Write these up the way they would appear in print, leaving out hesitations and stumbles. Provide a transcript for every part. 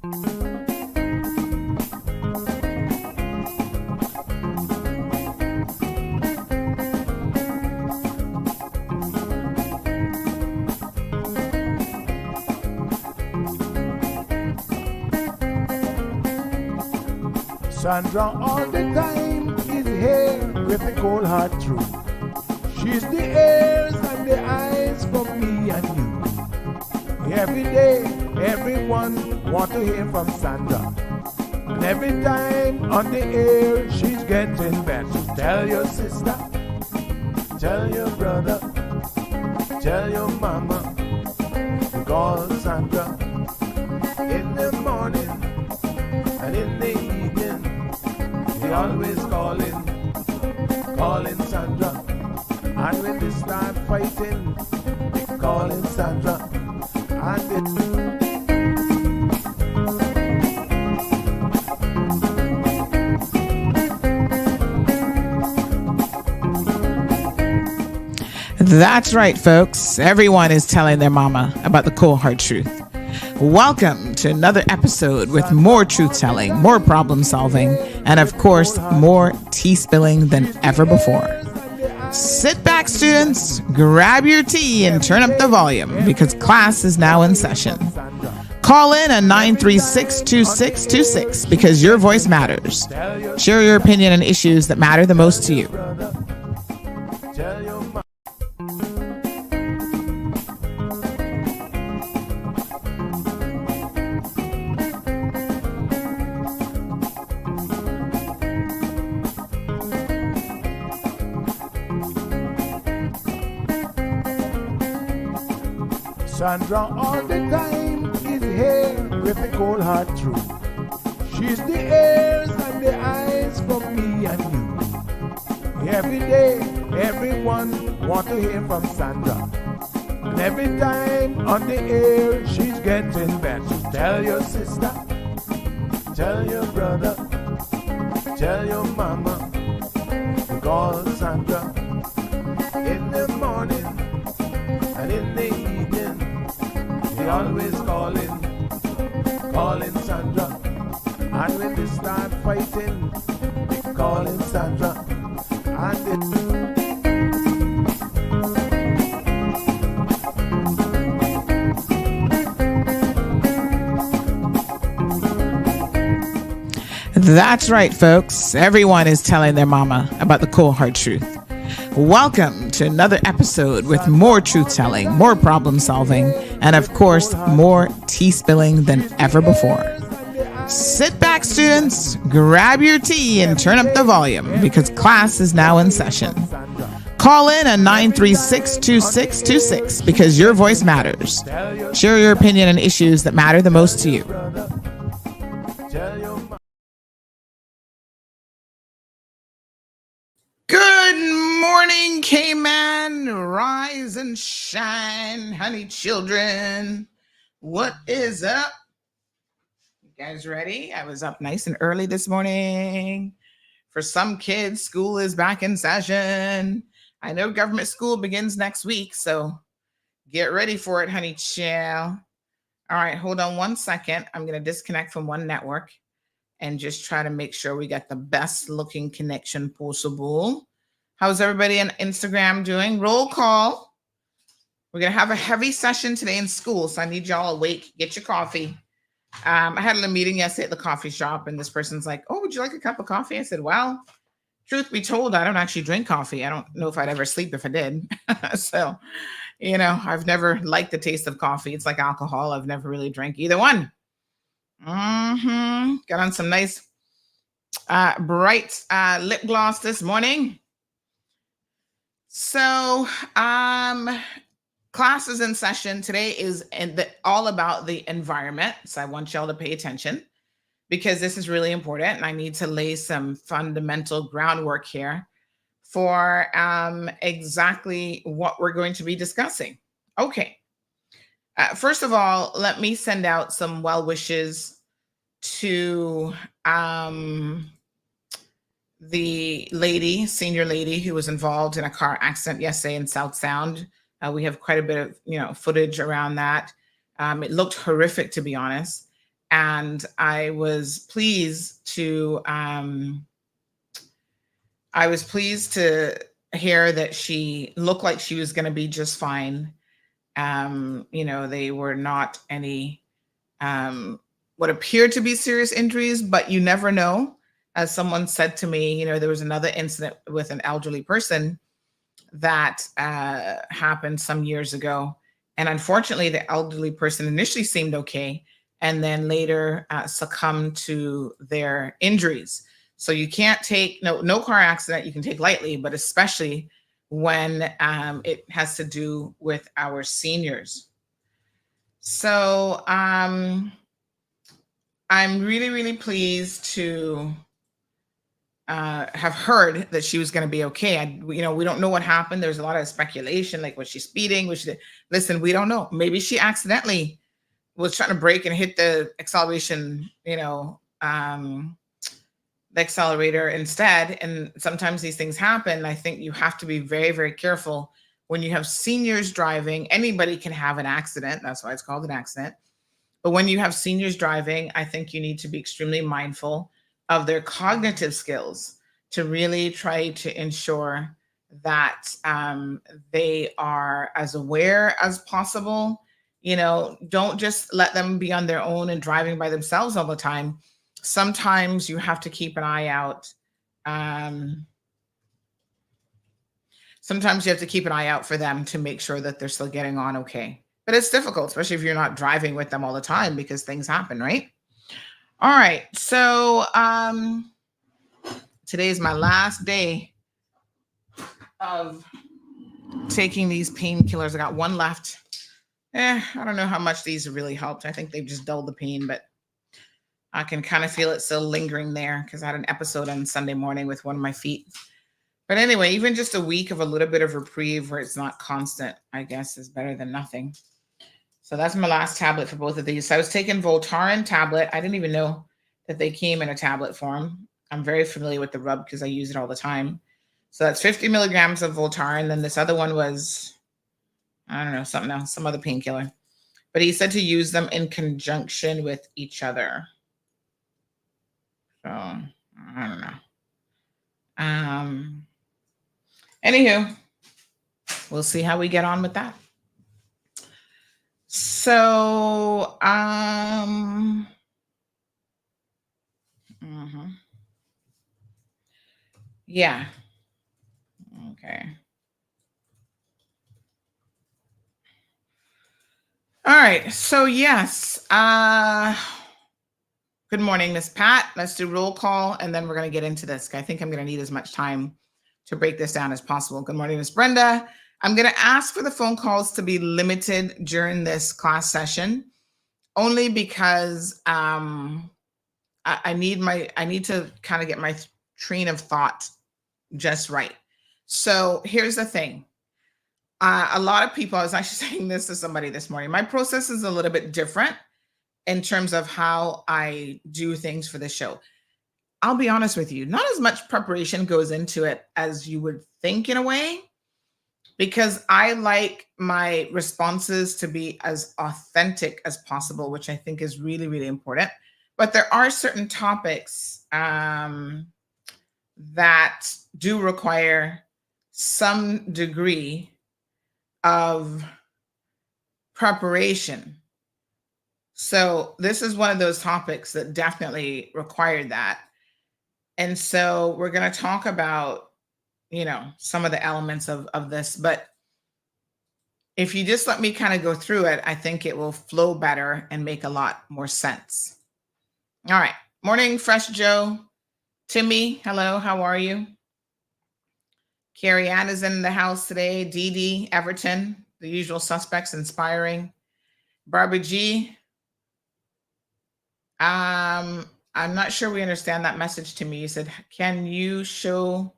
Sandra all the time is here with a cold hard truth. She's the ears and the eyes for me and you. Every day, everyone want to hear from Sandra. And every time on the air, she's getting better. Tell your sister, tell your brother, tell your mama, call Sandra in the morning and in the evening. They always calling Sandra. And when they start fighting, they calling Sandra. That's right, folks. Everyone is telling their mama about the cold hard truth. Welcome to another episode with more truth-telling, more problem-solving, and of course, more tea spilling than ever before. Sit back, students, grab your tea and turn up the volume because class is now in session. Call in at 936-2626 because your voice matters. Share your opinion on issues that matter the most to you. Sandra all the time is here with a cold hard truth. She's the ears and the eyes for me and you. Every day, everyone want to hear from Sandra. And every time on the air, she's getting better. Tell your sister, tell your brother, tell your mama, call Sandra in the morning and in the evening. They always calling Sandra. And when they start fighting, they calling Sandra. That's right, folks. Everyone is telling their mama about the cold hard truth. Welcome to another episode with more truth-telling, more problem-solving, and of course, more tea spilling than ever before. Sit back, students, grab your tea and turn up the volume because class is now in session. Call in at 936-2626 because your voice matters. Share your opinion on issues that matter the most to you. Good morning, Cayman. Rise and shine, honey children. What is up? You guys ready? I was up nice and early this morning. For some kids, school is back in session. I know government school begins next week, so get ready for it, honey child. All right, hold on one second. I'm going to disconnect from one network and just try to make sure we get the best looking connection possible. How's everybody on Instagram doing? Roll call. We're going to have a heavy session today in school, so I need y'all awake. Get your coffee. I had a meeting yesterday at the coffee shop, and this person's like, oh, would you like a cup of coffee? I said, well, truth be told, I don't actually drink coffee. I don't know if I'd ever sleep if I did. So, you know, I've never liked the taste of coffee. It's like alcohol. I've never really drank either one. Got on some nice bright lip gloss this morning. So class is in session. Today is all about the environment. So I want y'all to pay attention because this is really important. And I need to lay some fundamental groundwork here for exactly what we're going to be discussing. Okay. First of all, let me send out some well wishes to the senior lady who was involved in a car accident yesterday in South Sound. We have quite a bit of, footage around that. It looked horrific, to be honest. And I was pleased to hear that she looked like she was going to be just fine. They were not any what appeared to be serious injuries, but you never know. As someone said to me, there was another incident with an elderly person that happened some years ago. And unfortunately, the elderly person initially seemed okay and then later succumbed to their injuries. So you can't take no car accident you can take lightly, but especially when it has to do with our seniors. So I'm really, really pleased to have heard that she was going to be okay. We don't know what happened. There's a lot of speculation, like was she speeding? Listen, we don't know. Maybe she accidentally was trying to brake and hit the acceleration, the accelerator instead. And sometimes these things happen. I think you have to be very, very careful when you have seniors driving. Anybody can have an accident. That's why it's called an accident. But when you have seniors driving, I think you need to be extremely mindful of their cognitive skills to really try to ensure that they are as aware as possible. Don't just let them be on their own and driving by themselves all the time. Sometimes you have to keep an eye out. Sometimes you have to keep an eye out for them to make sure that they're still getting on okay. But it's difficult, especially if you're not driving with them all the time because things happen, right? All right. So today is my last day of taking these painkillers. I got one left. I don't know how much these really helped. I think they've just dulled the pain, but I can kind of feel it still lingering there because I had an episode on Sunday morning with one of my feet. But anyway, even just a week of a little bit of reprieve where it's not constant, I guess, is better than nothing. So that's my last tablet for both of these. So I was taking Voltaren tablet. I didn't even know that they came in a tablet form. I'm very familiar with the rub because I use it all the time. So that's 50 milligrams of Voltaren. Then this other one was, I don't know, something else, some other painkiller. But he said to use them in conjunction with each other. So I don't know. Anywho, we'll see how we get on with that. So, yeah. Okay. All right. So yes. Good morning, Miss Pat. Let's do roll call, and then we're going to get into this. I think I'm going to need as much time to break this down as possible. Good morning, Miss Brenda. I'm going to ask for the phone calls to be limited during this class session, only because I need to kind of get my train of thought just right. So here's the thing. A lot of people, I was actually saying this to somebody this morning, my process is a little bit different in terms of how I do things for the show. I'll be honest with you, not as much preparation goes into it as you would think in a way, because I like my responses to be as authentic as possible, which I think is really, really important. But there are certain topics that do require some degree of preparation. So this is one of those topics that definitely required that. And so we're going to talk about, some of the elements of this. But if you just let me kind of go through it, I think it will flow better and make a lot more sense. All right. Morning, Fresh Joe. Timmy, hello. How are you? Carrie Ann is in the house today. Dee Dee, Everton, the usual suspects, inspiring. Barbara G. I'm not sure we understand that message to me. You said, can you show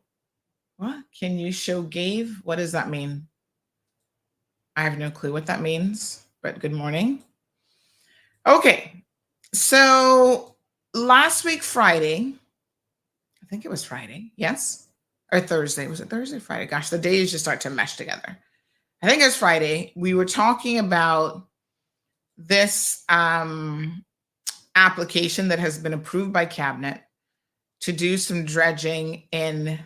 what? Can you show Gave? What does that mean? I have no clue what that means, but good morning. Okay. So last week, Friday, I think it was Friday. Yes. Or Thursday. Was it Thursday? Friday? Gosh, the days just start to mesh together. I think it was Friday. We were talking about this application that has been approved by cabinet to do some dredging in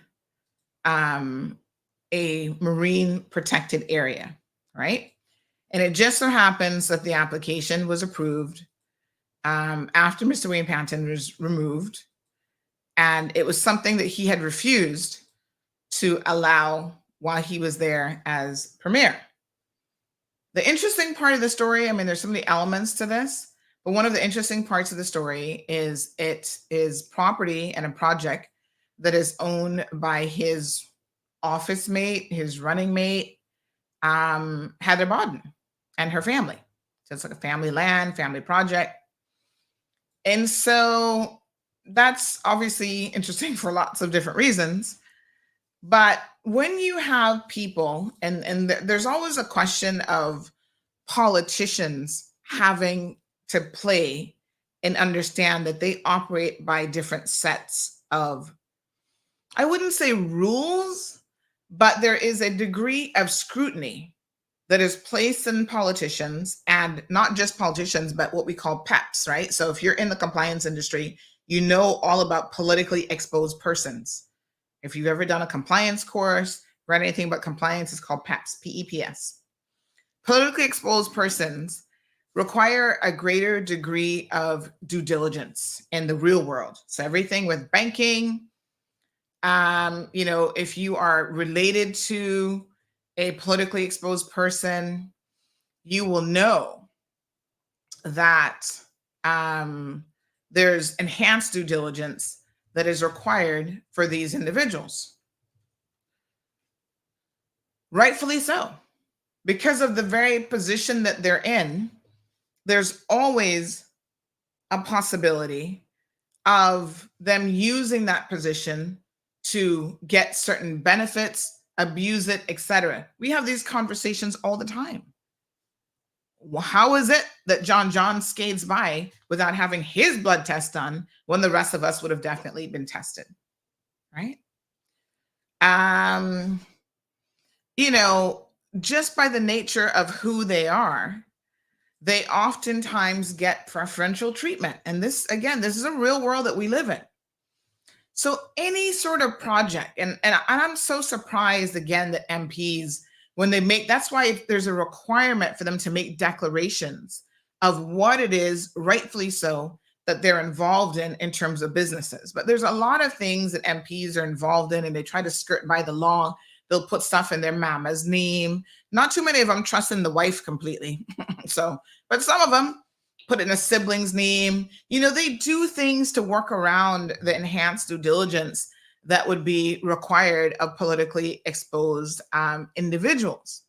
a marine protected area, right? And it just so happens that the application was approved after Mr. Wayne Panton was removed, and it was something that he had refused to allow while he was there as premier. The interesting part of the story, I mean, there's so many elements to this, but one of the interesting parts of the story is it is property and a project that is owned by his office mate, his running mate, Heather Bodden, and her family. So it's like a family land, family project. And so that's obviously interesting for lots of different reasons. But when you have people, and there's always a question of politicians having to play and understand that they operate by different sets of, I wouldn't say rules, but there is a degree of scrutiny that is placed in politicians, and not just politicians, but what we call PEPs, right? So if you're in the compliance industry, you know all about politically exposed persons. If you've ever done a compliance course, read anything about compliance, it's called PEPs, P-E-P-S. Politically exposed persons require a greater degree of due diligence in the real world. So everything with banking, if you are related to a politically exposed person, you will know that there's enhanced due diligence that is required for these individuals. Rightfully so. Because of the very position that they're in, there's always a possibility of them using that position to get certain benefits, abuse it, etc. We have these conversations all the time. Well, how is it that John skates by without having his blood test done when the rest of us would have definitely been tested, right? Just by the nature of who they are, they oftentimes get preferential treatment. And this is a real world that we live in. So any sort of project, and I'm so surprised again that MPs, when they make, that's why there's a requirement for them to make declarations of what it is, rightfully so, that they're involved in terms of businesses. But there's a lot of things that MPs are involved in, and they try to skirt by the law. They'll put stuff in their mama's name. Not too many of them trust in the wife completely. But some of them put it in a sibling's name. They do things to work around the enhanced due diligence that would be required of politically exposed individuals.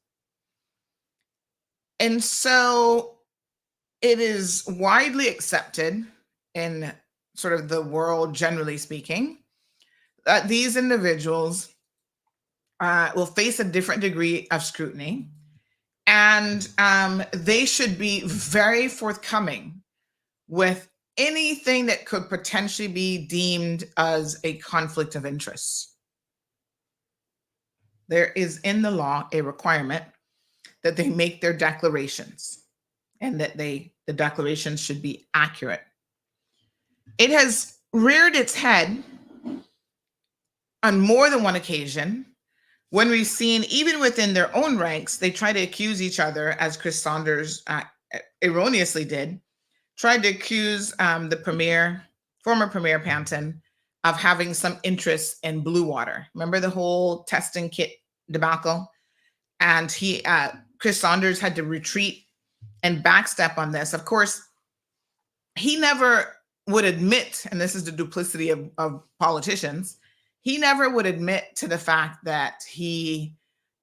And so it is widely accepted in sort of the world, generally speaking, that these individuals will face a different degree of scrutiny, and they should be very forthcoming with anything that could potentially be deemed as a conflict of interest. There is in the law a requirement that they make their declarations, and that the declarations should be accurate. It has reared its head on more than one occasion when we've seen, even within their own ranks, they try to accuse each other, as Chris Saunders erroneously did, tried to accuse the former Premier Panton, of having some interest in blue water. Remember the whole testing kit debacle? And Chris Saunders had to retreat and backstep on this. Of course, he never would admit, and this is the duplicity of politicians, he never would admit to the fact that he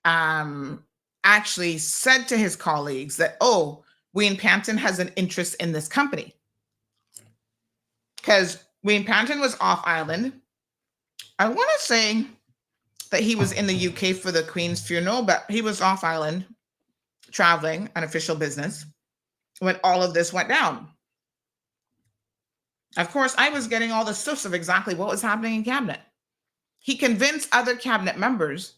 actually said to his colleagues that, oh, Wayne Panton has an interest in this company. Because Wayne Panton was off island. I want to say that he was in the UK for the Queen's funeral, but he was off island traveling on official business when all of this went down. Of course, I was getting all the source of exactly what was happening in cabinet. He convinced other cabinet members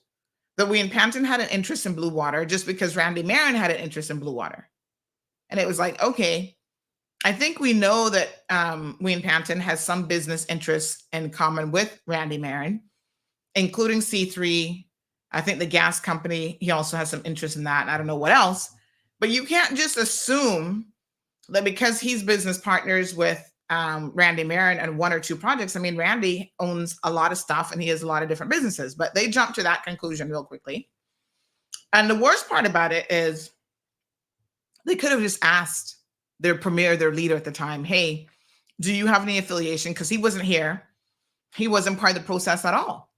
that Wayne Panton had an interest in blue water just because Randy Marin had an interest in blue water. And it was like, okay, I think we know that Wayne Panton has some business interests in common with Randy Marin, including C3. I think the gas company, he also has some interest in that. And I don't know what else. But you can't just assume that because he's business partners with Randy Marin and one or two projects. I mean, Randy owns a lot of stuff and he has a lot of different businesses, but they jumped to that conclusion real quickly. And the worst part about it is they could have just asked their premier, their leader at the time, hey, do you have any affiliation? Because he wasn't here. He wasn't part of the process at all.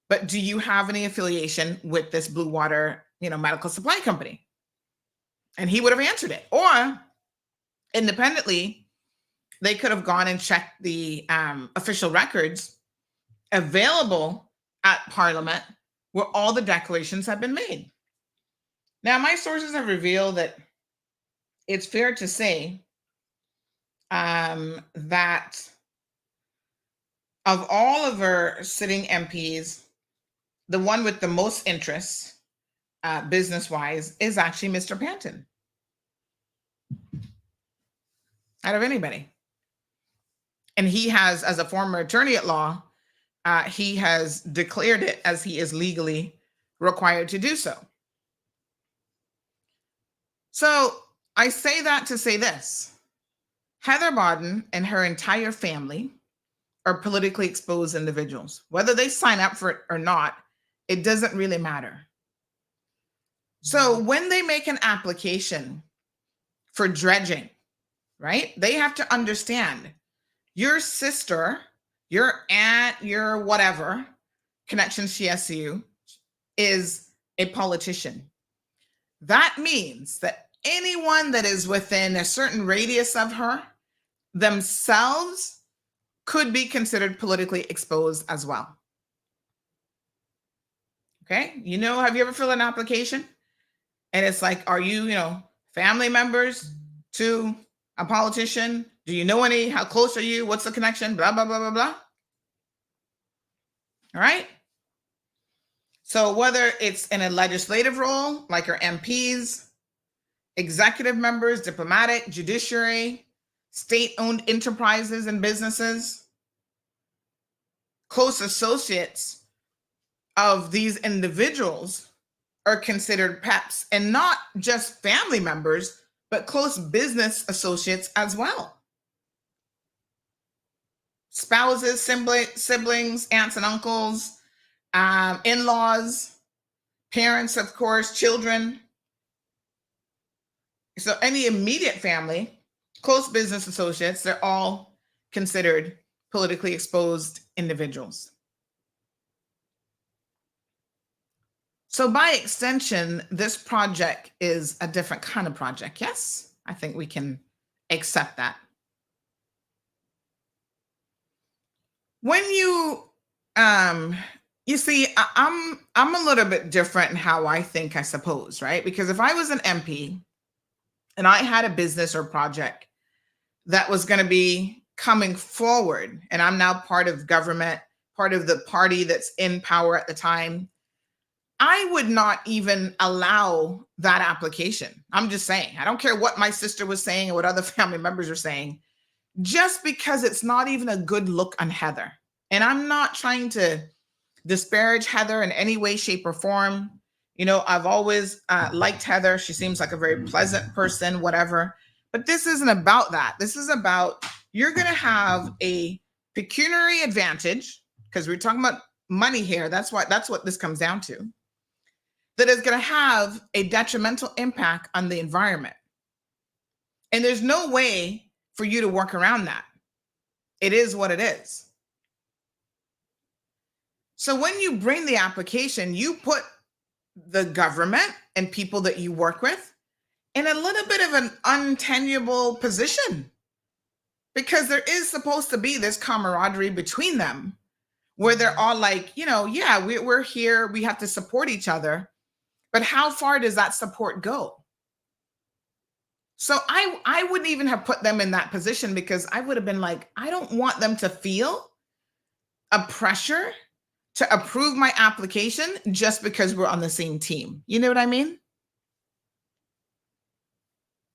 But do you have any affiliation with this Blue Water, medical supply company? And he would have answered it. Or independently, they could have gone and checked the official records available at Parliament where all the declarations have been made. Now, my sources have revealed that it's fair to say that of all of our sitting MPs, the one with the most interest, business-wise, is actually Mr. Panton. Out of anybody. And he has, as a former attorney at law, he has declared it as he is legally required to do so. So I say that to say this. Heather Bodden and her entire family are politically exposed individuals. Whether they sign up for it or not, it doesn't really matter. So when they make an application for dredging, right, they have to understand your sister, your aunt, your whatever connection she has to you is a politician. That means that anyone that is within a certain radius of her themselves could be considered politically exposed as well. Okay? Have you ever filled an application? And it's like, are you, family members to a politician? Do you know any? How close are you? What's the connection? Blah, blah, blah, blah, blah. All right? So whether it's in a legislative role, like our MPs, executive members, diplomatic, judiciary, state-owned enterprises and businesses, close associates of these individuals are considered PEPs, and not just family members, but close business associates as well. Spouses, siblings, aunts and uncles, in-laws, parents, of course, children. So any immediate family, close business associates, they're all considered politically exposed individuals. So by extension, this project is a different kind of project. Yes, I think we can accept that. When you see, I'm a little bit different in how I think, I suppose, right? Because if I was an MP and I had a business or project that was going to be coming forward, and I'm now part of government, part of the party that's in power at the time, I would not even allow that application. I'm just saying, I don't care what my sister was saying or what other family members are saying, just because it's not even a good look on Heather. And I'm not trying to disparage Heather in any way, shape, or form. I've always liked Heather. She seems like a very pleasant person, whatever. But this isn't about that. This is about, you're going to have a pecuniary advantage, because we're talking about money here. That's what this comes down to. That is going to have a detrimental impact on the environment. And there's no way for you to work around that. It is what it is. So when you bring the application, you put the government and people that you work with in a little bit of an untenable position, because there is supposed to be this camaraderie between them where they're all like, yeah, we're here, we have to support each other. But how far does that support go? So I wouldn't even have put them in that position, because I would have been like, I don't want them to feel a pressure to approve my application just because we're on the same team. You know what I mean?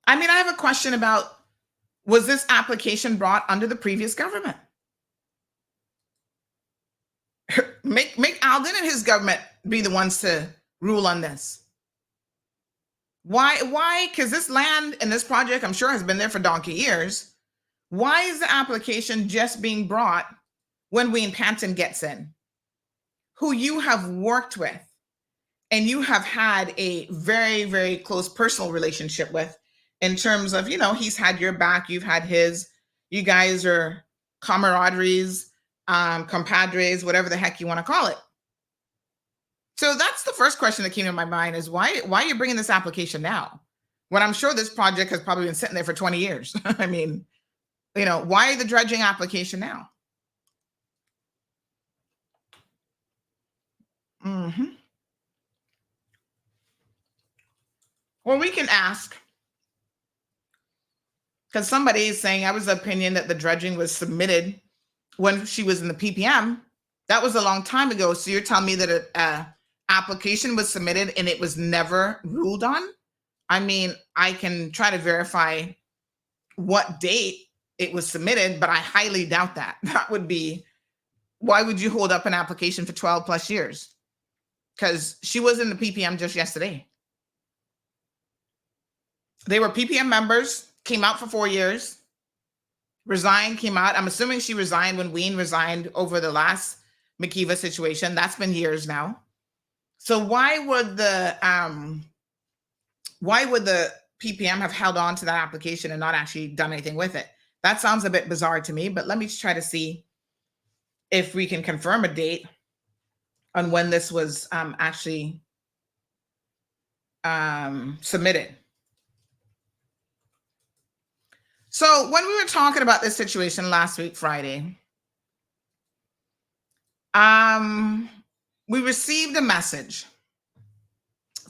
I have a question about Was this application brought under the previous government? Make Alden and his government be the ones to rule on this. Why? Because this land and this project, I'm sure, has been there for donkey years. Why is the application just being brought when Wayne Panton gets in, who you have worked with and you have had a very, very close personal relationship with in terms of, he's had your back, you've had his, you guys are camaraderies, compadres, whatever the heck you want to call it. So that's the first question that came to my mind is why are you bringing this application now? When I'm sure this project has probably been sitting there for 20 years. I mean, why the dredging application now? Well, we can ask, because somebody is saying I was of the opinion that the dredging was submitted when she was in the PPM. That was a long time ago. So you're telling me that an application was submitted and it was never ruled on? I mean, I can try to verify what date it was submitted, but I highly doubt that. That would be, why would you hold up an application for 12 plus years? Because she was in the PPM just yesterday. They were PPM members, came out for 4 years, resigned, came out. I'm assuming she resigned when Wayne resigned over the last McKeeva situation. That's been years now. So why would the PPM have held on to that application and not actually done anything with it? That sounds a bit bizarre to me, but let me try to see if we can confirm a date on when this was actually submitted. So when we were talking about this situation last week, Friday, we received a message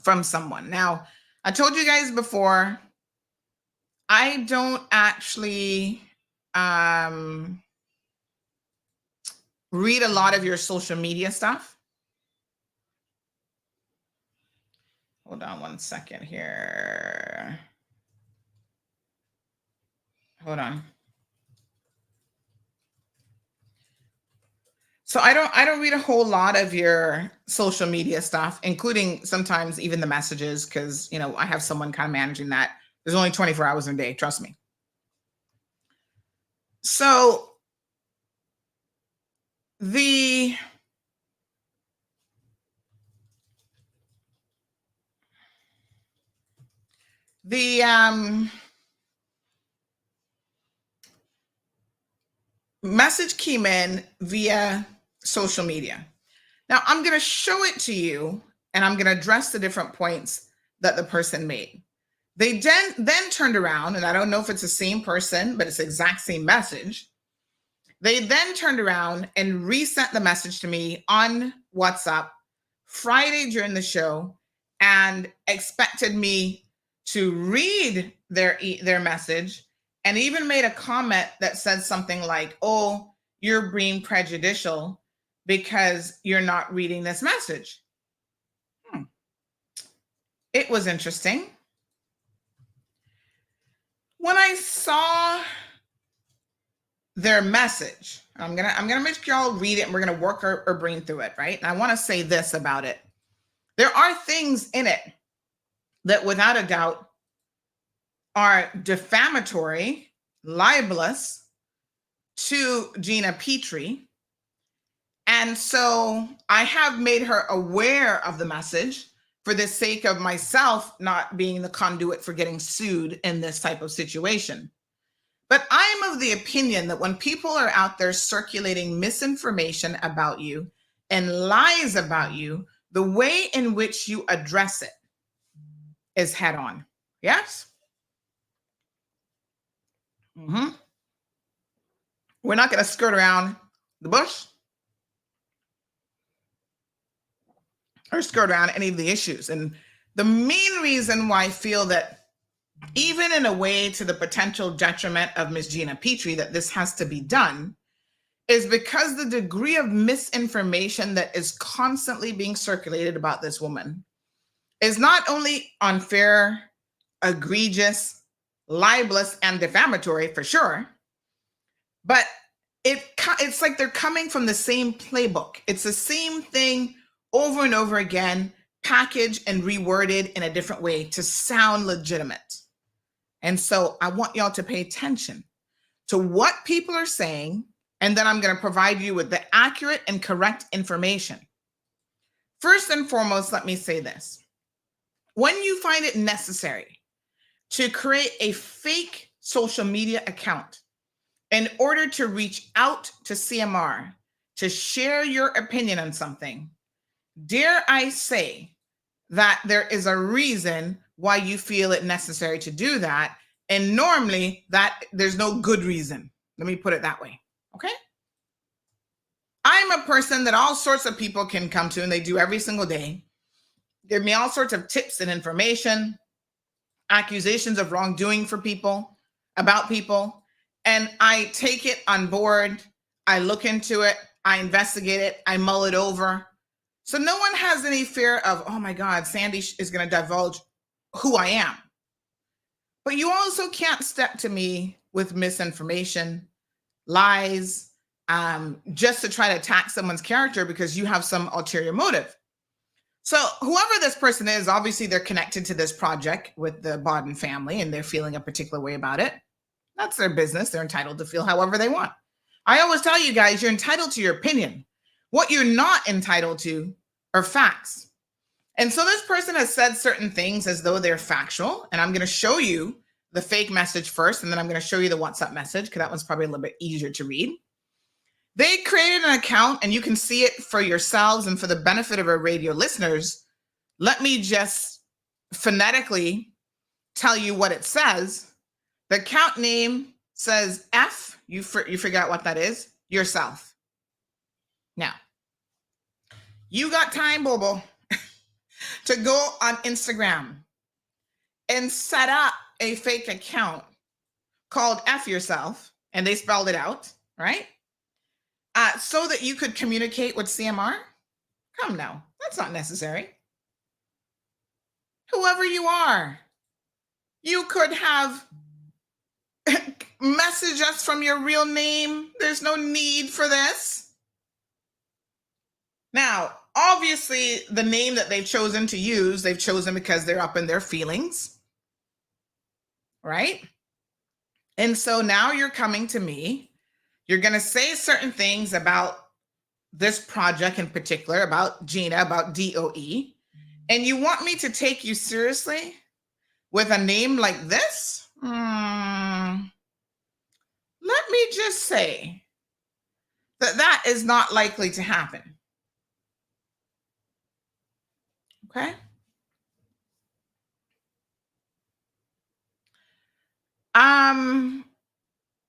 from someone. Now, I told you guys before, I don't actually read a lot of your social media stuff. Hold on one second here. Hold on. So I don't read a whole lot of your social media stuff, including sometimes even the messages, because I have someone kind of managing that. There's only 24 hours in a day, trust me. So the message came in via social media. Now I'm going to show it to you and I'm going to address the different points that the person made. They then turned around, and I don't know if it's the same person, but it's the exact same message. They then turned around and resent the message to me on WhatsApp Friday during the show and expected me to read their message, and even made a comment that said something like, "Oh, you're being prejudicial because you're not reading this message." It was interesting. When I saw their message, I'm gonna make y'all read it, and we're gonna work our brain through it, right? And I want to say this about it: there are things in it that, without a doubt, are defamatory, libelous to Gina Petrie. And so I have made her aware of the message for the sake of myself not being the conduit for getting sued in this type of situation. But I'm of the opinion that when people are out there circulating misinformation about you and lies about you, the way in which you address it is head on. Yes? We're not going to skirt around the bush or skirt around any of the issues. And the main reason why I feel that, even in a way to the potential detriment of Ms. Gina Petrie, that this has to be done, is because the degree of misinformation that is constantly being circulated about this woman is not only unfair, egregious, libelous and defamatory for sure. But it's like they're coming from the same playbook. It's the same thing over and over again, packaged and reworded in a different way to sound legitimate. And so I want y'all to pay attention to what people are saying, and then I'm going to provide you with the accurate and correct information. First and foremost, let me say this. When you find it necessary to create a fake social media account in order to reach out to CMR to share your opinion on something, dare I say that there is a reason why you feel it necessary to do that. And normally that there's no good reason. Let me put it that way. Okay. I'm a person that all sorts of people can come to, and they do every single day. Give me all sorts of tips and information, accusations of wrongdoing for people, about people. And I take it on board. I look into it. I investigate it. I mull it over. So no one has any fear of, oh my God, Sandy is going to divulge who I am. But you also can't step to me with misinformation, lies, just to try to attack someone's character because you have some ulterior motive. So whoever this person is, obviously they're connected to this project with the Bodden family and they're feeling a particular way about it. That's their business. They're entitled to feel however they want. I always tell you guys, you're entitled to your opinion. What you're not entitled to are facts. And so this person has said certain things as though they're factual. And I'm going to show you the fake message first, and then I'm going to show you the WhatsApp message because that one's probably a little bit easier to read. They created an account, and you can see it for yourselves and for the benefit of our radio listeners. Let me just phonetically tell you what it says. The account name says F. You figure out what that is? Yourself. Now, you got time, Bobo, to go on Instagram and set up a fake account called F Yourself, and they spelled it out, right? So that you could communicate with CMR? Come now, that's not necessary. Whoever you are, you could have message us from your real name. There's no need for this. Now, obviously, the name that they've chosen to use, they've chosen because they're up in their feelings, right? And so now you're coming to me. You're going to say certain things about this project in particular, about Gina, about DOE, and you want me to take you seriously with a name like this? Let me just say that that is not likely to happen. Okay?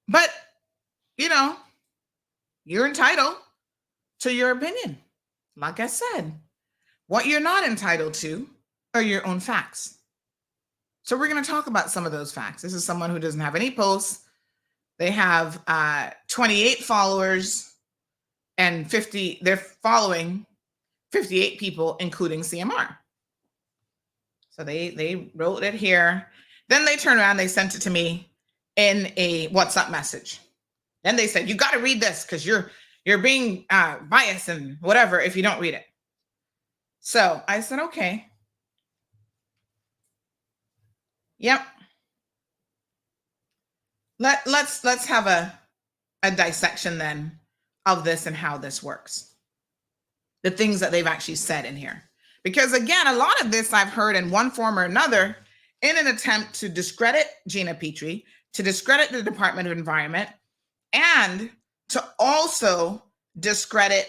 But, you know, you're entitled to your opinion. Like I said, what you're not entitled to are your own facts. So we're going to talk about some of those facts. This is someone who doesn't have any posts. They have 28 followers and they're following 58 people, including CMR. So they wrote it here. Then they turned around, they sent it to me in a WhatsApp message. Then they said, you got to read this because you're being biased and whatever if you don't read it. So I said, okay. Yep. Let's have a dissection then of this and how this works. The things that they've actually said in here. Because again, a lot of this I've heard in one form or another in an attempt to discredit Gina Petrie, to discredit the Department of Environment, and to also discredit,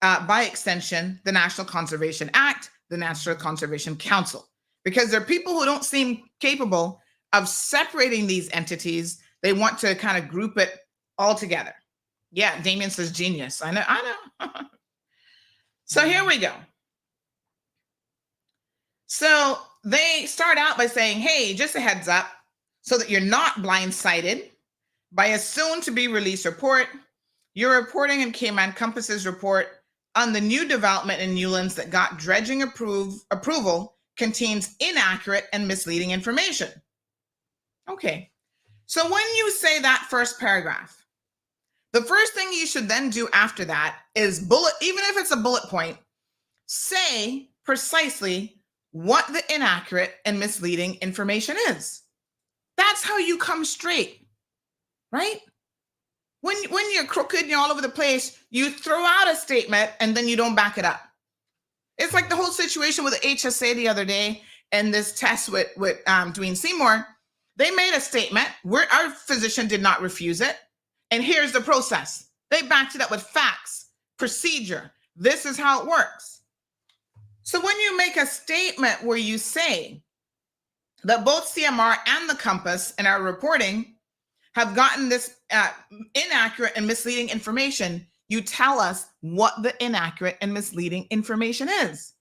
by extension, the National Conservation Act, the National Conservation Council. Because there are people who don't seem capable of separating these entities. They want to kind of group it all together. Yeah, Damien says genius. I know. So here we go. So they start out by saying, hey, just a heads up so that you're not blindsided by a soon to be released report. You're reporting in Cayman Compass's report on the new development in Newlands that got dredging approval contains inaccurate and misleading information. Okay, So when you say that first paragraph, the first thing you should then do after that is even if it's a bullet point, say precisely what the inaccurate and misleading information is. That's how you come straight, right? When you're crooked and you're all over the place, you throw out a statement and then you don't back it up. It's like the whole situation with the HSA the other day and this test with Dwayne Seymour. They made a statement where our physician did not refuse it. And here's the process. They backed it up with facts, procedure. This is how it works. So when you make a statement where you say that both CMR and the Compass in our reporting have gotten this inaccurate and misleading information, you tell us what the inaccurate and misleading information is.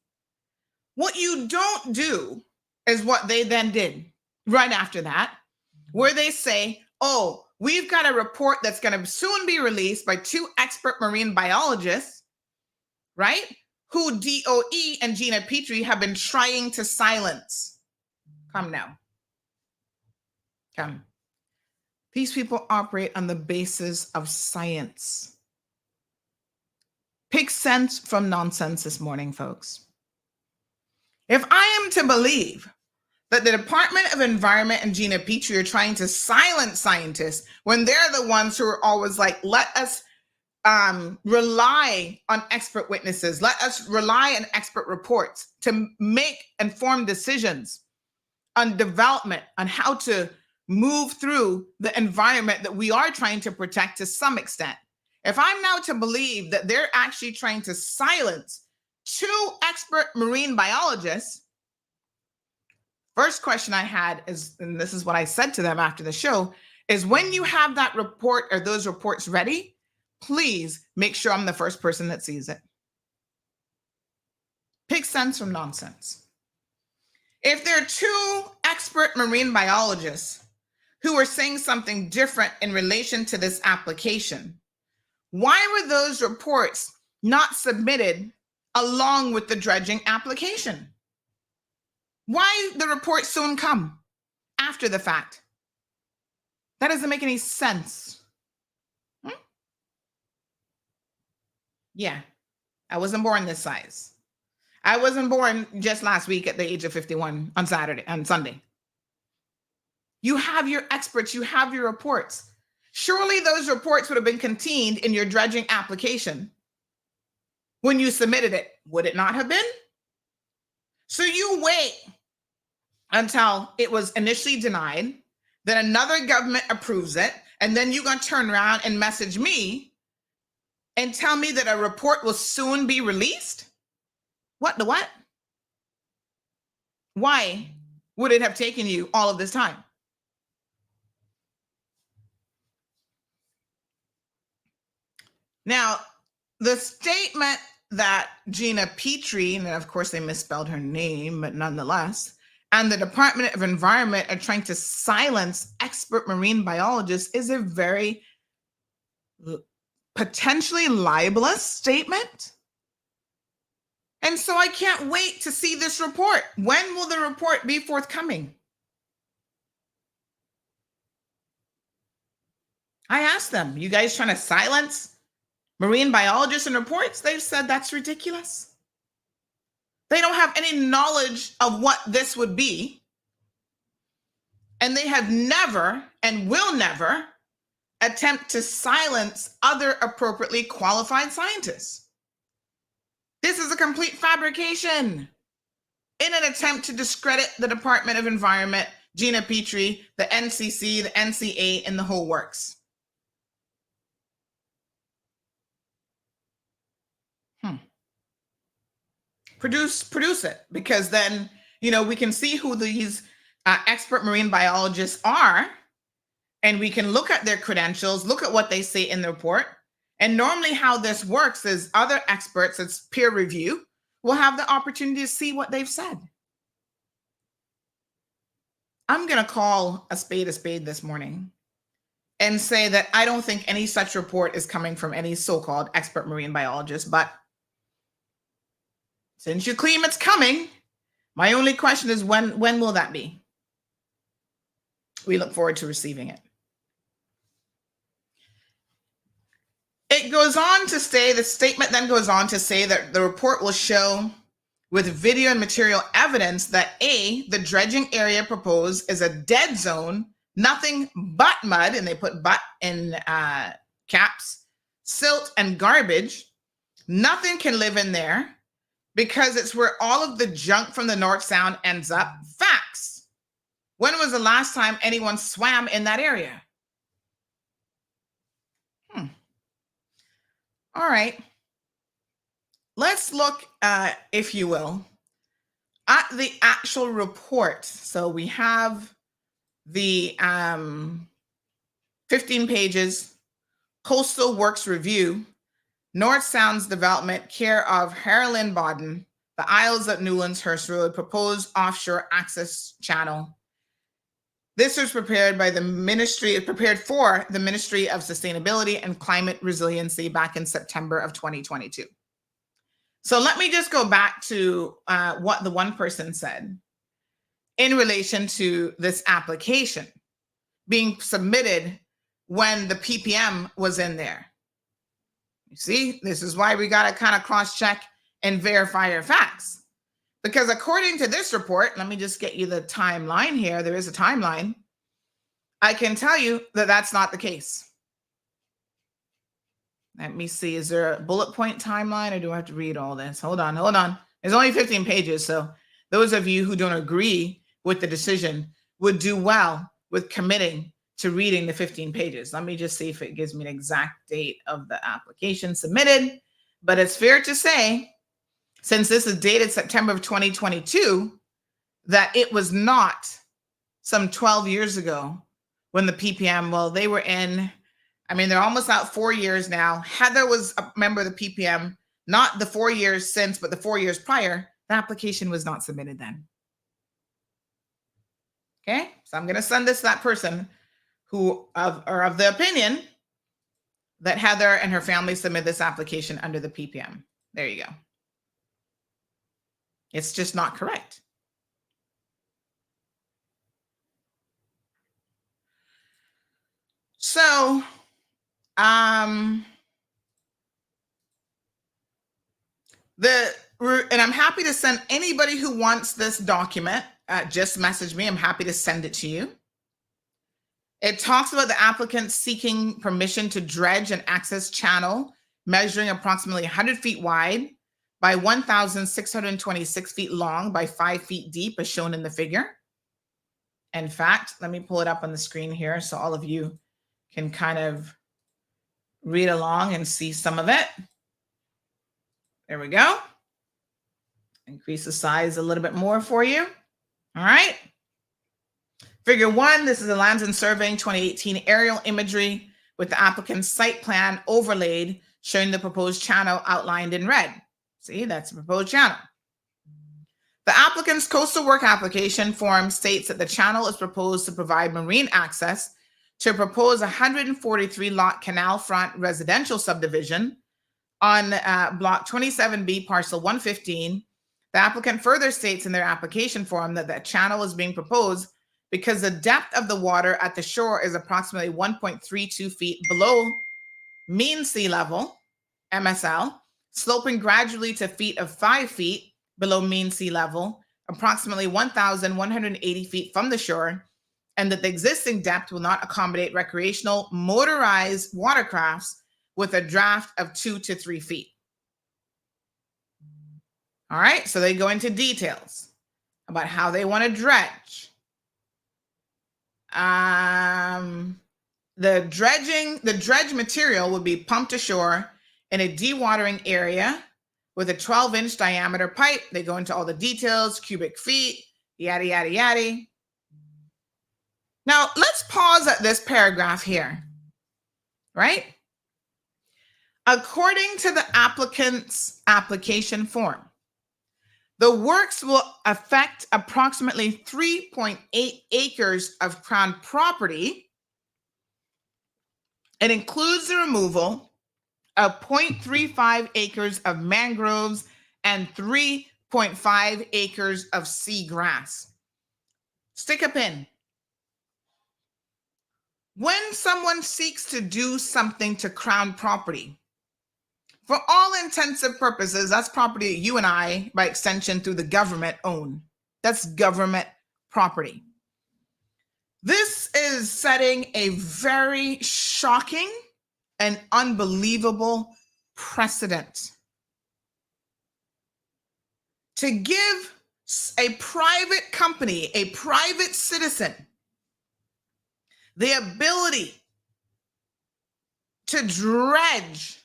What you don't do is what they then did right after that, where they say, oh, we've got a report that's going to soon be released by 2 expert marine biologists, right? Who DOE and Gina Petrie have been trying to silence. Come now. Come. These people operate on the basis of science. Pick sense from nonsense this morning, folks. If I am to believe that the Department of Environment and Gina Petrie are trying to silence scientists when they're the ones who are always like, let us rely on expert witnesses, let us rely on expert reports to make informed decisions on development, on how to move through the environment that we are trying to protect to some extent. If I'm now to believe that they're actually trying to silence 2 expert marine biologists, first question I had is, and this is what I said to them after the show, is when you have that report or those reports ready, please make sure I'm the first person that sees it. Pick sense from nonsense. If there are 2 expert marine biologists who are saying something different in relation to this application, why were those reports not submitted along with the dredging application? Why the report soon come after the fact? That doesn't make any sense. Yeah, I wasn't born this size. I wasn't born just last week at the age of 51 on Sunday. You have your experts, you have your reports. Surely those reports would have been contained in your dredging application when you submitted it, would it not have been? So you wait until it was initially denied, then another government approves it, and then you're going to turn around and message me and tell me that a report will soon be released? What the what? Why would it have taken you all of this time? Now, the statement that Gina Petrie, and of course they misspelled her name, but nonetheless, and the Department of Environment are trying to silence expert marine biologists is a very potentially libelous statement. And so I can't wait to see this report. When will the report be forthcoming? I asked them, you guys trying to silence marine biologists and reports? They've said that's ridiculous. They don't have any knowledge of what this would be. And they have never and will never attempt to silence other appropriately qualified scientists. This is a complete fabrication in an attempt to discredit the Department of Environment, Gina Petrie, the NCC, the NCA, and the whole works. Produce it, because then, we can see who these expert marine biologists are, and we can look at their credentials, look at what they say in the report. And normally how this works is other experts, it's peer review, will have the opportunity to see what they've said. I'm going to call a spade this morning and say that I don't think any such report is coming from any so-called expert marine biologist, but since you claim it's coming, my only question is when will that be? We look forward to receiving it. It goes on to say, the statement then goes on to say that the report will show with video and material evidence that A, the dredging area proposed is a dead zone, nothing but mud, and they put but in caps, silt and garbage. Nothing can live in there because it's where all of the junk from the North Sound ends up. Facts. When was the last time anyone swam in that area? All right. Let's look, if you will, at the actual report. So we have the 15 pages, Coastal Works Review, North Sounds Development, care of Harlan Bodden, the Isles at Newlands-Hurst Road, proposed offshore access channel. This was prepared by the Ministry, prepared for the Ministry of Sustainability and Climate Resiliency back in September of 2022. So let me just go back to what the one person said in relation to this application being submitted when the PPM was in there. You see, this is why we got to kind of cross-check and verify your facts. Because according to this report, let me just get you the timeline here. There is a timeline. I can tell you that that's not the case. Let me see. Is there a bullet point timeline or do I have to read all this? Hold on, hold on. There's only 15 pages. So those of you who don't agree with the decision would do well with committing to reading the 15 pages. Let me just see if it gives me an exact date of the application submitted. But it's fair to say, since this is dated September of 2022, that it was not some 12 years ago when the PPM, well, they were in, I mean, they're almost out 4 years now. Heather was a member of the PPM, not the 4 years since, but the 4 years prior. The application was not submitted then. Okay, so I'm going to send this to that person who are of the opinion that Heather and her family submitted this application under the PPM. There you go. It's just not correct. So, and I'm happy to send anybody who wants this document, just message me. I'm happy to send it to you. It talks about the applicant seeking permission to dredge an access channel measuring approximately 100 feet wide by 1,626 feet long by 5 feet deep, as shown in the figure. In fact, let me pull it up on the screen here so all of you can kind of read along and see some of it. There we go. Increase the size a little bit more for you. All right. Figure 1, this is the Lands and Surveying 2018 aerial imagery with the applicant's site plan overlaid showing the proposed channel outlined in red. See, that's the proposed channel. The applicant's coastal work application form states that the channel is proposed to provide marine access to a proposed 143 lot canal front residential subdivision on block 27B parcel 115. The applicant further states in their application form that the channel is being proposed because the depth of the water at the shore is approximately 1.32 feet below mean sea level, MSL, sloping gradually to feet of 5 feet below mean sea level, approximately 1,180 feet from the shore, and that the existing depth will not accommodate recreational motorized watercrafts with a draft of 2 to 3 feet. All right, so they go into details about how they want to dredge. The dredge material would be pumped ashore in a dewatering area with a 12-inch diameter pipe. They go into all the details, cubic feet, yada, yada, yada. Now, let's pause at this paragraph here, right? According to the applicant's application form, the works will affect approximately 3.8 acres of Crown property. It includes the removal of 0.35 acres of mangroves and 3.5 acres of seagrass. Stick a pin. When someone seeks to do something to Crown property, For all intensive purposes, that's property that you and I, by extension through the government, own. That's government property. This is setting a very shocking and unbelievable precedent. To give a private company, a private citizen, the ability to dredge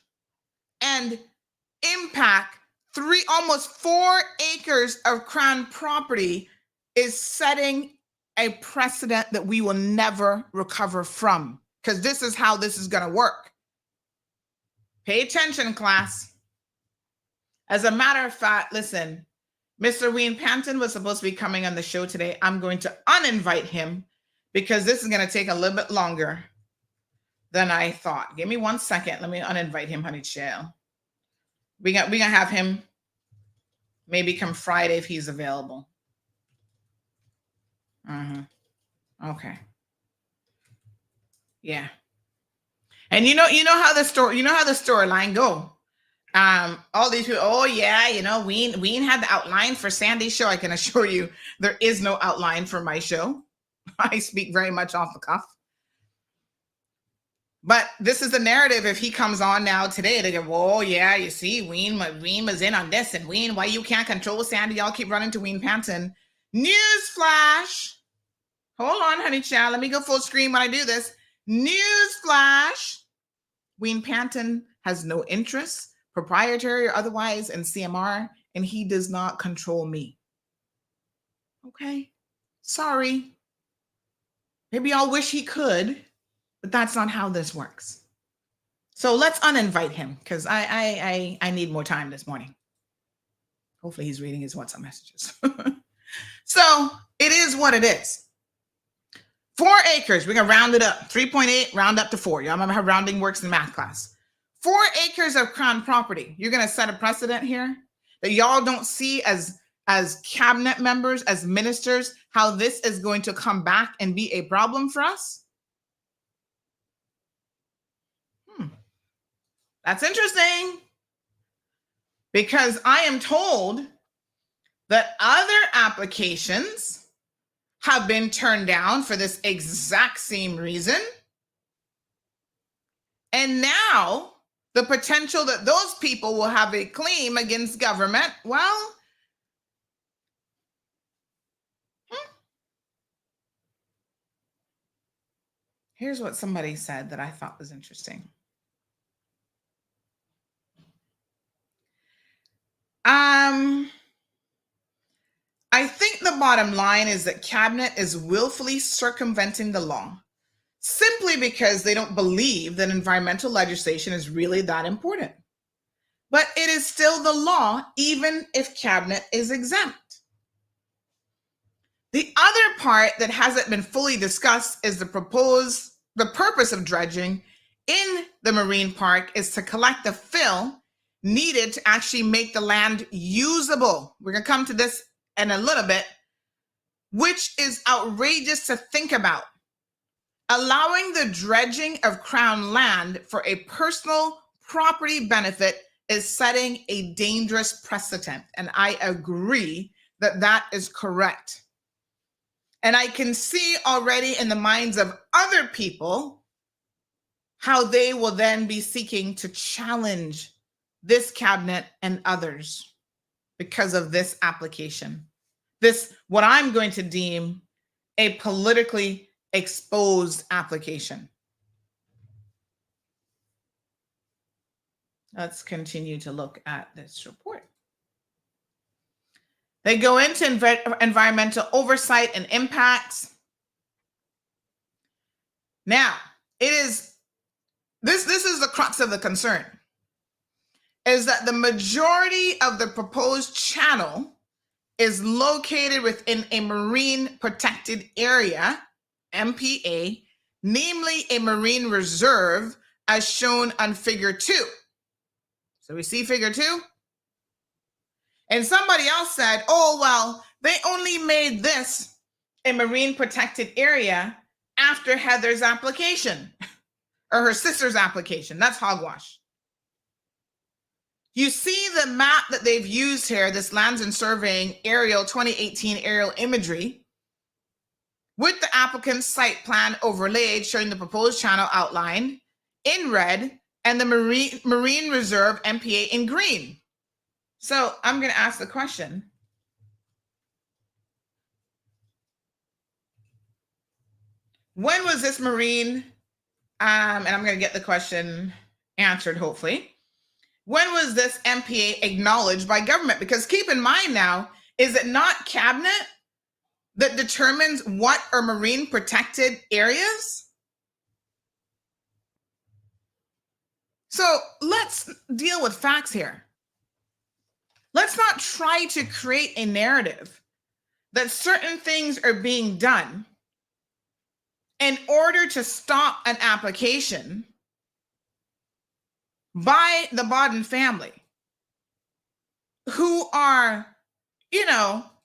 and impact almost 4 acres of Crown property is setting a precedent that we will never recover from, because this is how this is going to work. Pay attention, class. As a matter of fact, listen, Mr. Wayne Panton was supposed to be coming on the show today. I'm going to uninvite him because this is going to take a little bit longer than I thought. Give me 1 second. Let me uninvite him, honey child. We're gonna have him maybe come Friday if he's available. Okay. Yeah. And you know how the storyline go. All these people, oh yeah, Ween had the outline for Sandy's show. I can assure you there is no outline for my show. I speak very much off the cuff. But this is the narrative. If he comes on now today, they go, "Oh yeah, you see, Ween was in on this, and Ween, why you can't control Sandy? Y'all keep running to Ween Panton." Newsflash! Hold on, honey child. Let me go full screen when I do this. Newsflash! Ween Panton has no interest, proprietary or otherwise, in CMR, and he does not control me. Okay, sorry. Maybe I'll wish he could. But that's not how this works. So let's uninvite him because I need more time this morning. Hopefully he's reading his WhatsApp messages. So it is what it is. 4 acres. We're going to round it up. 3.8, round up to 4. Y'all remember how rounding works in math class. 4 acres of Crown property. You're going to set a precedent here that y'all don't see as cabinet members, as ministers, how this is going to come back and be a problem for us. That's interesting, because I am told that other applications have been turned down for this exact same reason. And now the potential that those people will have a claim against government, well, here's what somebody said that I thought was interesting. I think the bottom line is that cabinet is willfully circumventing the law simply because they don't believe that environmental legislation is really that important. But it is still the law, even if cabinet is exempt. The other part that hasn't been fully discussed is the purpose of dredging in the marine park is to collect the fill needed to actually make the land usable. We're going to come to this in a little bit, which is outrageous to think about. Allowing the dredging of Crown land for a personal property benefit is setting a dangerous precedent. And I agree that that is correct. And I can see already in the minds of other people how they will then be seeking to challenge this cabinet and others because of this application. This, what I'm going to deem a politically exposed application. Let's continue to look at this report. They go into environmental oversight and impacts. Now, this is the crux of the concern, is that the majority of the proposed channel is located within a marine protected area, MPA, namely a marine reserve, as shown on figure 2. So we see figure 2. And somebody else said, oh, well, they only made this a marine protected area after Heather's application or her sister's application. That's hogwash. You see the map that they've used here, this Lands and Surveying aerial 2018 aerial imagery, with the applicant's site plan overlaid showing the proposed channel outline in red and the Marine Reserve MPA in green. So I'm going to ask the question. When was this Marine, and I'm going to get the question answered, hopefully. When was this MPA acknowledged by government? Because keep in mind now, is it not cabinet that determines what are marine protected areas? So let's deal with facts here. Let's not try to create a narrative that certain things are being done in order to stop an application by the Panton family, who are,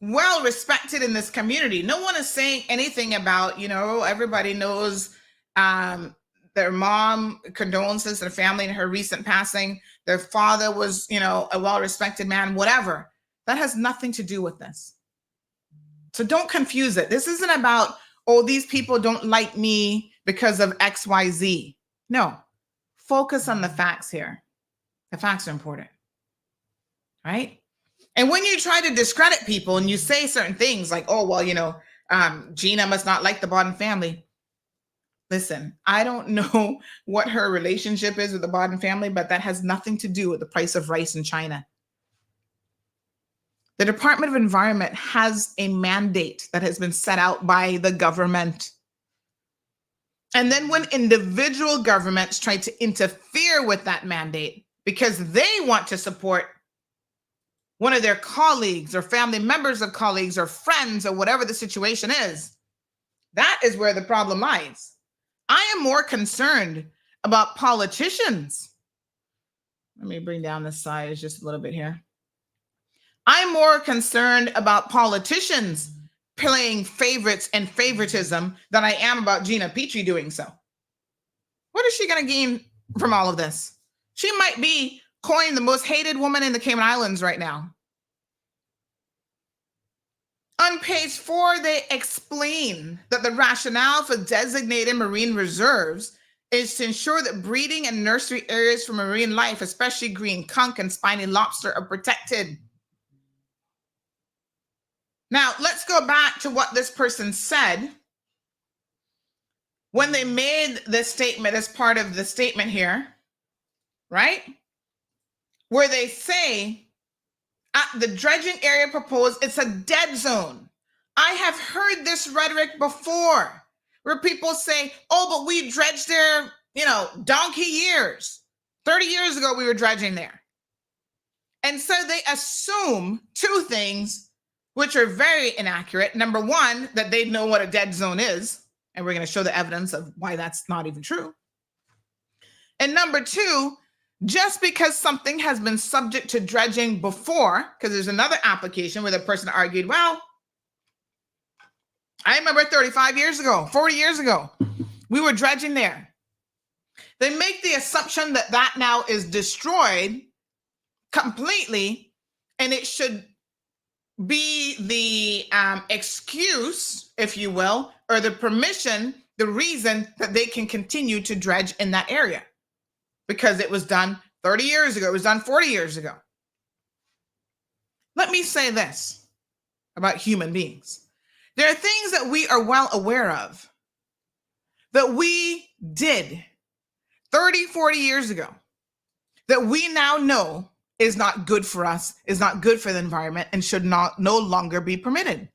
well respected in this community. No one is saying anything about, everybody knows their mom, condolences to the family in her recent passing. Their father was, a well-respected man, whatever. That has nothing to do with this. So don't confuse it. This isn't about, these people don't like me because of X, Y, Z. No, focus on the facts here. The facts are important, right? And when you try to discredit people and you say certain things like, Gina must not like the Panton family. Listen, I don't know what her relationship is with the Panton family, but that has nothing to do with the price of rice in China. The Department of Environment has a mandate that has been set out by the government. And then when individual governments try to interfere with that mandate because they want to support one of their colleagues or family members of colleagues or friends or whatever the situation is, that is where the problem lies. I am more concerned about politicians. Let me bring down the size just a little bit here. I'm more concerned about politicians playing favorites and favoritism than I am about Gina Petrie doing so. What is she going to gain from all of this? She might be coined the most hated woman in the Cayman Islands right now. On page 4, they explain that the rationale for designated marine reserves is to ensure that breeding and nursery areas for marine life, especially green conch and spiny lobster, are protected. Now, let's go back to what this person said when they made this statement as part of the statement here, right? Where they say, at the dredging area proposed, it's a dead zone. I have heard this rhetoric before where people say, but we dredged there, donkey years. 30 years ago, we were dredging there. And so they assume two things which are very inaccurate. Number one, that they know what a dead zone is. And we're going to show the evidence of why that's not even true. And number two, just because something has been subject to dredging before, because there's another application where the person argued, well, I remember 35 years ago, 40 years ago, we were dredging there. They make the assumption that that now is destroyed completely, and it should be the excuse, if you will, or the permission, the reason that they can continue to dredge in that area. Because it was done 30 years ago. It was done 40 years ago. Let me say this about human beings. There are things that we are well aware of that we did 30, 40 years ago that we now know is not good for us, is not good for the environment, and should no longer be permitted.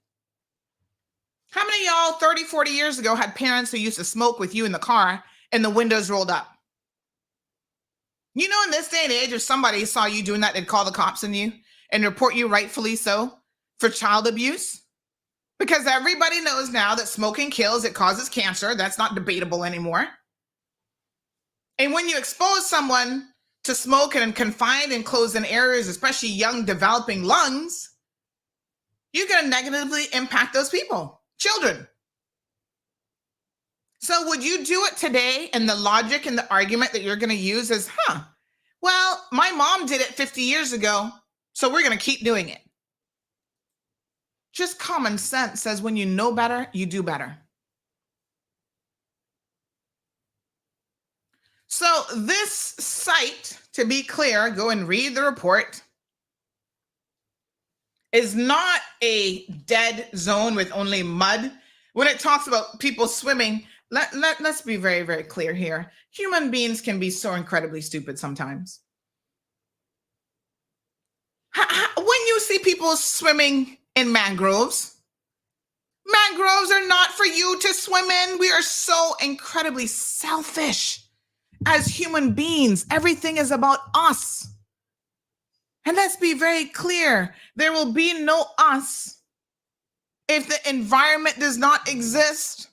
How many of y'all 30, 40 years ago had parents who used to smoke with you in the car and the windows rolled up? In this day and age, if somebody saw you doing that, they'd call the cops on you and report you, rightfully so, for child abuse. Because everybody knows now that smoking kills, it causes cancer. That's not debatable anymore. And when you expose someone to smoke in confined and closed-in areas, especially young developing lungs, you're going to negatively impact those people, children. So would you do it today? And the logic and the argument that you're going to use is, Well, my mom did it 50 years ago, so we're going to keep doing it. Just common sense says when you know better, you do better. So this site, to be clear, go and read the report, is not a dead zone with only mud. When it talks about people swimming, let's be very, very clear here. Human beings can be so incredibly stupid sometimes. When you see people swimming in mangroves are not for you to swim in. We are so incredibly selfish as human beings. Everything is about us. And let's be very clear, there will be no us if the environment does not exist.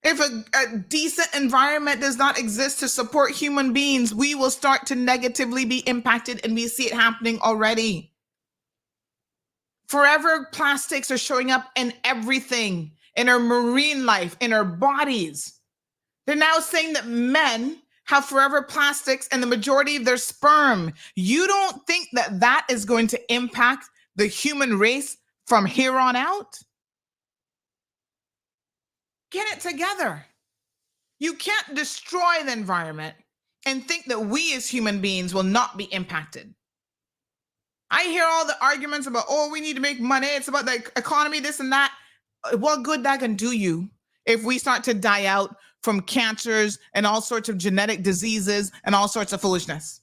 If a decent environment does not exist to support human beings, we will start to negatively be impacted, and we see it happening already. Forever plastics are showing up in everything, in our marine life, in our bodies. They're now saying that men have forever plastics and the majority of their sperm. You don't think that that is going to impact the human race from here on out? Get it together. You can't destroy the environment and think that we as human beings will not be impacted. I hear all the arguments about, oh, we need to make money. It's about the economy, this and that. What good that can do you if we start to die out from cancers and all sorts of genetic diseases and all sorts of foolishness?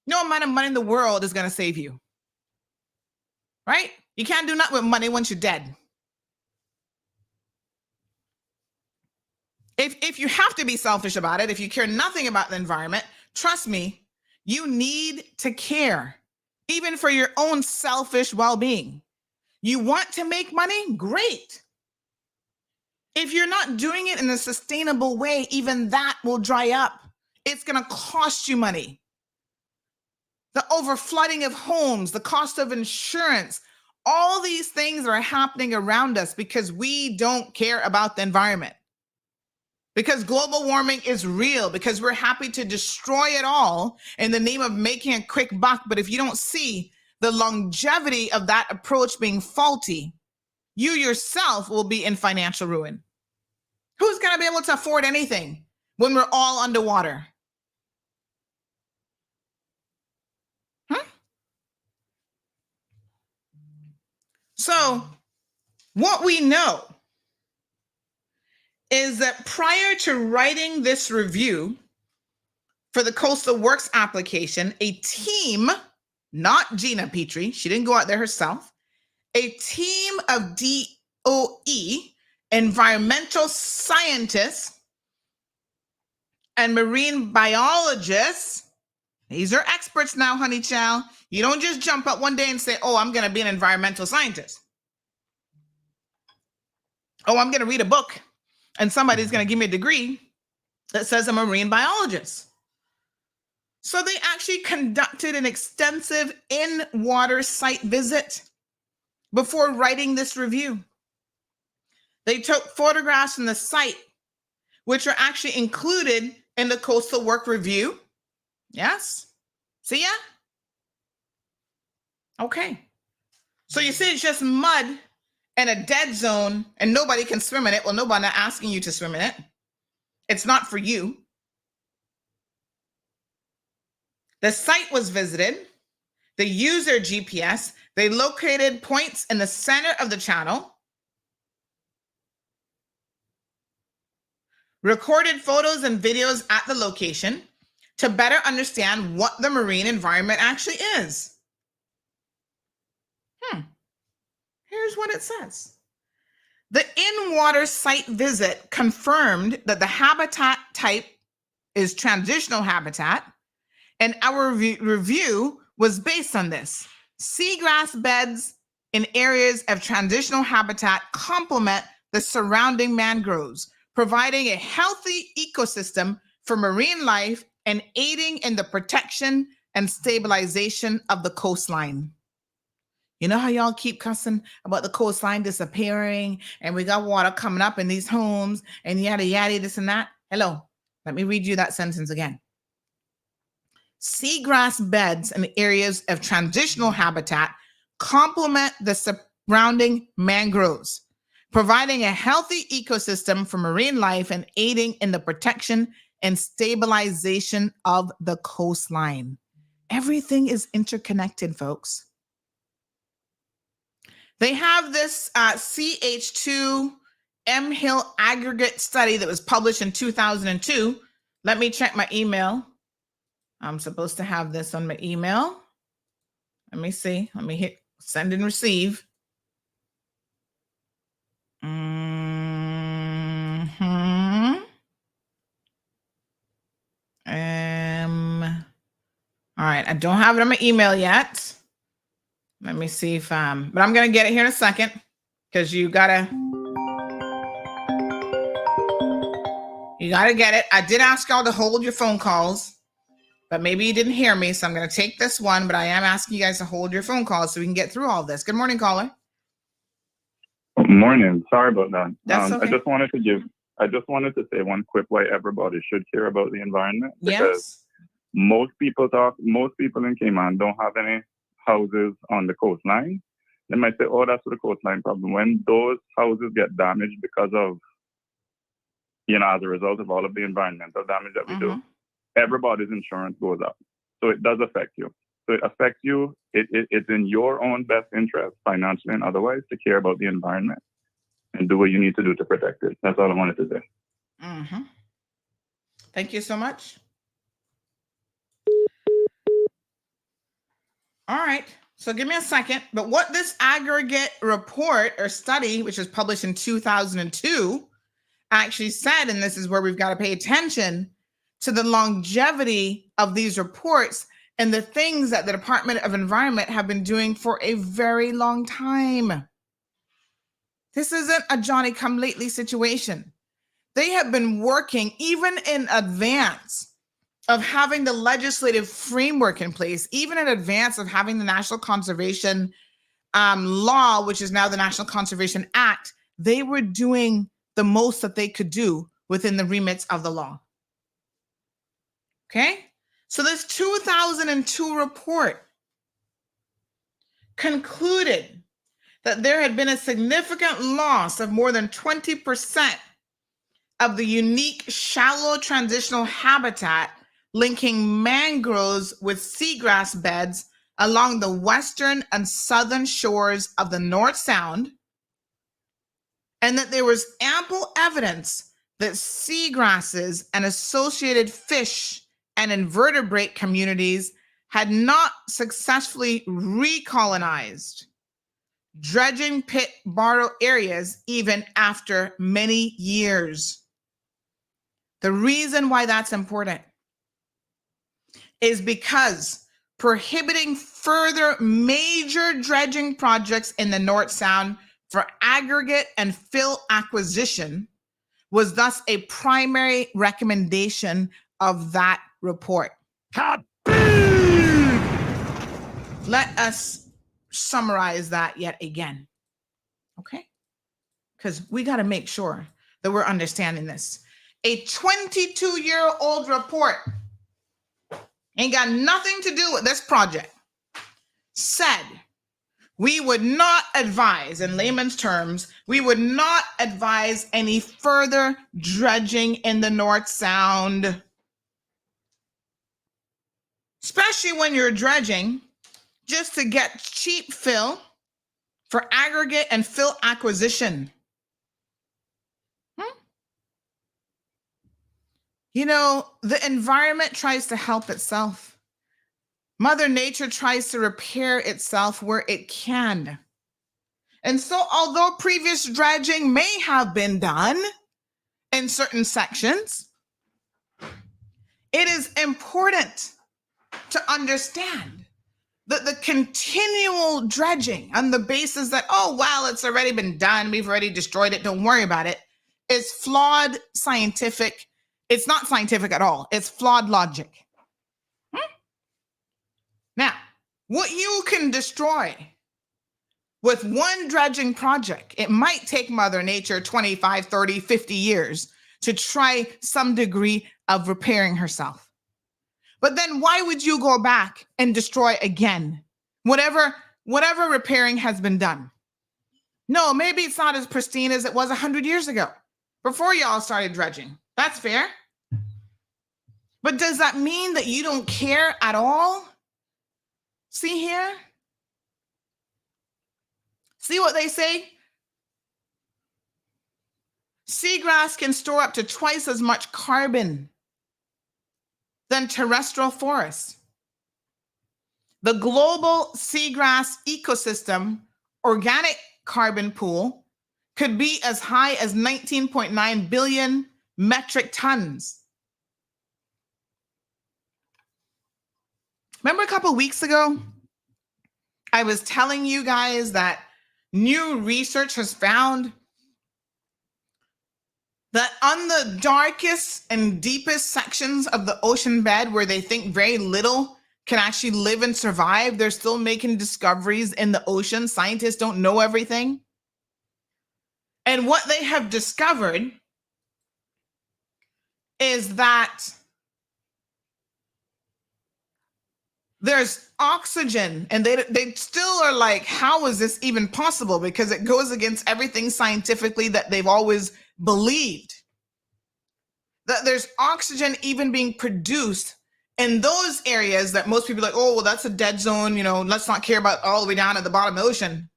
No amount of money in the world is going to save you. Right? You can't do nothing with money once you're dead. If you have to be selfish about it, if you care nothing about the environment, trust me, you need to care, even for your own selfish well-being. You want to make money? Great. If you're not doing it in a sustainable way, even that will dry up. It's going to cost you money. The overflooding of homes, the cost of insurance, all these things are happening around us because we don't care about the environment. Because global warming is real, because we're happy to destroy it all in the name of making a quick buck. But if you don't see the longevity of that approach being faulty, you yourself will be in financial ruin. Who's going to be able to afford anything when we're all underwater? So what we know is that prior to writing this review for the Coastal Works application, a team, not Gina Petrie, she didn't go out there herself, a team of DOE, environmental scientists, and marine biologists. These are experts now, honey child. You don't just jump up one day and say, oh, I'm going to be an environmental scientist. Oh, I'm going to read a book and somebody's going to give me a degree that says I'm a marine biologist. So they actually conducted an extensive in-water site visit before writing this review. They took photographs from the site, which are actually included in the Coastal Work Review. Yes? See ya? Okay. So you see it's just mud and a dead zone and nobody can swim in it. Well, nobody's not asking you to swim in it. It's not for you. The site was visited. They used their GPS. They located points in the center of the channel. Recorded photos and videos at the location to better understand what the marine environment actually is. Here's what it says. The in-water site visit confirmed that the habitat type is transitional habitat, and our review was based on this. Seagrass beds in areas of transitional habitat complement the surrounding mangroves, providing a healthy ecosystem for marine life and aiding in the protection and stabilization of the coastline. You know how y'all keep cussing about the coastline disappearing and we got water coming up in these homes and yada, yada, this and that? Hello, let me read you that sentence again. seagrass beds and areas of transitional habitat complement the surrounding mangroves, providing a healthy ecosystem for marine life and aiding in the protection and stabilization of the coastline. Everything is interconnected, folks. They have this CH2 M Hill aggregate study that was published in 2002. Let me check my email. I'm supposed to have this on my email. Let me see. Let me hit send and receive. All right, I don't have it on my email yet. Let me see if but I'm gonna get it here in a second because you gotta get it. I did ask y'all to hold your phone calls, but maybe you didn't hear me, so I'm gonna take this one, but I am asking you guys to hold your phone calls so we can get through all this. Good morning, caller. Good morning. Sorry about that. That's okay. I just wanted to say one quick why everybody should care about the environment. Because most people in Cayman don't have any houses on the coastline. They might say, oh, that's the coastline problem. When those houses get damaged because of, as a result of all of the environmental damage that we do, everybody's insurance goes up. So it does affect you. So it affects you. It's in your own best interest, financially and otherwise, to care about the environment and do what you need to do to protect it. That's all I wanted to say. Thank you so much. All right. So give me a second. But what this aggregate report or study, which was published in 2002, actually said, and this is where we've got to pay attention to the longevity of these reports and the things that the Department of Environment have been doing for a very long time. This isn't a Johnny-come-lately situation. They have been working even in advance of having the legislative framework in place, even in advance of having the National Conservation Law, which is now the National Conservation Act. They were doing the most that they could do within the remits of the law. Okay? So this 2002 report concluded that there had been a significant loss of more than 20% of the unique shallow transitional habitat linking mangroves with seagrass beds along the western and southern shores of the North Sound, and that there was ample evidence that seagrasses and associated fish and invertebrate communities had not successfully recolonized dredging pit borrow areas even after many years. The reason why that's important is because prohibiting further major dredging projects in the North Sound for aggregate and fill acquisition was thus a primary recommendation of that report. Let us summarize that yet again, okay? Because we got to make sure that we're understanding this. A 22-year-old report ain't got nothing to do with this project, said we would not advise, in layman's terms, we would not advise any further dredging in the North Sound. Especially when you're dredging just to get cheap fill for aggregate and fill acquisition. The environment tries to help itself. Mother Nature tries to repair itself where it can. And so, although previous dredging may have been done in certain sections, it is important to understand that the continual dredging on the basis that, it's already been done, we've already destroyed it, don't worry about it, is flawed scientific. It's not scientific at all. It's flawed logic. Now, what you can destroy with one dredging project, it might take Mother Nature 25, 30, 50 years to try some degree of repairing herself. But then why would you go back and destroy again? Whatever repairing has been done. No, maybe it's not as pristine as it was 100 years ago, before y'all started dredging. That's fair. But does that mean that you don't care at all? See here? See what they say? Seagrass can store up to twice as much carbon than terrestrial forests. The global seagrass ecosystem organic carbon pool could be as high as 19.9 billion metric tons. Remember a couple of weeks ago, I was telling you guys that new research has found that on the darkest and deepest sections of the ocean bed where they think very little can actually live and survive, they're still making discoveries in the ocean. Scientists don't know everything. And what they have discovered is that there's oxygen, and they still are like, how is this even possible? Because it goes against everything scientifically that they've always believed. That there's oxygen even being produced in those areas that most people are like, oh, well, that's a dead zone, let's not care about all the way down at the bottom of the ocean.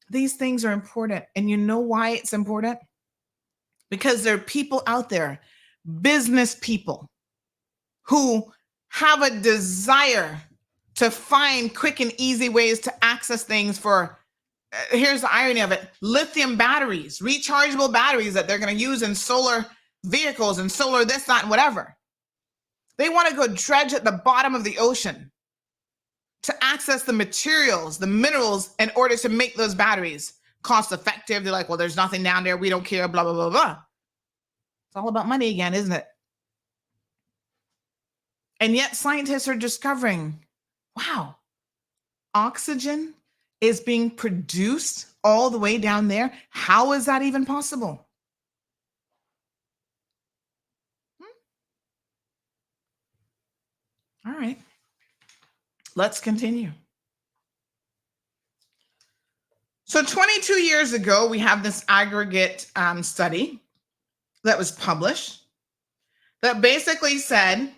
These things are important. And you know why it's important? Because there are people out there, business people, who have a desire to find quick and easy ways to access things for, here's the irony of it, lithium batteries, rechargeable batteries that they're going to use in solar vehicles and solar this, that, and whatever. They want to go dredge at the bottom of the ocean to access the materials, the minerals, in order to make those batteries cost effective. They're like, well, there's nothing down there. We don't care, blah, blah, blah, blah. It's all about money again, isn't it? And yet scientists are discovering, wow, oxygen is being produced all the way down there. How is that even possible? All right, let's continue. So 22 years ago, we have this aggregate study that was published that basically said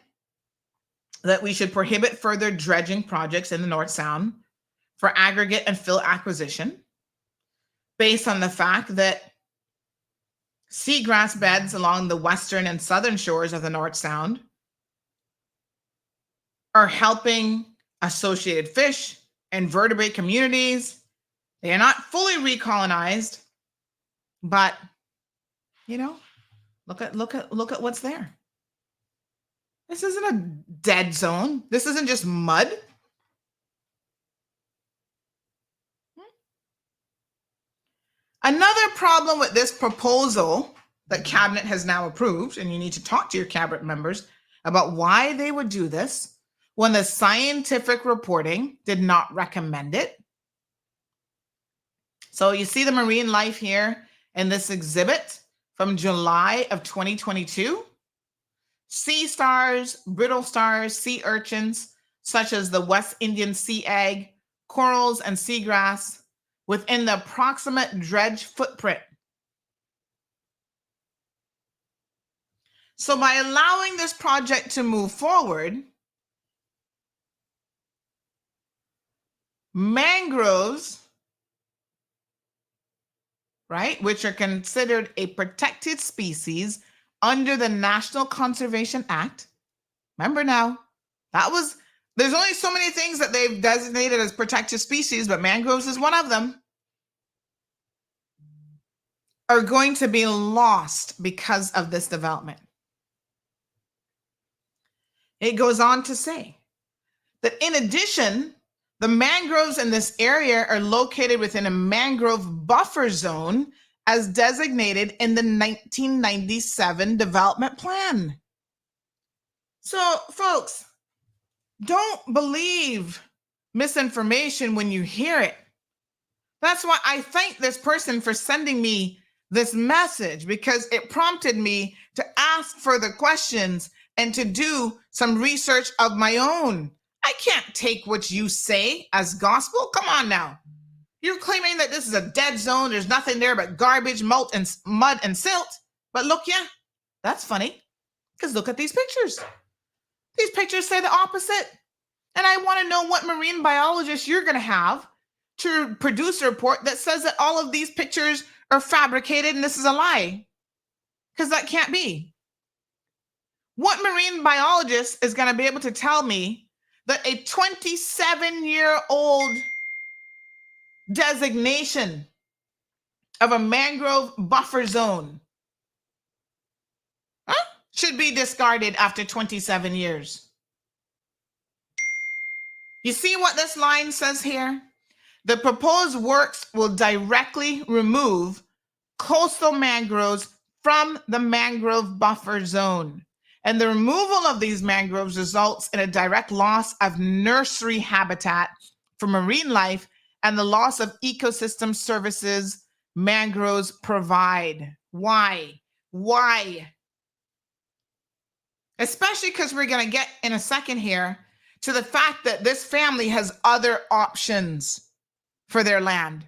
that we should prohibit further dredging projects in the North Sound for aggregate and fill acquisition, based on the fact that seagrass beds along the western and southern shores of the North Sound are helping associated fish and vertebrate communities. They are not fully recolonized, but look at what's there. This isn't a dead zone. This isn't just mud. Another problem with this proposal that Cabinet has now approved, and you need to talk to your Cabinet members about why they would do this when the scientific reporting did not recommend it. So you see the marine life here in this exhibit from July of 2022. Sea stars, brittle stars, sea urchins, such as the West Indian sea egg, corals, and seagrass within the approximate dredge footprint. So by allowing this project to move forward, mangroves, right, which are considered a protected species under the National Conservation Act. Remember now, there's only so many things that they've designated as protected species, but mangroves is one of them, are going to be lost because of this development. It goes on to say that in addition, the mangroves in this area are located within a mangrove buffer zone as designated in the 1997 development plan. So, folks, don't believe misinformation when you hear it. That's why I thank this person for sending me this message, because it prompted me to ask further questions and to do some research of my own. I can't take what you say as gospel. Come on now. You're claiming that this is a dead zone. There's nothing there but garbage, mud, and silt. But look, yeah, that's funny. Because look at these pictures. These pictures say the opposite. And I want to know what marine biologist you're going to have to produce a report that says that all of these pictures are fabricated and this is a lie. Because that can't be. What marine biologist is going to be able to tell me that a 27-year-old designation of a mangrove buffer zone should be discarded after 27 years? You see what this line says here? The proposed works will directly remove coastal mangroves from the mangrove buffer zone. And the removal of these mangroves results in a direct loss of nursery habitat for marine life and the loss of ecosystem services mangroves provide. Why? Why? Especially because we're going to get in a second here to the fact that this family has other options for their land.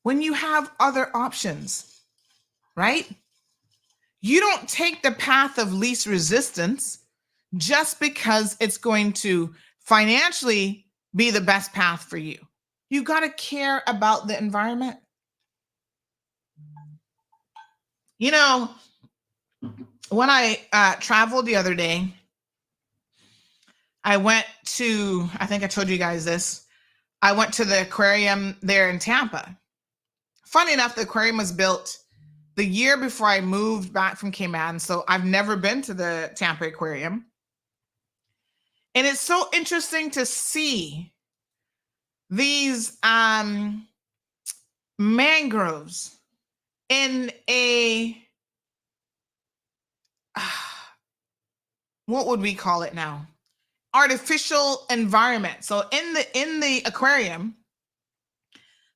When you have other options, right? You don't take the path of least resistance just because it's going to financially be the best path for you. You got to care about the environment. You know, when I traveled the other day, I went to, I think I told you guys this, I went to the aquarium there in Tampa. Funny enough, the aquarium was built the year before I moved back from Cayman, so I've never been to the Tampa Aquarium. And it's so interesting to see these mangroves in a, what would we call it now? Artificial environment. So in the aquarium,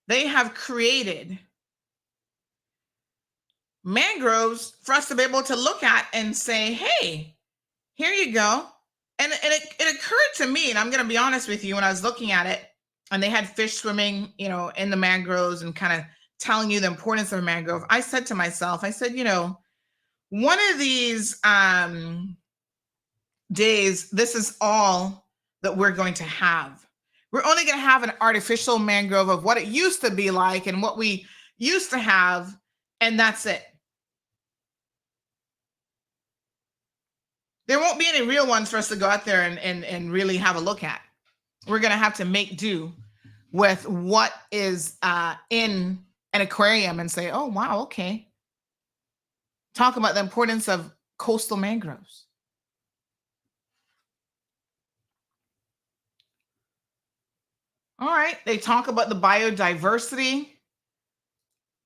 they have created mangroves for us to be able to look at and say, hey, here you go. And it occurred to me, and I'm going to be honest with you, when I was looking at it, and they had fish swimming, you know, in the mangroves and kind of telling you the importance of a mangrove, I said to myself, I said, you know, one of these days, this is all that we're going to have. We're only going to have an artificial mangrove of what it used to be like and what we used to have, and that's it. There won't be any real ones for us to go out there and really have a look at. We're going to have to make do with what is in an aquarium and say, oh, wow, okay. Talk about the importance of coastal mangroves. All right, they talk about the biodiversity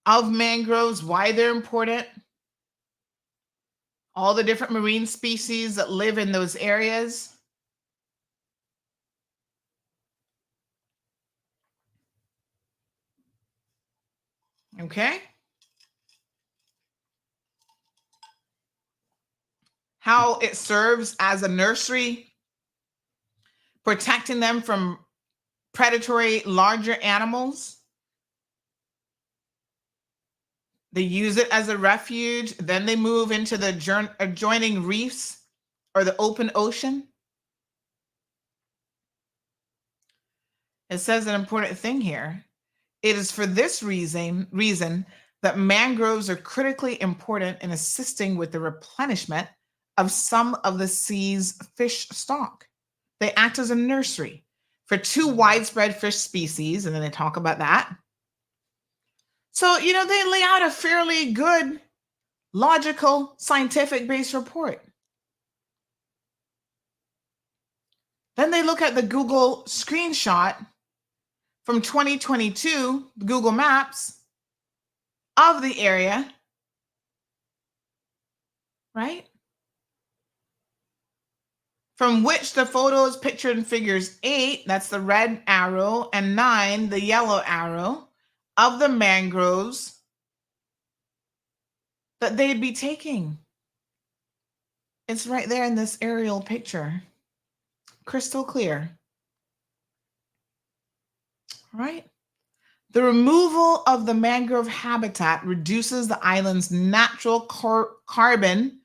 of mangroves, why they're important, all the different marine species that live in those areas. Okay. How it serves as a nursery, protecting them from predatory larger animals. They use it as a refuge. Then they move into the adjoining reefs or the open ocean. It says an important thing here. It is for this reason that mangroves are critically important in assisting with the replenishment of some of the sea's fish stock. They act as a nursery for two widespread fish species, and then they talk about that. So, you know, they lay out a fairly good, logical, scientific-based report. Then they look at the Google screenshot from 2022, Google Maps, of the area, right? From which the photos pictured in figures 8, that's the red arrow, and 9, the yellow arrow, of the mangroves that they'd be taking. It's right there in this aerial picture. Crystal clear. All right? The removal of the mangrove habitat reduces the island's natural carbon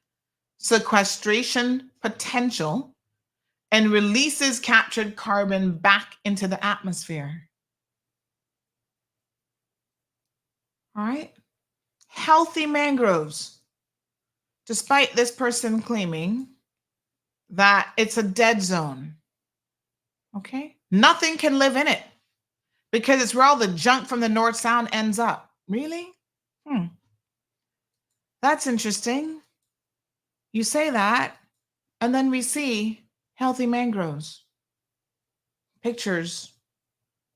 sequestration potential and releases captured carbon back into the atmosphere. All right? Healthy mangroves, despite this person claiming that it's a dead zone. Okay? Nothing can live in it because it's where all the junk from the North Sound ends up. Really? That's interesting. You say that, and then we see healthy mangroves. Pictures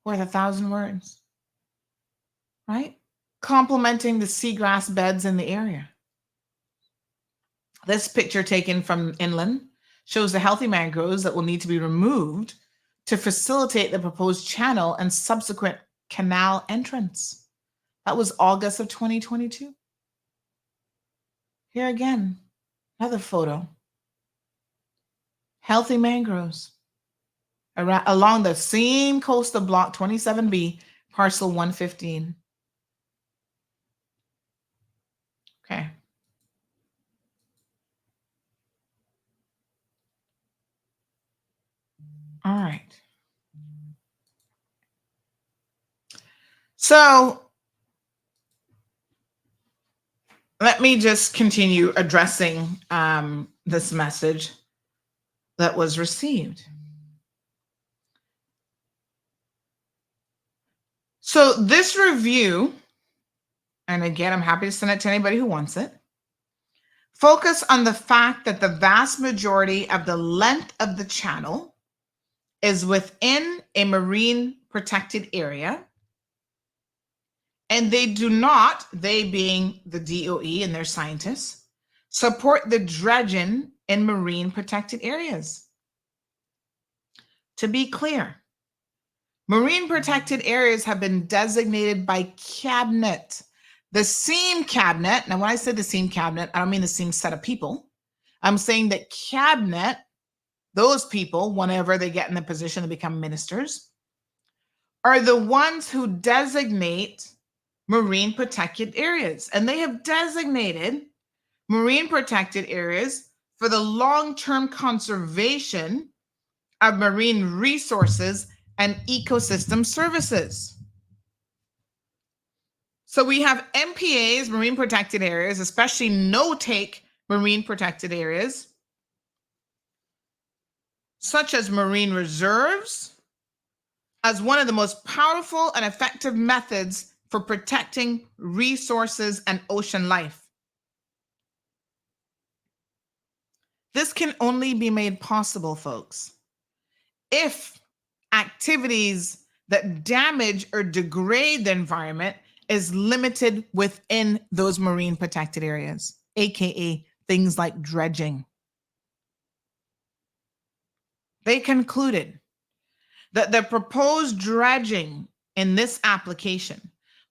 worth 1,000 words, right? Complementing the seagrass beds in the area. This picture taken from inland shows the healthy mangroves that will need to be removed to facilitate the proposed channel and subsequent canal entrance. That was August of 2022. Here again, another photo. Healthy mangroves along the same coast of Block 27B, parcel 115. Okay. All right. So let me just continue addressing this message that was received. So this review, and again, I'm happy to send it to anybody who wants it, focus on the fact that the vast majority of the length of the channel is within a marine protected area, and they do not, they being the DOE and their scientists, support the dredging in marine protected areas. To be clear, marine protected areas have been designated by cabinet. The same cabinet, now when I say the same cabinet, I don't mean the same set of people. I'm saying that cabinet, those people, whenever they get in the position to become ministers, are the ones who designate marine protected areas. And they have designated marine protected areas for the long-term conservation of marine resources and ecosystem services. So we have MPAs, marine protected areas, especially no-take marine protected areas, such as marine reserves, as one of the most powerful and effective methods for protecting resources and ocean life. This can only be made possible, folks, if activities that damage or degrade the environment is limited within those marine protected areas, aka things like dredging. They concluded that the proposed dredging in this application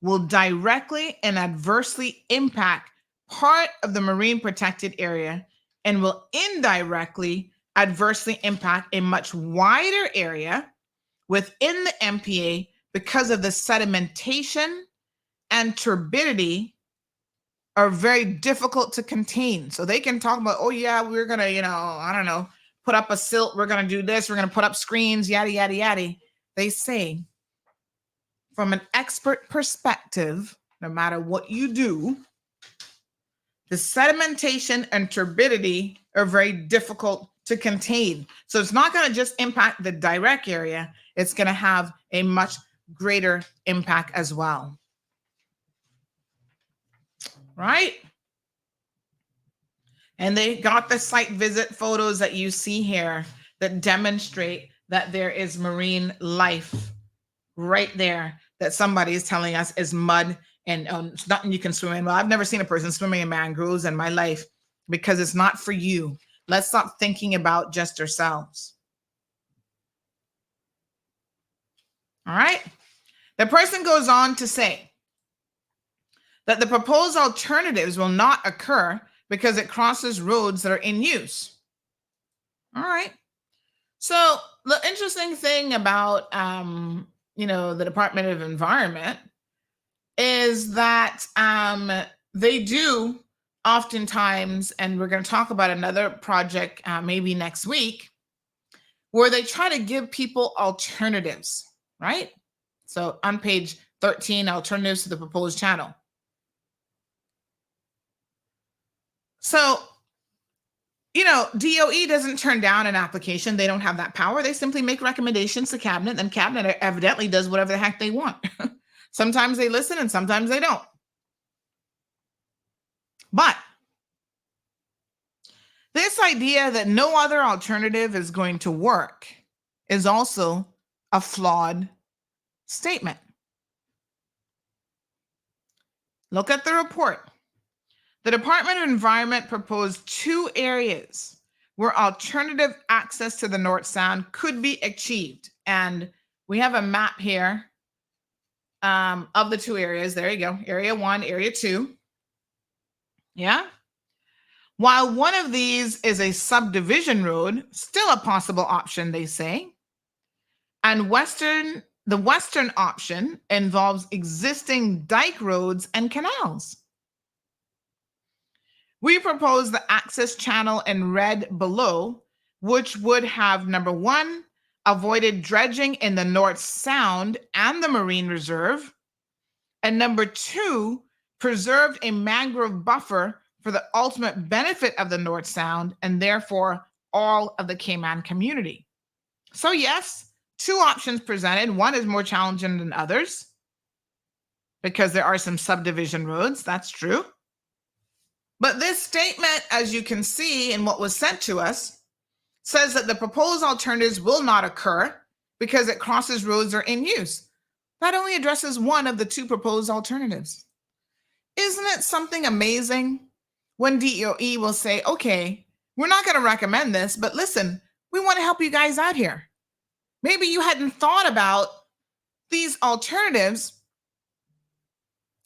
will directly and adversely impact part of the marine protected area and will indirectly adversely impact a much wider area within the MPA because of the sedimentation and turbidity are very difficult to contain. So they can talk about, oh yeah, we're gonna, I don't know, put up a silt, we're gonna do this, we're gonna put up screens, yada, yada, yada. They say, from an expert perspective, no matter what you do, the sedimentation and turbidity are very difficult to contain. So it's not going to just impact the direct area, it's going to have a much greater impact as well. Right? And they got the site visit photos that you see here that demonstrate that there is marine life right there that somebody is telling us is mud and it's nothing you can swim in. Well, I've never seen a person swimming in mangroves in my life because it's not for you. Let's stop thinking about just ourselves. All right. The person goes on to say that the proposed alternatives will not occur because it crosses roads that are in use. All right. So the interesting thing about, the Department of Environment is that they do oftentimes, and we're going to talk about another project maybe next week, where they try to give people alternatives, right? So on page 13, alternatives to the proposed channel. So, DOE doesn't turn down an application. They don't have that power. They simply make recommendations to cabinet, and cabinet evidently does whatever the heck they want. Sometimes they listen and sometimes they don't. But this idea that no other alternative is going to work is also a flawed statement. Look at the report. The Department of Environment proposed 2 areas where alternative access to the North Sound could be achieved. And we have a map here of the 2 areas. There you go. Area 1, Area 2. Yeah. While one of these is a subdivision road, still a possible option, they say. And the western option involves existing dike roads and canals. We propose the access channel in red below, which would have, number 1, avoided dredging in the North Sound and the Marine Reserve, and number 2, preserved a mangrove buffer for the ultimate benefit of the North Sound and therefore all of the Cayman community. So yes, 2 options presented. One is more challenging than others because there are some subdivision roads. That's true. But this statement, as you can see in what was sent to us, says that the proposed alternatives will not occur because it crosses roads that are in use. That only addresses one of the 2 proposed alternatives. Isn't it something amazing when DOE will say, okay, we're not going to recommend this, but listen, we want to help you guys out here. Maybe you hadn't thought about these alternatives.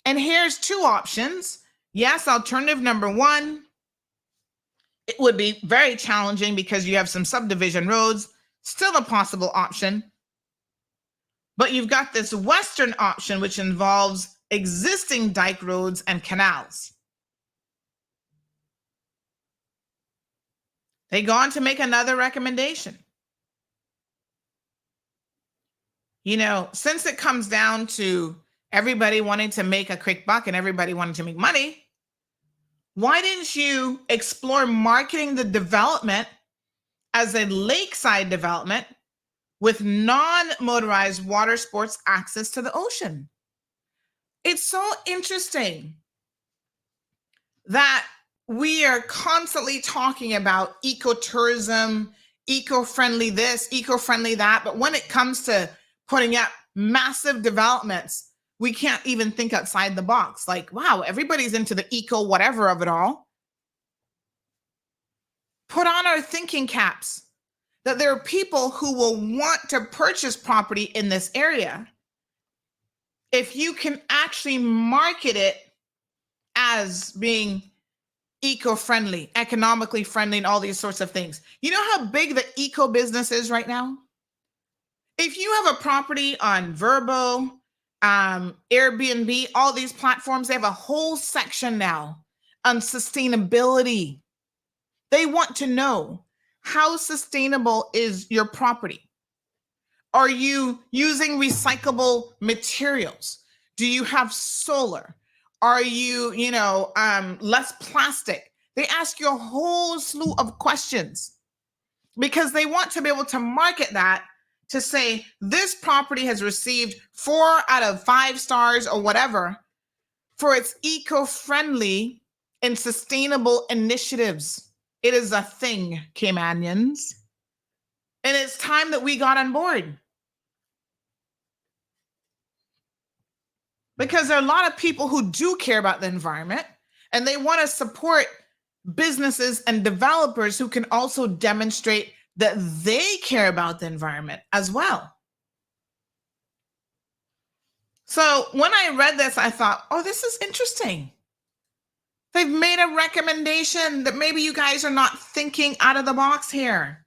And here's 2 options. Yes, alternative number 1, it would be very challenging because you have some subdivision roads, still a possible option. But you've got this western option, which involves existing dike roads and canals. They go on to make another recommendation. Since it comes down to everybody wanting to make a quick buck and everybody wanting to make money, why didn't you explore marketing the development as a lakeside development with non-motorized water sports access to the ocean? It's so interesting that we are constantly talking about ecotourism, eco-friendly this, eco-friendly that, but when it comes to putting up massive developments, we can't even think outside the box. Like, wow, everybody's into the eco whatever of it all. Put on our thinking caps that there are people who will want to purchase property in this area if you can actually market it as being eco-friendly, economically friendly, and all these sorts of things. You know how big the eco business is right now? If you have a property on Vrbo, Airbnb, all these platforms, they have a whole section now on sustainability. They want to know, how sustainable is your property? Are you using recyclable materials? Do you have solar? Are you, less plastic? They ask you a whole slew of questions because they want to be able to market that to say this property has received 4 out of 5 stars or whatever for its eco-friendly and sustainable initiatives. It is a thing, Caymanians. And it's time that we got on board. Because there are a lot of people who do care about the environment and they want to support businesses and developers who can also demonstrate that they care about the environment as well. So when I read this, I thought, oh, this is interesting. They've made a recommendation that maybe you guys are not thinking out of the box here.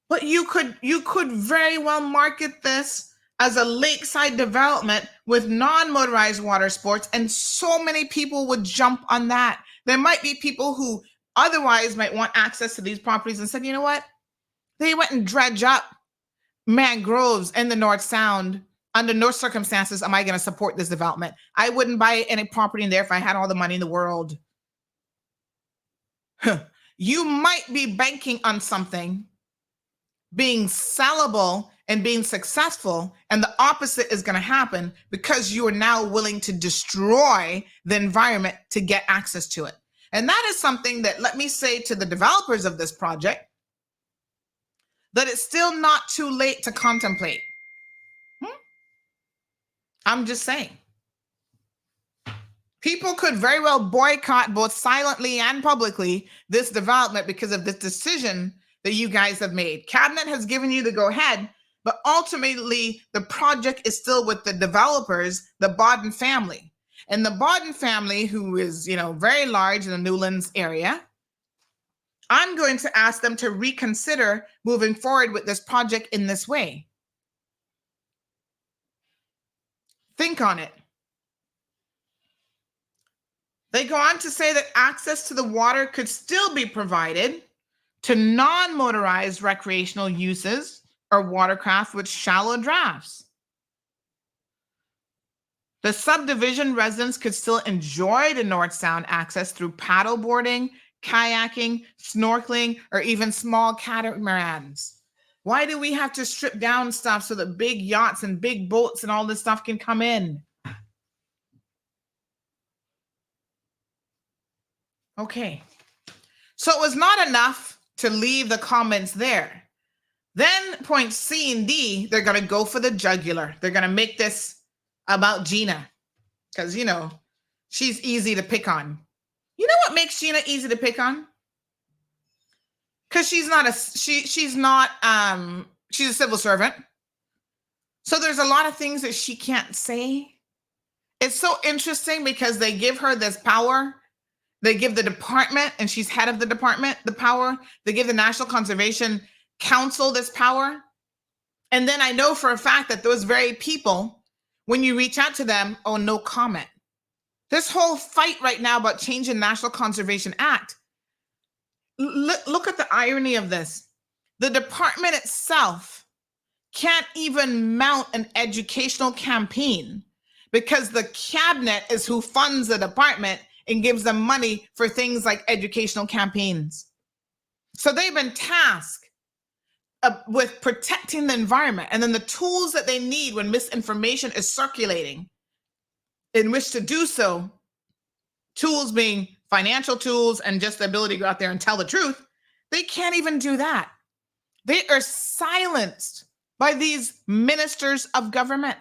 But you could very well market this as a lakeside development with non-motorized water sports, and so many people would jump on that. There might be people who otherwise might want access to these properties and said, you know what? They went and dredge up mangroves in the North Sound. Under no circumstances am I going to support this development. I wouldn't buy any property in there if I had all the money in the world. You might be banking on something being sellable and being successful, and the opposite is going to happen because you are now willing to destroy the environment to get access to it. And that is something that, let me say to the developers of this project, that it's still not too late to contemplate. I'm just saying. People could very well boycott both silently and publicly this development because of this decision that you guys have made. Cabinet has given you the go ahead, but ultimately the project is still with the developers, the Bodden family. And the Bodden family, who is, very large in the Newlands area, I'm going to ask them to reconsider moving forward with this project in this way. Think on it. They go on to say that access to the water could still be provided to non-motorized recreational uses or watercraft with shallow drafts. The subdivision residents could still enjoy the North Sound access through paddle boarding, kayaking, snorkeling, or even small catamarans. Why do we have to strip down stuff so that big yachts and big boats and all this stuff can come in? Okay. So it was not enough to leave the comments there. Then point C and D, they're going to go for the jugular. They're going to make this about Gina because, she's easy to pick on. You know what makes Gina easy to pick on? Because she's a civil servant. So there's a lot of things that she can't say. It's so interesting because they give her this power. They give the department, and she's head of the department, the power. They give the National Conservation Council this power. And then I know for a fact that those very people, when you reach out to them, oh, no comment. This whole fight right now about changing National Conservation Act. Look at the irony of this. The department itself can't even mount an educational campaign because the cabinet is who funds the department and gives them money for things like educational campaigns. So they've been tasked with protecting the environment, and then the tools that they need when misinformation is circulating in which to do so, tools being financial tools and just the ability to go out there and tell the truth, they can't even do that. They are silenced by these ministers of government.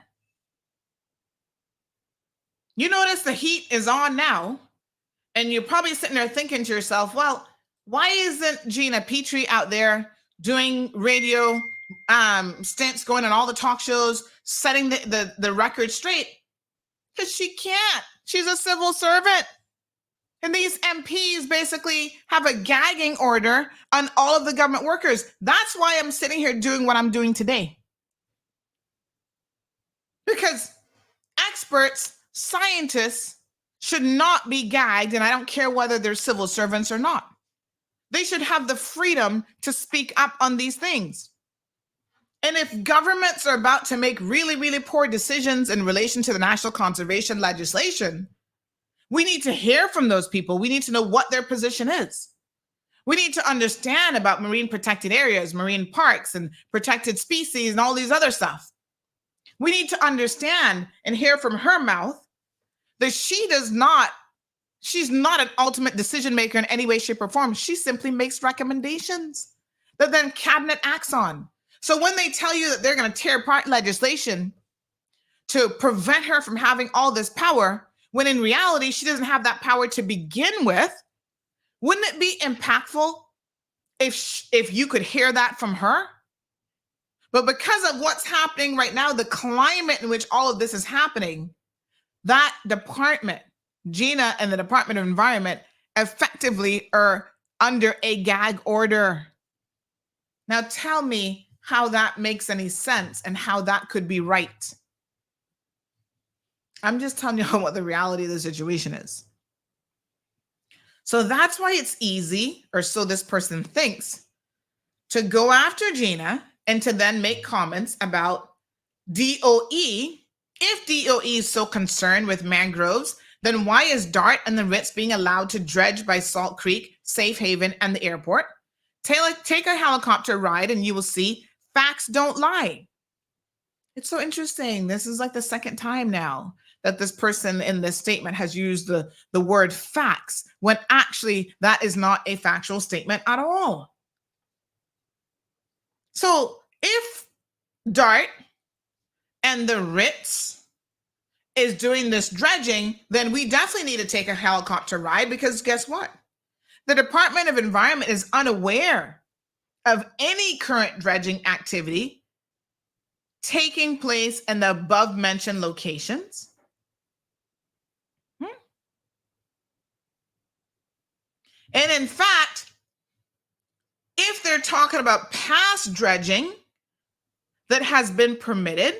You notice the heat is on now, and you're probably sitting there thinking to yourself, well, why isn't Gina Petrie out there doing radio stints, going on all the talk shows, setting the record straight? Because she can't. She's a civil servant. And these MPs basically have a gagging order on all of the government workers. That's why I'm sitting here doing what I'm doing today. Because experts, scientists should not be gagged, and I don't care whether they're civil servants or not. They should have the freedom to speak up on these things. And if governments are about to make really, really poor decisions in relation to the national conservation legislation, we need to hear from those people. We need to know what their position is. We need to understand about marine protected areas, marine parks, and protected species, and all these other stuff. We need to understand and hear from her mouth that she's not an ultimate decision maker in any way, shape, or form. She simply makes recommendations that then cabinet acts on. So when they tell you that they're going to tear apart legislation to prevent her from having all this power, when in reality, she doesn't have that power to begin with, wouldn't it be impactful if you could hear that from her? But because of what's happening right now, the climate in which all of this is happening, that department, Gina and the Department of Environment, effectively are under a gag order. Now tell me how that makes any sense and how that could be right. I'm just telling you what the reality of the situation is. So that's why it's easy, or so this person thinks, to go after Gina and to then make comments about DOE. If DOE is so concerned with mangroves, then why is DART and the Ritz being allowed to dredge by Salt Creek, Safe Haven, and the airport? Take a helicopter ride and you will see facts don't lie. It's so interesting. This is like the second time now that this person in this statement has used the word facts, when actually that is not a factual statement at all. So if DART and the Ritz is doing this dredging, then we definitely need to take a helicopter ride, because guess what? The Department of Environment is unaware of any current dredging activity taking place in the above mentioned locations. And in fact, if they're talking about past dredging that has been permitted,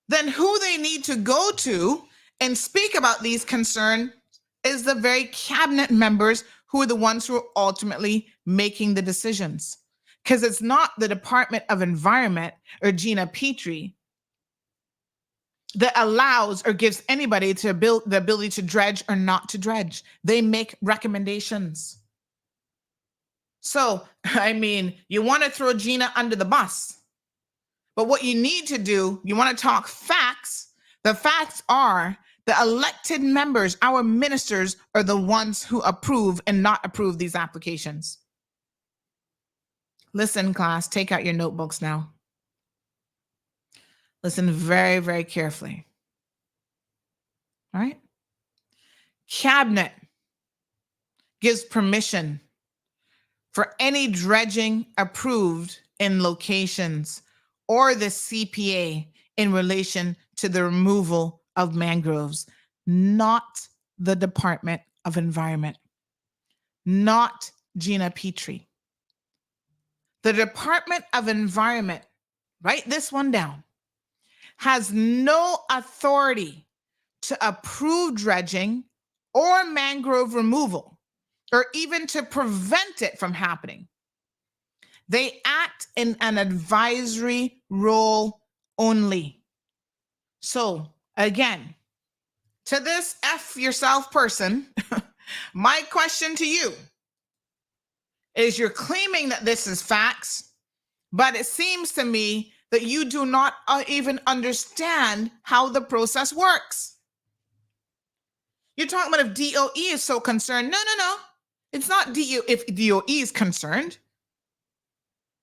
then who they need to go to and speak about these concerns is the very cabinet members who are the ones who are ultimately making the decisions. Because it's not the Department of Environment or Gina Petrie that allows or gives anybody to build the ability to dredge or not to dredge. They make recommendations. So, I mean, you want to throw Gina under the bus, but what you need to do, you want to talk facts. The facts are the elected members, our ministers, are the ones who approve and not approve these applications. Listen, class, take out your notebooks now. Listen very, very carefully. All right? Cabinet gives permission for any dredging approved in locations or the CPA in relation to the removal of mangroves, not the Department of Environment, not Gina Petrie. The Department of Environment, write this one down, has no authority to approve dredging or mangrove removal, or even to prevent it from happening. They act in an advisory role only. So again, to this F yourself person, my question to you is, you're claiming that this is facts, but it seems to me that you do not even understand how the process works. You're talking about if DOE is so concerned. No. It's not DOE if DOE is concerned.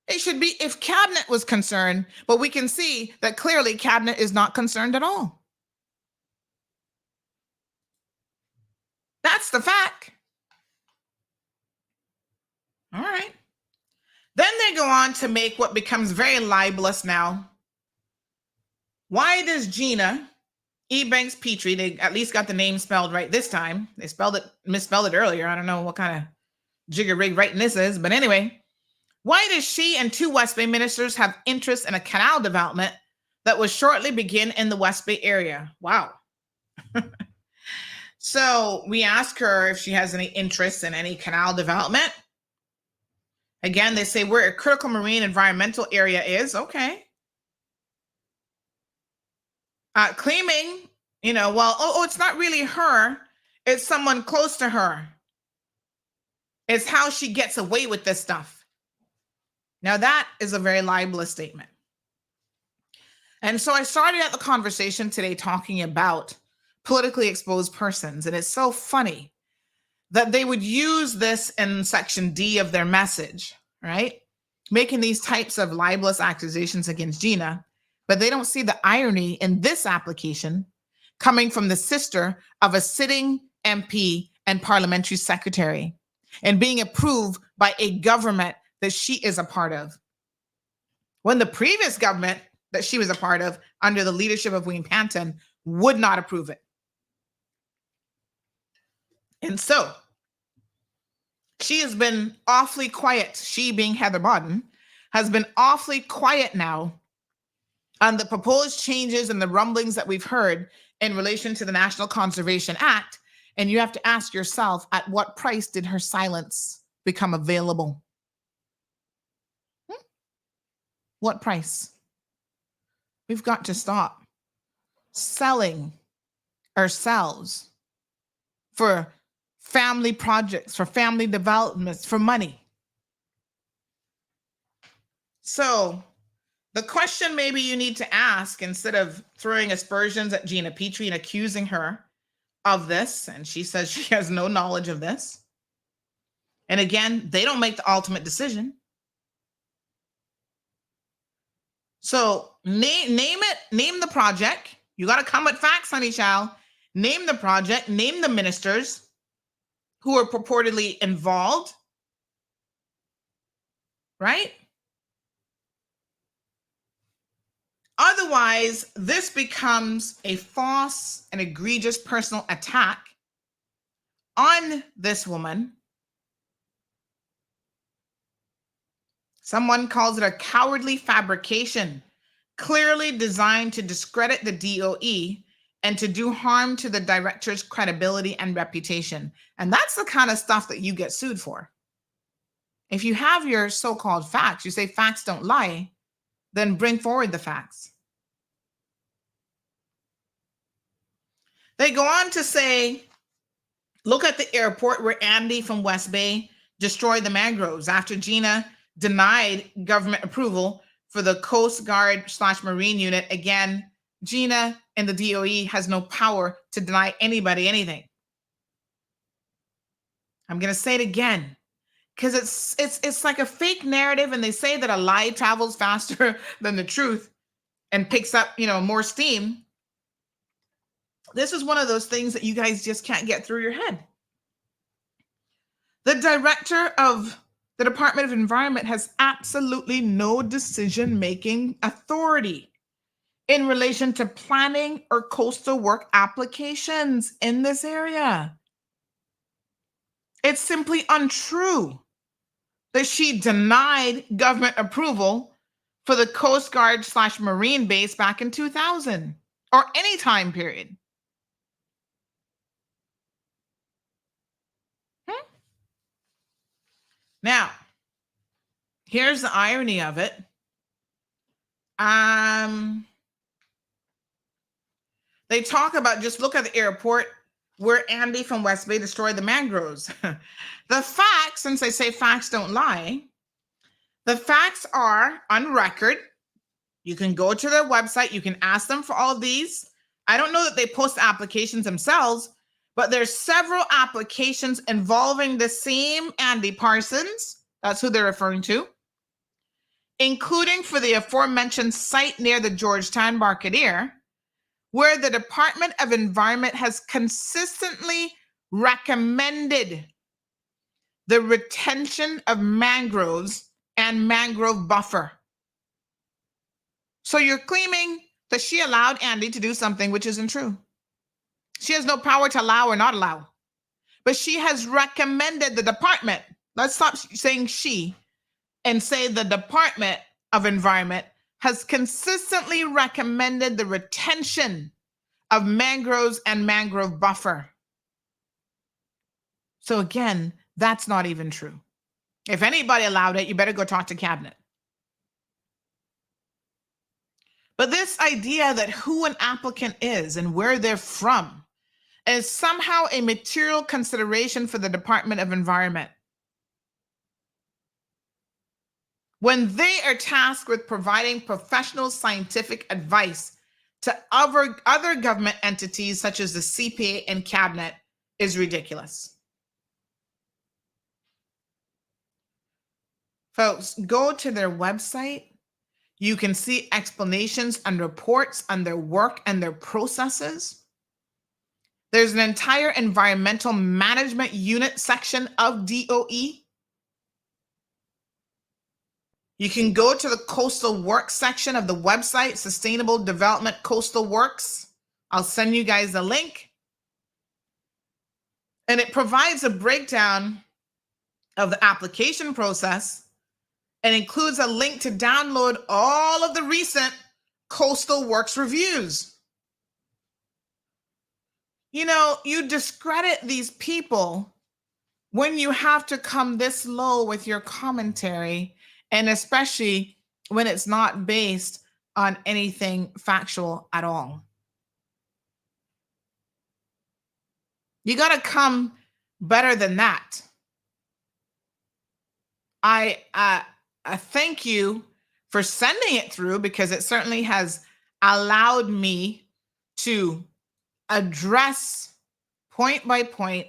It should be if cabinet was concerned, but we can see that clearly cabinet is not concerned at all. That's the fact. All right. Then they go on to make what becomes very libelous now. Why does Gina Ebanks Petrie, they at least got the name spelled right this time. They misspelled it earlier. I don't know what kind of jigger-rig writing this is, but anyway. Why does she and two West Bay ministers have interest in a canal development that will shortly begin in the West Bay area? Wow. So we ask her if she has any interest in any canal development. Again, they say where a critical marine environmental area is. Okay. Claiming, it's not really her. It's someone close to her. It's how she gets away with this stuff. Now that is a very libelous statement. And so I started out the conversation today talking about politically exposed persons. And it's so funny that they would use this in section D of their message, right? Making these types of libelous accusations against Gina, but they don't see the irony in this application coming from the sister of a sitting MP and parliamentary secretary and being approved by a government that she is a part of. when the previous government that she was a part of, under the leadership of Wayne Panton, would not approve it. And so she has been awfully quiet. She, being Heather Bodden, has been awfully quiet now on the proposed changes and the rumblings that we've heard in relation to the National Conservation Act. And you have to ask yourself, at what price did her silence become available? What price? We've got to stop selling ourselves for family projects, for family developments, for money. So the question maybe you need to ask, instead of throwing aspersions at Gina Petrie and accusing her of this, and she says she has no knowledge of this. And again, they don't make the ultimate decision. So name it, name the project. You got to come with facts, honey child. Name the project, name the ministers who are purportedly involved, right? Otherwise, this becomes a false and egregious personal attack on this woman. Someone calls it a cowardly fabrication, clearly designed to discredit the DOE and to do harm to the director's credibility and reputation. And that's the kind of stuff that you get sued for. If you have your so-called facts, you say facts don't lie, then bring forward the facts. They go on to say, look at the airport where Andy from West Bay destroyed the mangroves after Gina denied government approval for the Coast Guard/Marine unit. Again, Gina and the DOE has no power to deny anybody anything. I'm going to say it again, because it's like a fake narrative, and they say that a lie travels faster than the truth and picks up, more steam. This is one of those things that you guys just can't get through your head. The director of the Department of Environment has absolutely no decision-making authority in relation to planning or coastal work applications in this area. It's simply untrue that she denied government approval for the Coast Guard/Marine base back in 2000 or any time period. Now, here's the irony of it. They talk about, just look at the airport where Andy from West Bay destroyed the mangroves. The facts, since they say facts don't lie, the facts are on record. You can go to their website. You can ask them for all of these. I don't know that they post applications themselves, but there's several applications involving the same Andy Parsons. That's who they're referring to, including for the aforementioned site near the Georgetown Marketeer, where the Department of Environment has consistently recommended the retention of mangroves and mangrove buffer. So you're claiming that she allowed Andy to do something which isn't true. She has no power to allow or not allow, but she has recommended the department. Let's stop saying she and say the Department of Environment has consistently recommended the retention of mangroves and mangrove buffer. So again, that's not even true. If anybody allowed it, you better go talk to cabinet. But this idea that who an applicant is and where they're from is somehow a material consideration for the Department of Environment, when they are tasked with providing professional scientific advice to other government entities such as the CPA and cabinet, is ridiculous. Folks, go to their website. You can see explanations and reports on their work and their processes. There's an entire environmental management unit section of DOE. You can go to the coastal works section of the website, Sustainable Development Coastal Works. I'll send you guys a link. And it provides a breakdown of the application process and includes a link to download all of the recent coastal works reviews. You know, you discredit these people when you have to come this low with your commentary, and especially when it's not based on anything factual at all. You got to come better than that. I thank you for sending it through, because it certainly has allowed me to address point by point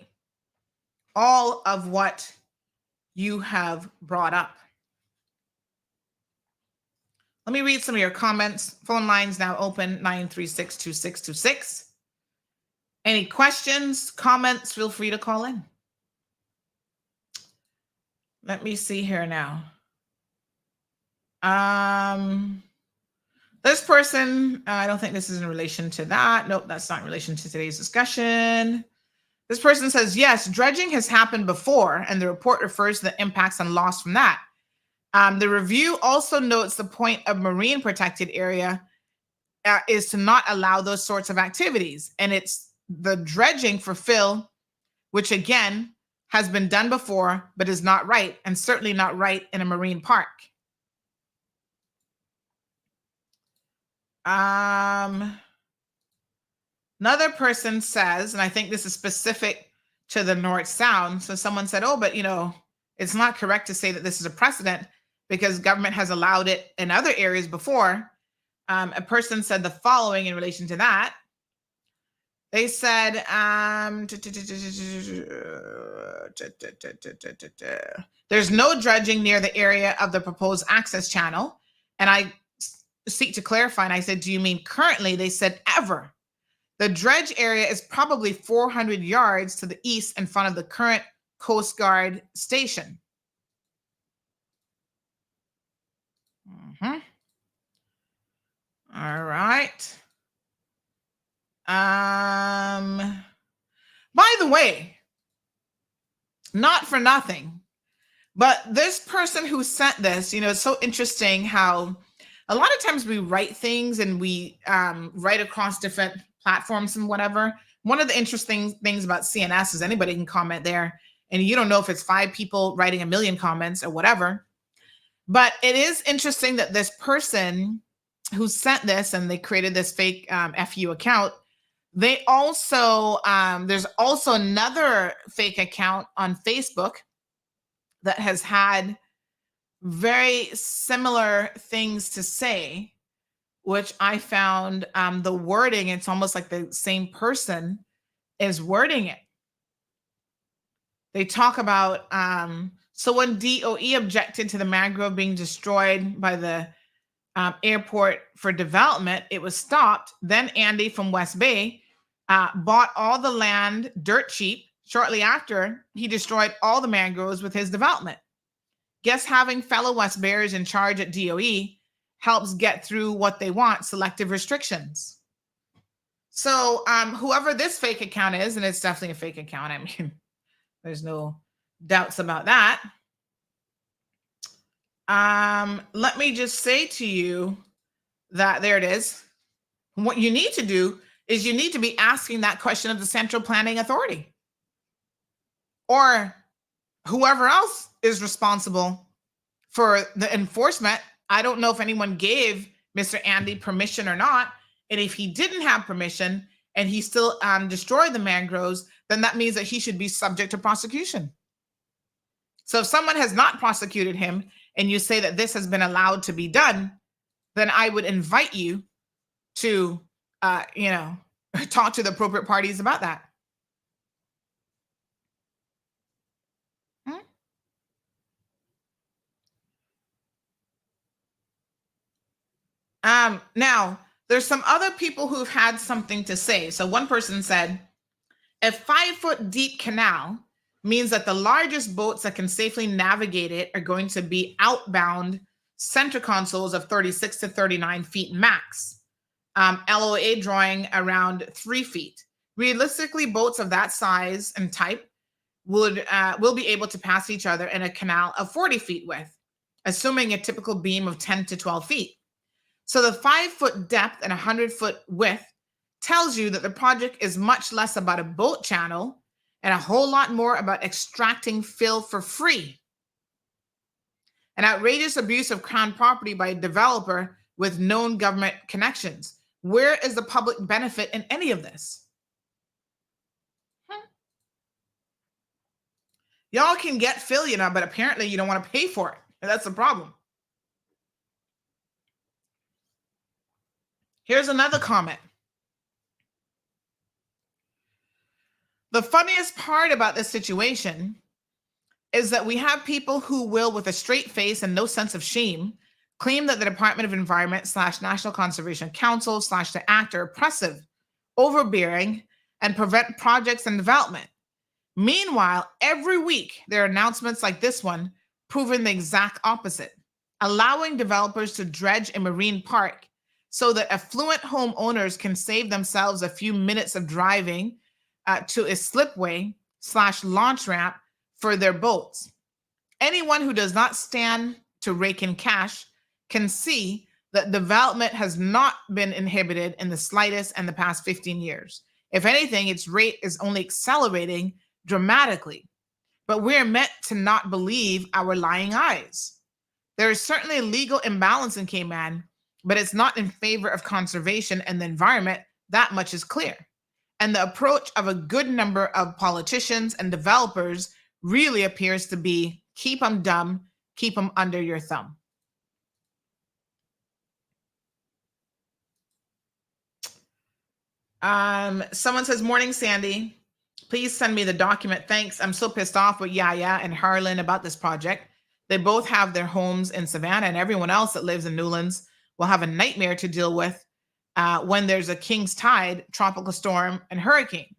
all of what you have brought up. Let me read some of your comments. Phone lines now open, 936-2626. Any questions, comments, feel free to call in. Let me see here now. This person, I don't think this is in relation to that. Nope, that's not in relation to today's discussion. This person says, yes, dredging has happened before, and the report refers to the impacts and loss from that. The review also notes the point of marine protected area is to not allow those sorts of activities. And it's the dredging for fill, which again has been done before, but is not right, and certainly not right in a marine park. Another person says, and I think this is specific to the North Sound. So someone said, oh, but you know, it's not correct to say that this is a precedent because government has allowed it in other areas before. A person said the following in relation to that. They said, there's no dredging near the area of the proposed access channel. And I seek to clarify, and I said, do you mean currently? They said ever. The dredge area is probably 400 yards to the east in front of the current Coast Guard station. All right. By the way, not for nothing, but this person who sent this, you know, it's so interesting how a lot of times we write things and we write across different platforms and whatever. One of the interesting things about CNS is anybody can comment there, and you don't know if it's 5 people writing 1 million comments or whatever. But it is interesting that this person who sent this and they created this fake FU account, they also, there's also another fake account on Facebook that has had very similar things to say, which I found the wording, it's almost like the same person is wording it. They talk about, so when DOE objected to the mangrove being destroyed by the airport for development, it was stopped. Then Andy from West Bay bought all the land dirt cheap. Shortly after, he destroyed all the mangroves with his development. Guess having fellow West Bayers in charge at DOE helps get through what they want, selective restrictions. So whoever this fake account is, and it's definitely a fake account, I mean, there's no doubts about that. Let me just say to you that there it is. What you need to do is you need to be asking that question of the Central Planning Authority or whoever else is responsible for the enforcement. I don't know if anyone gave Mr. Andy permission or not. And if he didn't have permission and he still destroyed the mangroves, then that means that he should be subject to prosecution. So if someone has not prosecuted him and you say that this has been allowed to be done, then I would invite you to, talk to the appropriate parties about that. Now, there's some other people who've had something to say. So one person said, a 5-foot deep canal means that the largest boats that can safely navigate it are going to be outbound center consoles of 36 to 39 feet max. LOA drawing around 3 feet. Realistically, boats of that size and type will be able to pass each other in a canal of 40 feet width, assuming a typical beam of 10 to 12 feet. So the 5-foot depth and 100-foot width tells you that the project is much less about a boat channel and a whole lot more about extracting fill for free. An outrageous abuse of Crown property by a developer with known government connections. Where is the public benefit in any of this? Y'all can get fill, but apparently you don't want to pay for it. And that's the problem. Here's another comment. The funniest part about this situation is that we have people who will, with a straight face and no sense of shame, claim that the Department of Environment / National Conservation Council / the Act are oppressive, overbearing, and prevent projects and development. Meanwhile, every week there are announcements like this one proving the exact opposite, allowing developers to dredge a marine park so that affluent homeowners can save themselves a few minutes of driving to a slipway / launch ramp for their boats. Anyone who does not stand to rake in cash can see that development has not been inhibited in the slightest in the past 15 years. If anything, its rate is only accelerating dramatically. But we're meant to not believe our lying eyes. There is certainly a legal imbalance in Cayman, but it's not in favor of conservation and the environment. That much is clear. And the approach of a good number of politicians and developers really appears to be keep them dumb, keep them under your thumb. Someone says, morning, Sandy. Please send me the document. Thanks. I'm so pissed off with Yaya and Harlan about this project. They both have their homes in Savannah, and everyone else that lives in Newlands will have a nightmare to deal with when there's a king's tide, tropical storm, and hurricane.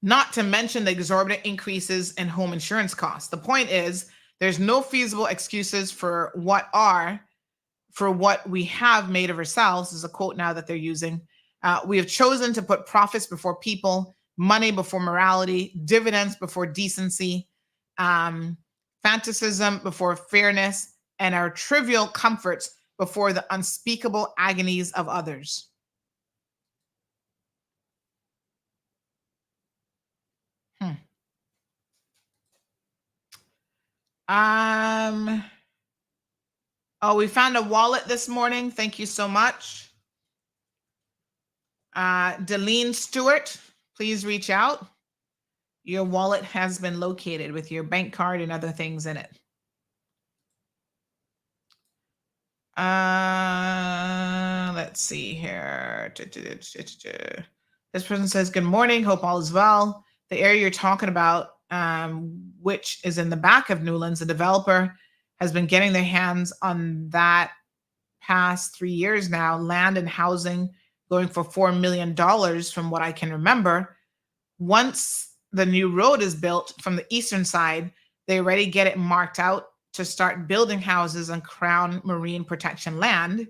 Not to mention the exorbitant increases in home insurance costs. The point is, there's no feasible excuses for what we have made of ourselves, is a quote now that they're using. We have chosen to put profits before people, money before morality, dividends before decency, fantasism before fairness, and our trivial comforts before the unspeakable agonies of others. Oh, we found a wallet this morning. Thank you so much. Delene Stewart, please reach out. Your wallet has been located with your bank card and other things in it. Let's see here. This person says, good morning. Hope all is well. The area you're talking about, which is in the back of Newlands, the developer has been getting their hands on that past 3 years now, land and housing going for $4 million from what I can remember. Once the new road is built from the eastern side, they already get it marked out to start building houses on Crown Marine Protection land.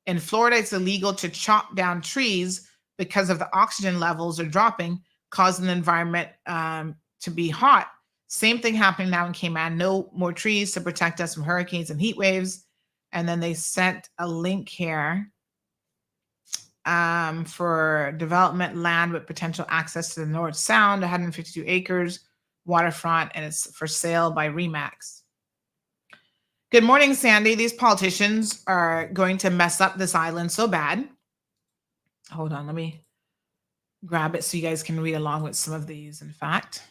In Florida, it's illegal to chop down trees because of the oxygen levels are dropping, causing the environment to be hot. Same thing happening now in Cayman. No more trees to protect us from hurricanes and heat waves. And then they sent a link here for development land with potential access to the North Sound, 152 acres, waterfront, and it's for sale by Remax. Good morning, Sandy. These politicians are going to mess up this island so bad. Hold on, let me grab it so you guys can read along with some of these, in fact.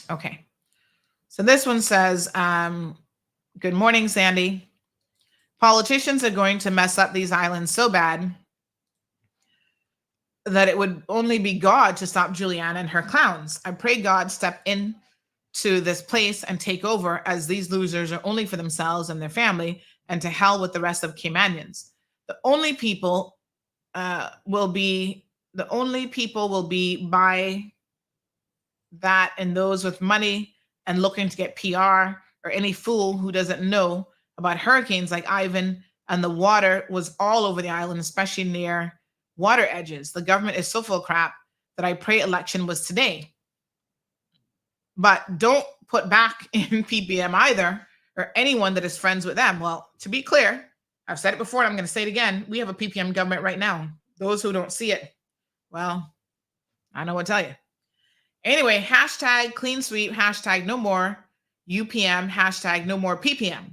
Okay. So this one says, good morning, Sandy. Politicians are going to mess up these islands so bad that it would only be God to stop Juliana and her clowns. I pray God step in to this place and take over, as these losers are only for themselves and their family, and to hell with the rest of Caymanians. The only people will be The only people will be by that and those with money and looking to get PR, or any fool who doesn't know about hurricanes like Ivan, and the water was all over the island, especially near water edges. The government is so full of crap that I pray election was today. But don't put back in PPM either, or anyone that is friends with them. Well, to be clear, I've said it before and I'm going to say it again. We have a PPM government right now. Those who don't see it, well, I know what to tell you. Anyway, hashtag clean sweep, hashtag no more UPM, hashtag no more PPM.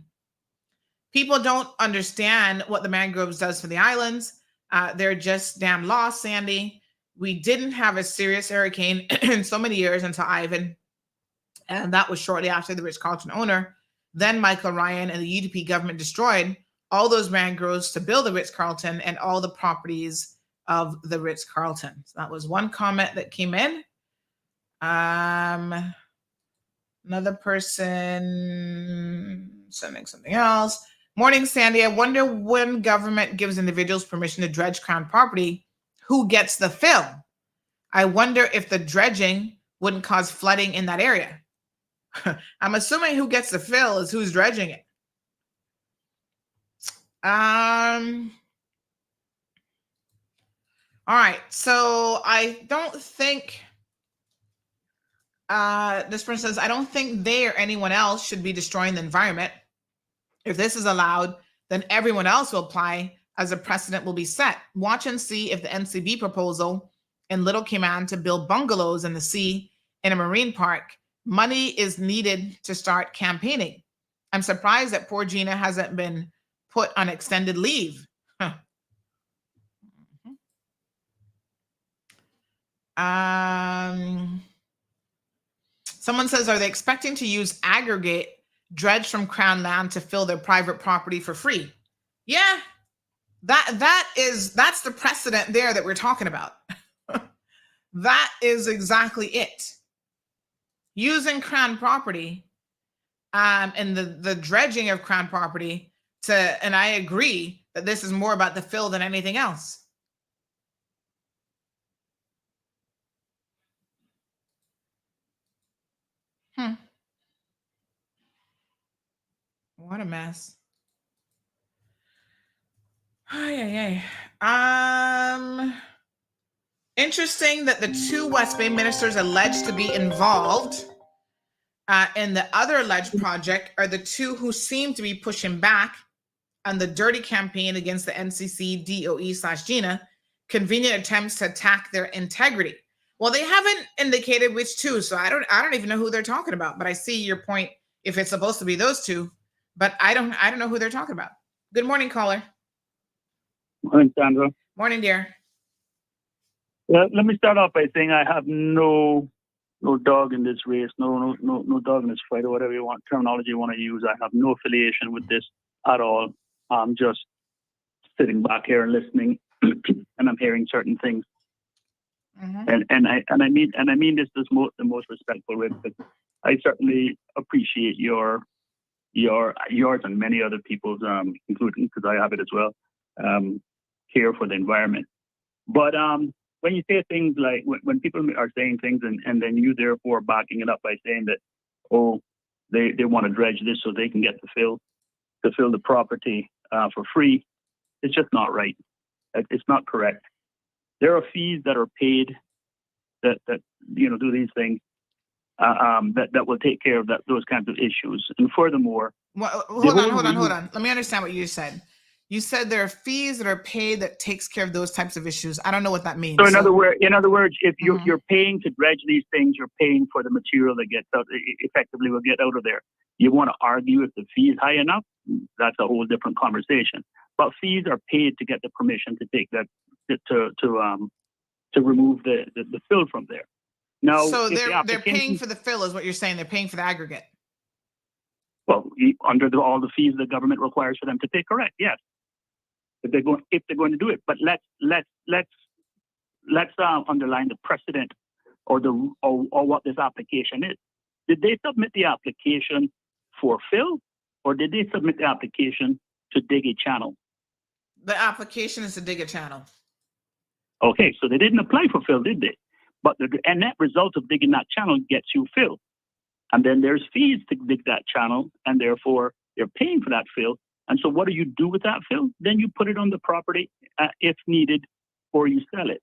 People don't understand what the mangroves does for the islands. They're just damn lost, Sandy. We didn't have a serious hurricane in so many years until Ivan. And that was shortly after the Ritz-Carlton owner. Then Michael Ryan and the UDP government destroyed all those mangroves to build the Ritz-Carlton and all the properties of the Ritz-Carlton. So that was one comment that came in. Another person sending something else. Morning, Sandy. I wonder when government gives individuals permission to dredge Crown property, who gets the fill? I wonder if the dredging wouldn't cause flooding in that area. I'm assuming who gets the fill is who's dredging it. All right. So I don't think this person says, I don't think they or anyone else should be destroying the environment. If this is allowed, then everyone else will apply, as a precedent will be set. Watch and see if the NCB proposal in Little Cayman to build bungalows in the sea in a marine park, money is needed to start campaigning. I'm surprised that poor Gina hasn't been put on extended leave. Huh. Someone says, are they expecting to use aggregate dredge from Crown land to fill their private property for free? Yeah, that's the precedent there that we're talking about. That is exactly it. Using Crown property and the dredging of Crown property to, and I agree that this is more about the fill than anything else. What a mess. Interesting that the two West Bay ministers alleged to be involved in the other alleged project are the two who seem to be pushing back on the dirty campaign against the NCC, DOE/GINA, convenient attempts to attack their integrity. Well, they haven't indicated which two, so I don't even know who they're talking about. But I see your point if it's supposed to be those two, but I don't know who they're talking about. Good morning, caller. Morning, Sandra. Morning, dear. Let me start off by saying I have no dog in this race, no dog in this fight, or whatever terminology you want to use. I have no affiliation with this at all. I'm just sitting back here and listening, and I'm hearing certain things. Mm-hmm. And I mean this the most respectful way, because I certainly appreciate yours and many other people's, including, because I have it as well, care for the environment. But when you say things like, when people are saying things and then you therefore backing it up by saying that, oh, they want to dredge this so they can get to fill the property for free, it's just not right. It's not correct. There are fees that are paid that do these things that will take care of those kinds of issues. And furthermore, hold on. Let me understand what you said. You said there are fees that are paid that takes care of those types of issues. I don't know what that means. So in other words, if you're paying to dredge these things, you're paying for the material that gets out, effectively will get out of there. You want to argue if the fee is high enough? That's a whole different conversation. But fees are paid to get the permission to take that to remove the fill from there. Now, so they're paying for the fill, is what you're saying. They're paying for the aggregate. Well, under all the fees the government requires for them to pay, correct? Yes. If they're going to do it, but let's underline the precedent or what this application is. Did they submit the application for fill, or did they submit the application to dig a channel? The application is to dig a channel. Okay, so they didn't apply for fill, did they? But the net result of digging that channel gets you fill. And then there's fees to dig that channel, and therefore they're paying for that fill. And so what do you do with that fill? Then you put it on the property if needed, or you sell it.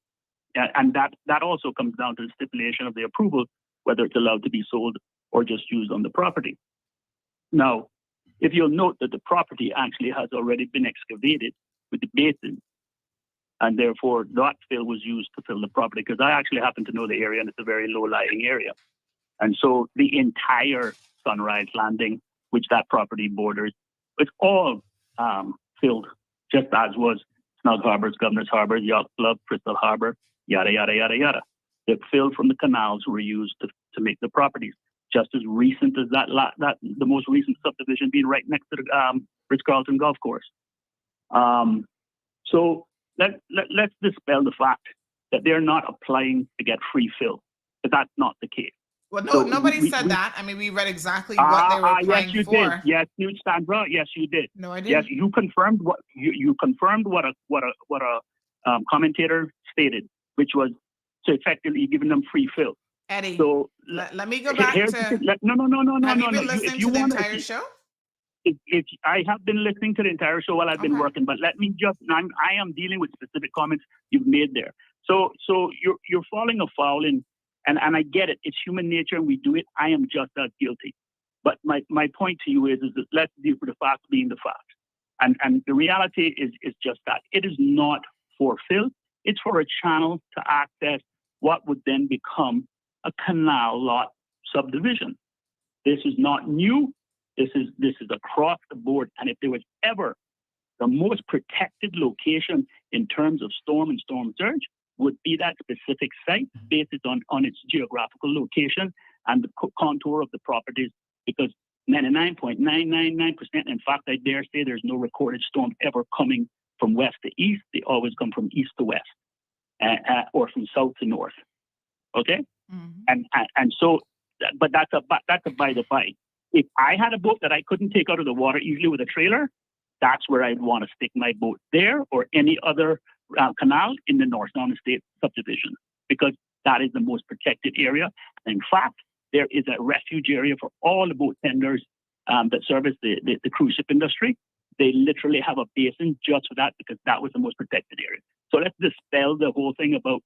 And that also comes down to the stipulation of the approval, whether it's allowed to be sold or just used on the property. Now, if you'll note that the property actually has already been excavated with the basin, and therefore that fill was used to fill the property, because I actually happen to know the area, and it's a very low-lying area. And so the entire Sunrise Landing, which that property borders, it's all filled, just as was Snug Harbors, Governor's Harbor, Yacht Club, Crystal Harbor, yada, yada, yada, yada. The fill from the canals were used to make the properties. Just as recent as that the most recent subdivision being right next to the Ritz-Carlton Golf Course. So let's dispel the fact that they're not applying to get free fill, but that's not the case. Well, no, nobody said that. I mean, we read exactly what they were applying yes, for. Did. Yes, you, Sandra. Yes, you did. No, I didn't. Yes, you confirmed what you confirmed what a commentator stated, which was to effectively giving them free fill. Eddie, so let me go back to. No. Have you been listening to the entire show? If I have been listening to the entire show while I've been working, but let me just. I am dealing with specific comments you've made there. So you're falling afoul in. And I get it. It's human nature, and we do it. I am just as guilty. But my point to you is that let's deal with the fact being the fact. And the reality is just that. It is not for fill. It's for a channel to access what would then become a canal lot subdivision. This is not new. This is across the board. And if there was ever the most protected location in terms of storm and storm surge, would be that specific site based on its geographical location and the contour of the properties, because 99.999%, in fact, I dare say there's no recorded storm ever coming from west to east. They always come from east to west or from south to north. Okay? Mm-hmm. And so, but that's a by the by. If I had a boat that I couldn't take out of the water easily with a trailer, that's where I'd want to stick my boat, there or any other canal in the North Sound Estate subdivision, because that is the most protected area. And in fact, there is a refuge area for all the boat tenders that service the cruise ship industry. They literally have a basin just for that, because that was the most protected area. So let's dispel the whole thing about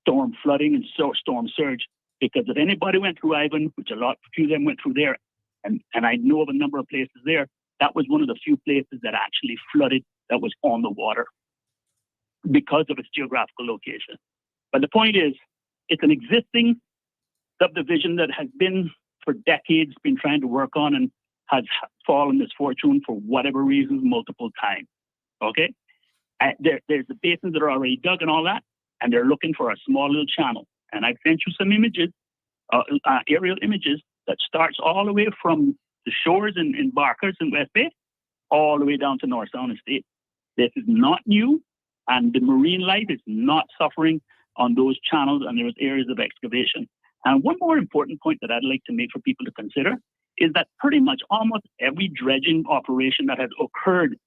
storm flooding and storm surge, because if anybody went through Ivan, which a few of them went through there, and I know of a number of places there, that was one of the few places that actually flooded that was on the water, because of its geographical location. But the point is, it's an existing subdivision that has been for decades been trying to work on and has fallen misfortune for whatever reasons multiple times. Okay? There's the basins that are already dug and all that, and they're looking for a small little channel. And I've sent you some images, aerial images, that starts all the way from the shores in Barkers in West Bay, all the way down to North Sound Estate. This is not new. And the marine life is not suffering on those channels and those areas of excavation. And one more important point that I'd like to make for people to consider is that pretty much almost every dredging operation that has occurred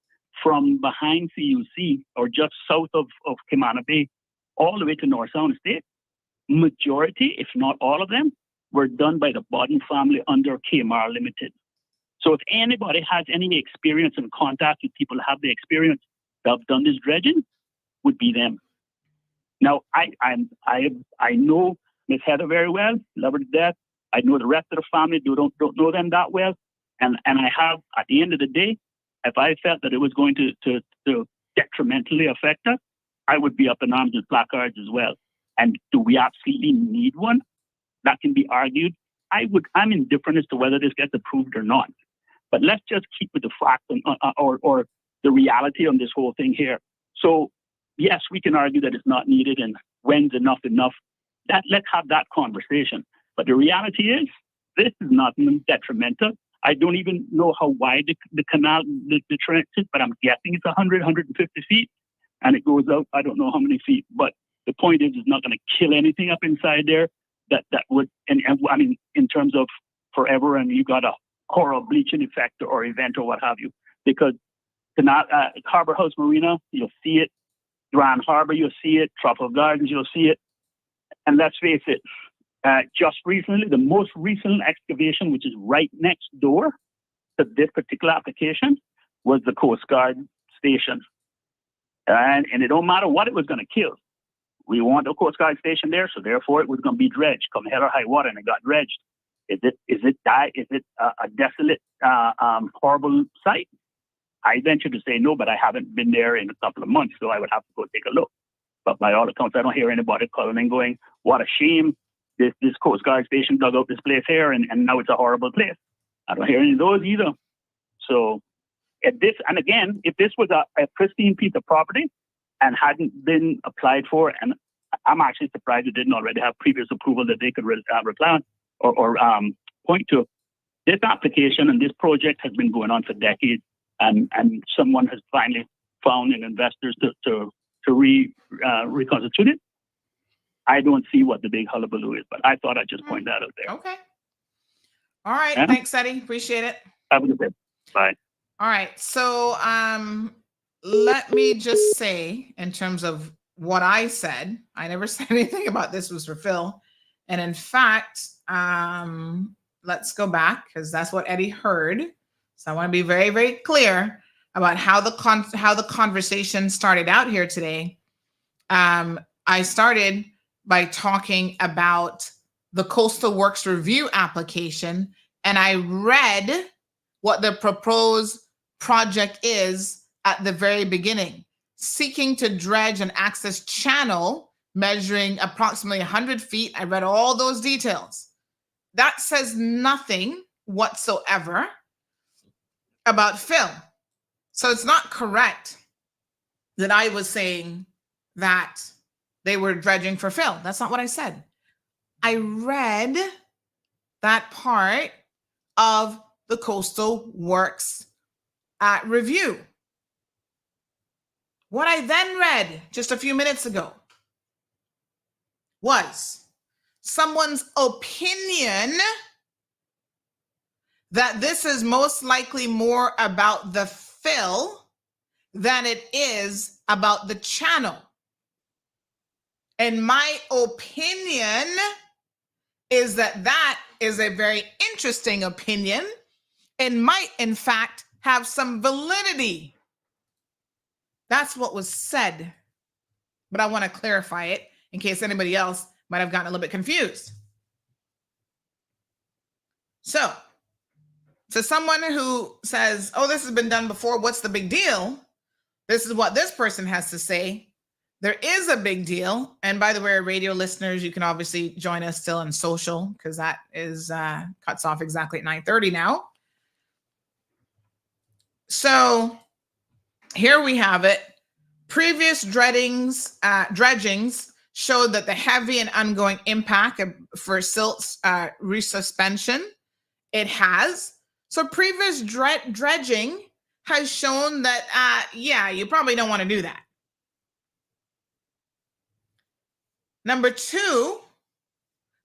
from behind CUC or just south of Camana Bay all the way to North Sound Estate, majority, if not all of them, were done by the Bodden family under KMR Limited. So if anybody has any experience and contact with people who have the experience that have done this dredging, would be them. Now, I know Miss Heather very well, love her to death. I know the rest of the family don't know them that well, and I have, at the end of the day, if I felt that it was going to detrimentally affect us, I would be up in arms with placards as well. And do we absolutely need one? That can be argued. I'm indifferent as to whether this gets approved or not. But let's just keep with the fact or the reality on this whole thing here. So, yes, we can argue that it's not needed and when's enough. Let's have that conversation. But the reality is, this is not detrimental. I don't even know how wide the canal, the trench is, but I'm guessing it's 100, 150 feet. And it goes out, I don't know how many feet. But the point is, it's not going to kill anything up inside there that would, and I mean, in terms of forever, and you got a coral bleaching effect or event or what have you. Because Harbour House Marina, you'll see it. Grand Harbor, you'll see it. Tropical Gardens, you'll see it. And let's face it, just recently, the most recent excavation, which is right next door to this particular application, was the Coast Guard station. And it don't matter what it was going to kill. We want the Coast Guard station there, so therefore it was going to be dredged, come hell or high water, and it got dredged. Is it a desolate, horrible site? I venture to say no, but I haven't been there in a couple of months, so I would have to go take a look. But by all accounts, I don't hear anybody calling and going, what a shame, this Coast Guard station dug out this place here, and now it's a horrible place. I don't hear any of those either. So if this was a pristine piece of property and hadn't been applied for, and I'm actually surprised it didn't already have previous approval that they could reply on or point to. This application and this project has been going on for decades, and someone has finally found an investor to reconstitute it. I don't see what the big hullabaloo is, but I thought I'd just point that out there. Okay. All right. Yeah. Thanks, Eddie. Appreciate it. Have a good day. Bye. All right. So let me just say, in terms of what I said, I never said anything about this was for Phil. And in fact, let's go back because that's what Eddie heard. So I want to be very, very clear about how the conversation started out here today. I started by talking about the Coastal Works Review application, and I read what the proposed project is at the very beginning, seeking to dredge an access channel measuring approximately 100 feet. I read all those details. That says nothing whatsoever about Phil. So it's not correct that I was saying that they were dredging for Phil. That's not what I said. I read that part of the Coastal Works review. What I then read just a few minutes ago was someone's opinion that this is most likely more about the fill than it is about the channel. And my opinion is that that is a very interesting opinion and might, in fact, have some validity. That's what was said. But I want to clarify it in case anybody else might have gotten a little bit confused. So someone who says, oh, this has been done before, what's the big deal? This is what this person has to say. There is a big deal. And by the way, radio listeners, you can obviously join us still on social because that is cuts off exactly at 9:30 now. So here we have it. Previous dredgings showed that the heavy and ongoing impact for silt's resuspension, it has. So previous dredging has shown that, yeah, you probably don't want to do that. Number two,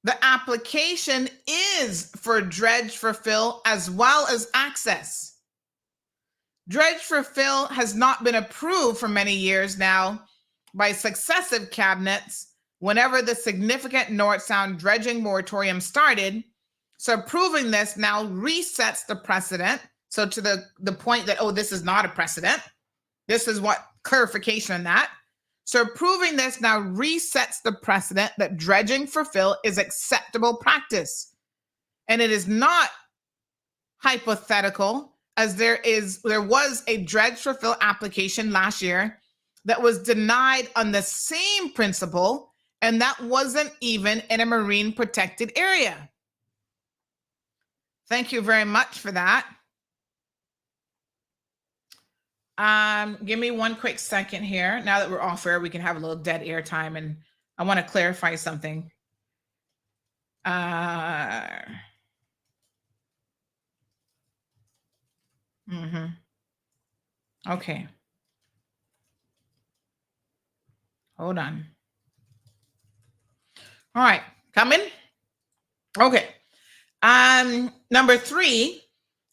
the application is for dredge for fill as well as access. Dredge for fill has not been approved for many years now by successive cabinets whenever the significant North Sound dredging moratorium started. So approving this now resets the precedent. So to the point that, oh, this is not a precedent. This is what clarification on that. So approving this now resets the precedent that dredging for fill is acceptable practice. And it is not hypothetical, as there was a dredge for fill application last year that was denied on the same principle, and that wasn't even in a marine protected area. Thank you very much for that. Give me one quick second here. Now that we're off air, we can have a little dead air time, and I want to clarify something. Okay. Hold on. All right, coming. Okay. Number three,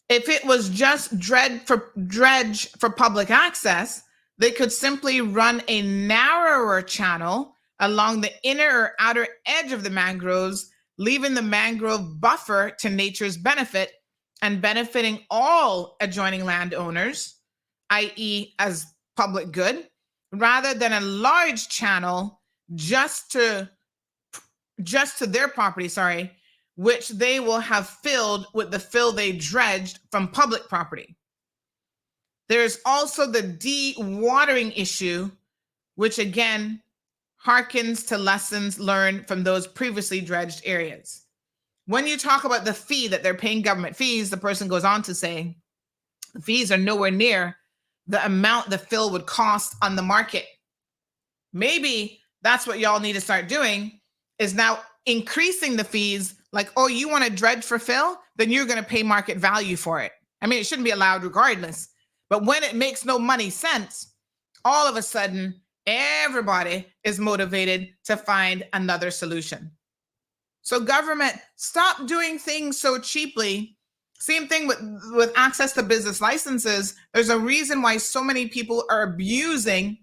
if it was just dredge for public access, they could simply run a narrower channel along the inner or outer edge of the mangroves, leaving the mangrove buffer to nature's benefit and benefiting all adjoining landowners, i.e. as public good, rather than a large channel just to their property, which they will have filled with the fill they dredged from public property. There's also the de-watering issue, which again harkens to lessons learned from those previously dredged areas. When you talk about the fee that they're paying government fees, the person goes on to say, the fees are nowhere near the amount the fill would cost on the market. Maybe that's what y'all need to start doing, is now increasing the fees. Like, oh, you want to dredge for fill? Then you're going to pay market value for it. I mean, it shouldn't be allowed regardless. But when it makes no money sense, all of a sudden, everybody is motivated to find another solution. So government, stop doing things so cheaply. Same thing with access to business licenses. There's a reason why so many people are abusing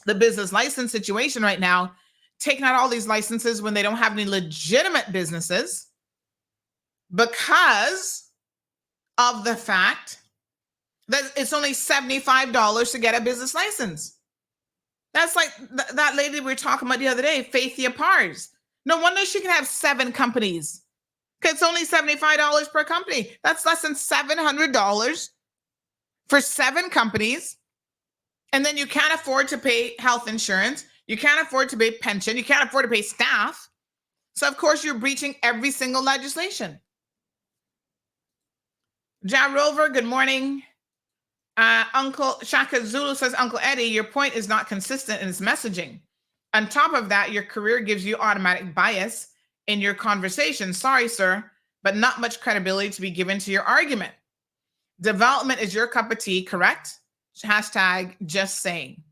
the business license situation right now, taking out all these licenses when they don't have any legitimate businesses, because of the fact that it's only $75 to get a business license. That's like that lady we were talking about the other day, Faithia Pars. No wonder she can have 7 companies, because it's only $75 per company. That's less than $700 for 7 companies. And then you can't afford to pay health insurance. You can't afford to pay pension. You can't afford to pay staff. So of course you're breaching every single legislation. Ja Rover, good morning. Uncle Shaka Zulu says, Uncle Eddie, your point is not consistent in its messaging. On top of that, your career gives you automatic bias in your conversation. Sorry, sir, but not much credibility to be given to your argument. Development is your cup of tea, correct? Hashtag just saying.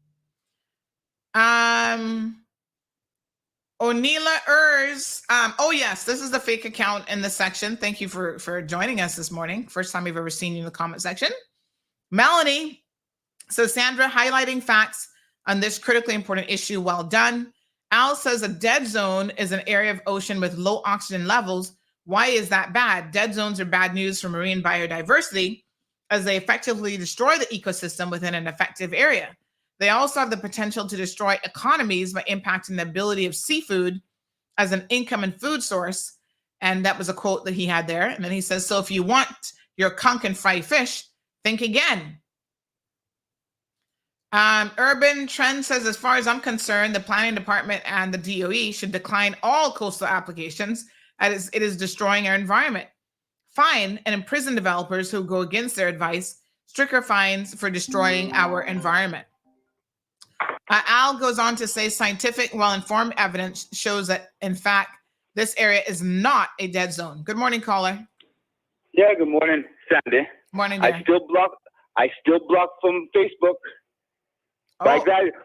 Onila Urs. Oh, yes, this is the fake account in the section. Thank you for joining us this morning. First time we've ever seen you in the comment section. Melanie. So Sandra, highlighting facts on this critically important issue. Well done. Al says a dead zone is an area of ocean with low oxygen levels. Why is that bad? Dead zones are bad news for marine biodiversity, as they effectively destroy the ecosystem within an effective area. They also have the potential to destroy economies by impacting the ability of seafood as an income and food source. And that was a quote that he had there. And then he says, so if you want your conch and fry fish, think again. Urban Trend says, as far as I'm concerned, the planning department and the DOE should decline all coastal applications as it is destroying our environment. Fine and imprison developers who go against their advice, stricter fines for destroying our environment. Al goes on to say, scientific, well-informed evidence shows that, in fact, this area is not a dead zone. Good morning, caller. Yeah, good morning, Sandy. Morning, I still block from Facebook. Oh.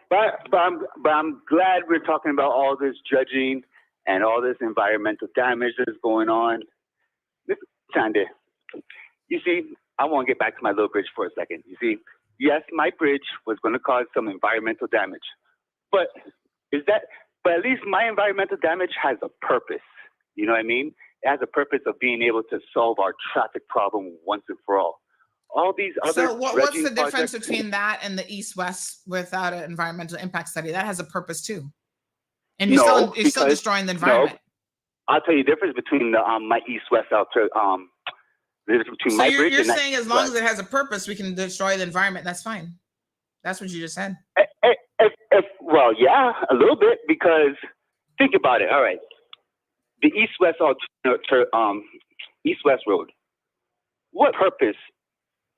But I'm glad we're talking about all this dredging and all this environmental damage that's going on. Sandy, you see, I want to get back to my little bridge for a second. You see, yes, my bridge was going to cause some environmental damage, but at least my environmental damage has a purpose. You know what I mean? It has a purpose of being able to solve our traffic problem once and for all. All these other. So what's the difference between that and the East-West without an environmental impact study? That has a purpose too. And you're still destroying the environment. No, I'll tell you the difference between my East-West the difference between my bridge. You're saying as long as it has a purpose, we can destroy the environment. That's fine. That's what you just said. Well, yeah, a little bit, because think about it. All right, the East-West East-West road. What purpose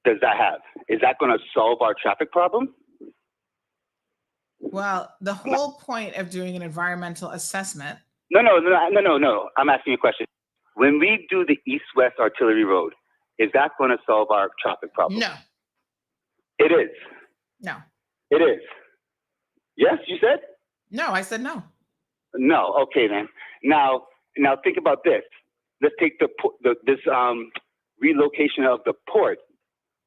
does that have? Is that going to solve our traffic problem? Well, the whole point of doing an environmental assessment. No. I'm asking you a question. When we do the East-West Artillery Road, is that going to solve our traffic problem? No. It is. No. It is. Yes, you said? No, I said no. No. Okay, then. Now think about this. Let's take this relocation of the port,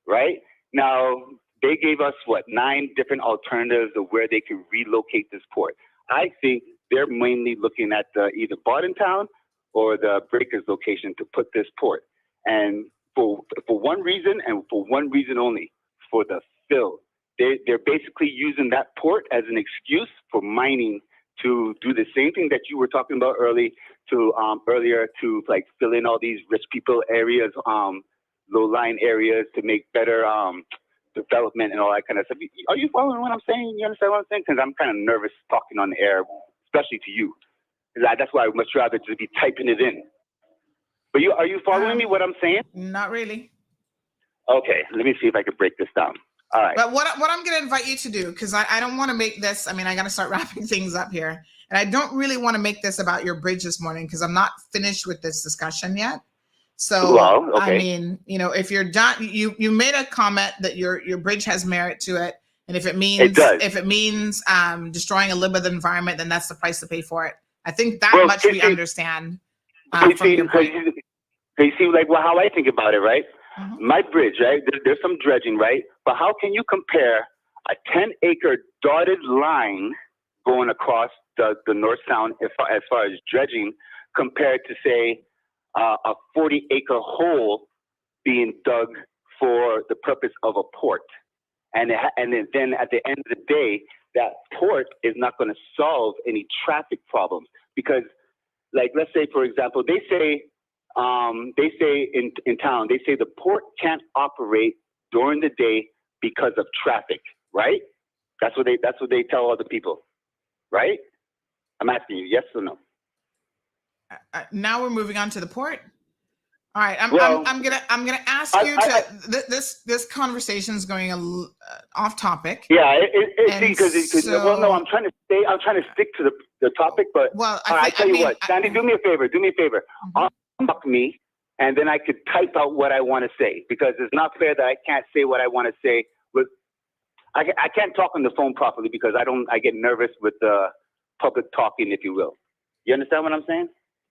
right? Now, they gave us, 9 different alternatives of where they could relocate this port. I think they're mainly looking at either Bordentown or the Breakers location to put this port. And for one reason, and for one reason only, for the fill. They're basically using that port as an excuse for mining to do the same thing that you were talking about earlier to like fill in all these rich people areas, low-lying areas to make better development and all that kind of stuff. Are you following what I'm saying? You understand what I'm saying? Because I'm kind of nervous talking on the air, especially to you. That's why I would much rather just be typing it in. But are you following me what I'm saying? Not really. Okay, let me see if I can break this down. All right. But what I'm going to invite you to do, because I don't want to make this, I mean, I got to start wrapping things up here. And I don't really want to make this about your bridge this morning because I'm not finished with this discussion yet. So, well, okay. I mean, you know, if you're done, you made a comment that your bridge has merit to it. And if it means destroying a little bit of the environment, then that's the price to pay for it. I think that much we understand. You see, like how I think about it, right? Mm-hmm. My bridge, right? There's some dredging, right? But how can you compare a 10-acre dotted line going across the North Sound as far as dredging compared to, say, a 40-acre hole being dug for the purpose of a port? And then at the end of the day, that port is not going to solve any traffic problems because, like, let's say, for example, they say in town, they say the port can't operate during the day because of traffic, right? That's what they tell other people, right? I'm asking you, yes or no? Now we're moving on to the port. All right, I'm gonna ask you to. This conversation is going off topic. Yeah, no, I'm trying to stick to the topic, but I tell you what, Sandy, do me a favor. Mm-hmm. Unblock me, and then I could type out what I want to say because it's not fair that I can't say what I want to say. I can't talk on the phone properly because I get nervous with public talking, if you will. You understand what I'm saying?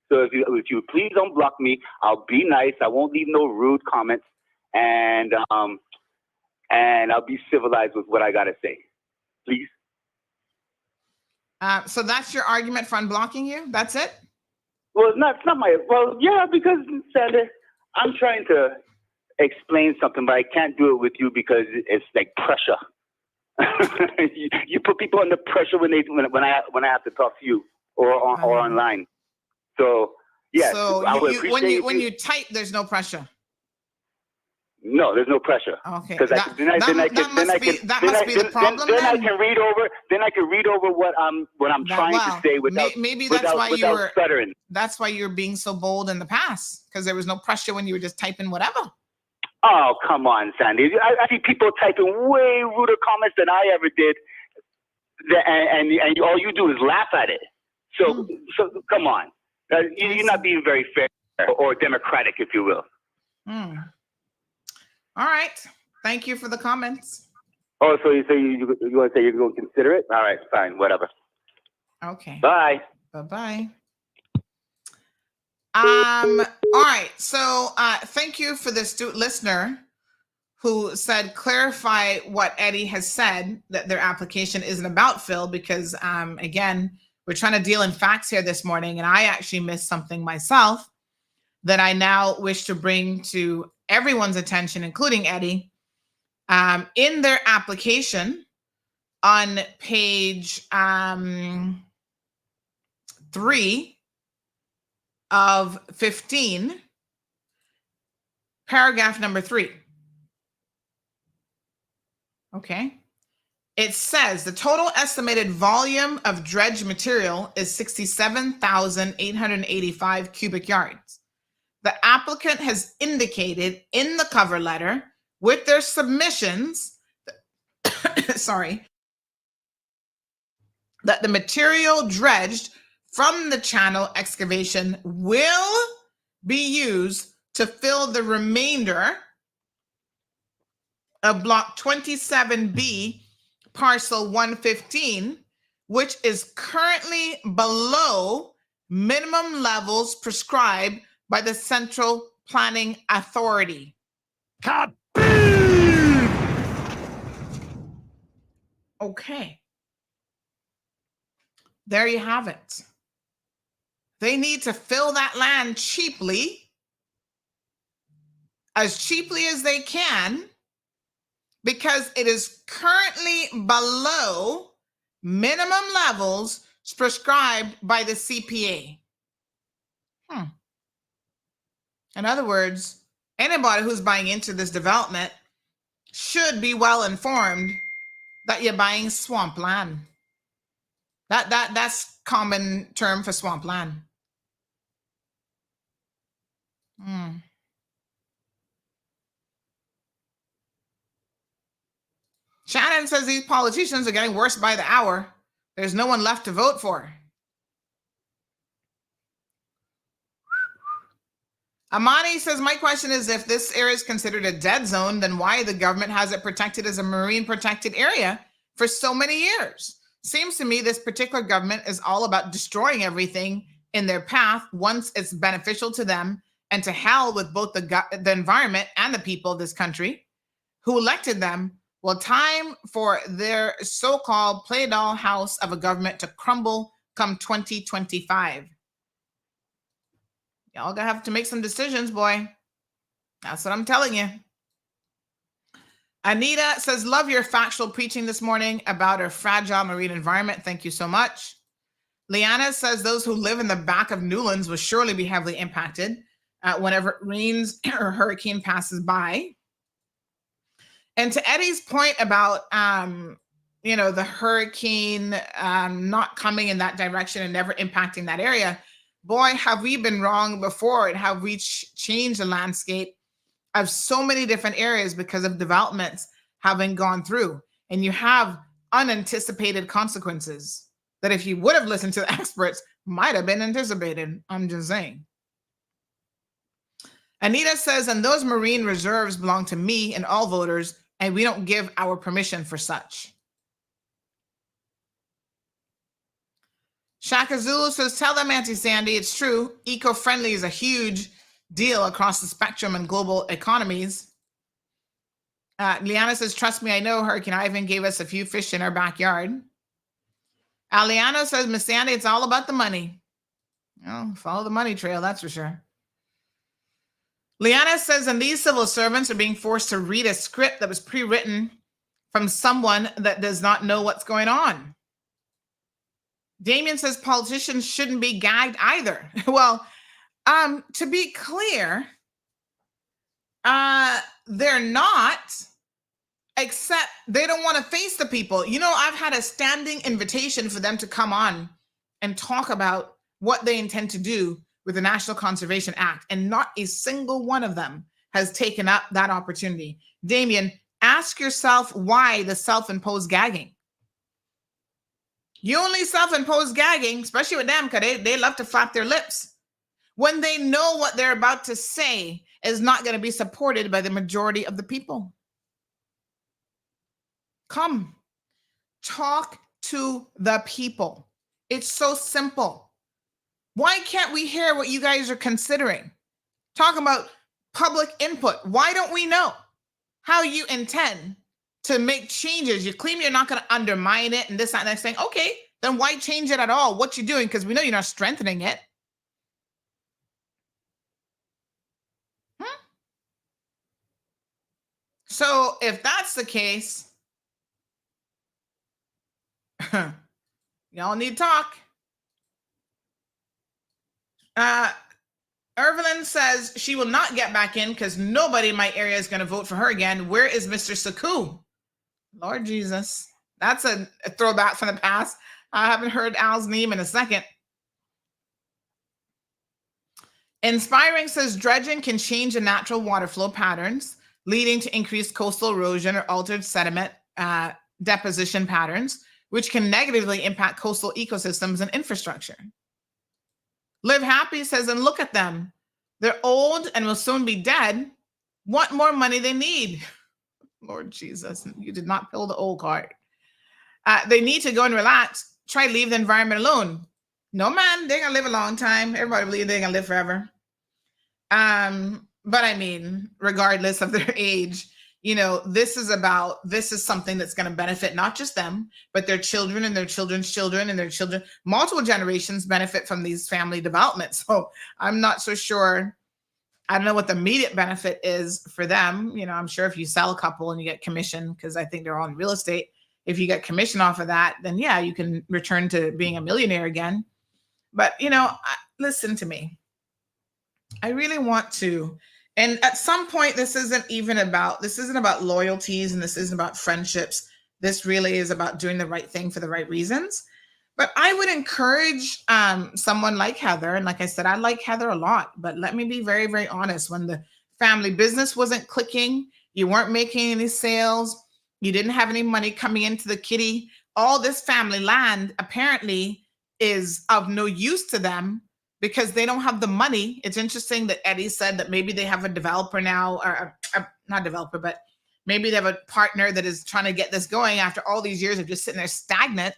So if you please don't block me, I'll be nice. I won't leave no rude comments, and I'll be civilized with what I gotta say. Please. So that's your argument for unblocking you? That's it? Well, it's not my. Well, yeah, because Sandra, I'm trying to explain something, but I can't do it with you because it's like pressure. you put people under pressure when I have to talk to you or online. So yeah. So when you type, there's no pressure. No, there's no pressure. Okay. That must be the problem. Then I can read over what I'm trying to say without stuttering. That's why you're being so bold in the past because there was no pressure when you were just typing whatever. Oh, come on, Sandy. I see people typing way ruder comments than I ever did, and all you do is laugh at it. So come on. You're not being very fair or democratic, if you will. All right. Thank you for the comments. Oh, so you want to say you're going to consider it? All right, fine, whatever. Okay. Bye. Bye-bye. All right. So thank you for this listener who said, clarify what Eddie has said, that their application isn't about Phil, because again, we're trying to deal in facts here this morning, and I actually missed something myself that I now wish to bring to everyone's attention, including Eddie. In their application on page 3 of 15, paragraph number 3. Okay. It says the total estimated volume of dredge material is 67,885 cubic yards. The applicant has indicated in the cover letter with their submissions, that the material dredged from the channel excavation will be used to fill the remainder of Block 27B, Parcel 115, which is currently below minimum levels prescribed by the Central Planning Authority. Kaboom! Okay. There you have it. They need to fill that land cheaply, as cheaply as they can, because it is currently below minimum levels prescribed by the CPA. In other words, anybody who's buying into this development should be well informed that you're buying swamp land. That's common term for swamp land. Shannon says these politicians are getting worse by the hour. There's no one left to vote for. Amani says, my question is, if this area is considered a dead zone, then why the government has it protected as a marine protected area for so many years? Seems to me this particular government is all about destroying everything in their path once it's beneficial to them, and to hell with both the environment and the people of this country who elected them. Well, time for their so-called play doll house of a government to crumble come 2025. Y'all gonna have to make some decisions, boy. That's what I'm telling you. Anita says, love your factual preaching this morning about our fragile marine environment. Thank you so much. Liana says, those who live in the back of Newlands will surely be heavily impacted whenever it rains or hurricane passes by. And to Eddie's point about, the hurricane not coming in that direction and never impacting that area, boy, have we been wrong before, and have we changed the landscape of so many different areas because of developments having gone through. And you have unanticipated consequences that, if you would have listened to the experts, might have been anticipated. I'm just saying. Anita says, and those marine reserves belong to me and all voters, and we don't give our permission for such. Shaka Zulu says, tell them, Auntie Sandy, it's true. Eco-friendly is a huge deal across the spectrum and global economies. Liana says, trust me, I know Hurricane Ivan gave us a few fish in our backyard. Aliano says, Miss Sandy, it's all about the money. Oh, follow the money trail, that's for sure. Liana says, and these civil servants are being forced to read a script that was pre-written from someone that does not know what's going on. Damien says politicians shouldn't be gagged either. Well, to be clear, they're not, except they don't want to face the people. I've had a standing invitation for them to come on and talk about what they intend to do with the National Conservation Act, and not a single one of them has taken up that opportunity. Damien, ask yourself why the self-imposed gagging. You only self-imposed gagging, especially with them, because they love to flap their lips, when they know what they're about to say is not going to be supported by the majority of the people. Come, talk to the people. It's so simple. Why can't we hear what you guys are considering? Talking about public input. Why don't we know how you intend to make changes? You claim you're not going to undermine it and this, that, and next thing. Okay, then why change it at all? What you doing? Because we know you're not strengthening it. So if that's the case, y'all need to talk. Irvelyn says she will not get back in because nobody in my area is going to vote for her again. Where is Mr. Saku? Lord Jesus. That's a throwback from the past. I haven't heard Al's name in a second. Inspiring says dredging can change the natural water flow patterns, leading to increased coastal erosion or altered sediment deposition patterns, which can negatively impact coastal ecosystems and infrastructure. Live Happy says, and look at them. They're old and will soon be dead. What more money they need? Lord Jesus, you did not pull the old card. They need to go and relax. Try to leave the environment alone. No, man, they're going to live a long time. Everybody believes they're going to live forever. But I mean, regardless of their age, this is something that's going to benefit not just them, but their children and their children's children and their children. Multiple generations benefit from these family developments. So I'm not so sure. I don't know what the immediate benefit is for them. I'm sure if you sell a couple and you get commission, because I think they're all in real estate, if you get commission off of that, then yeah, you can return to being a millionaire again. But, listen to me. I really want to. And at some point, this isn't about loyalties, and this isn't about friendships. This really is about doing the right thing for the right reasons. But I would encourage someone like Heather. And like I said, I like Heather a lot, but let me be very, very honest. When the family business wasn't clicking, you weren't making any sales, you didn't have any money coming into the kitty, all this family land apparently is of no use to them because they don't have the money. It's interesting that Eddie said that maybe they have a developer now, or not developer, but maybe they have a partner that is trying to get this going after all these years of just sitting there stagnant.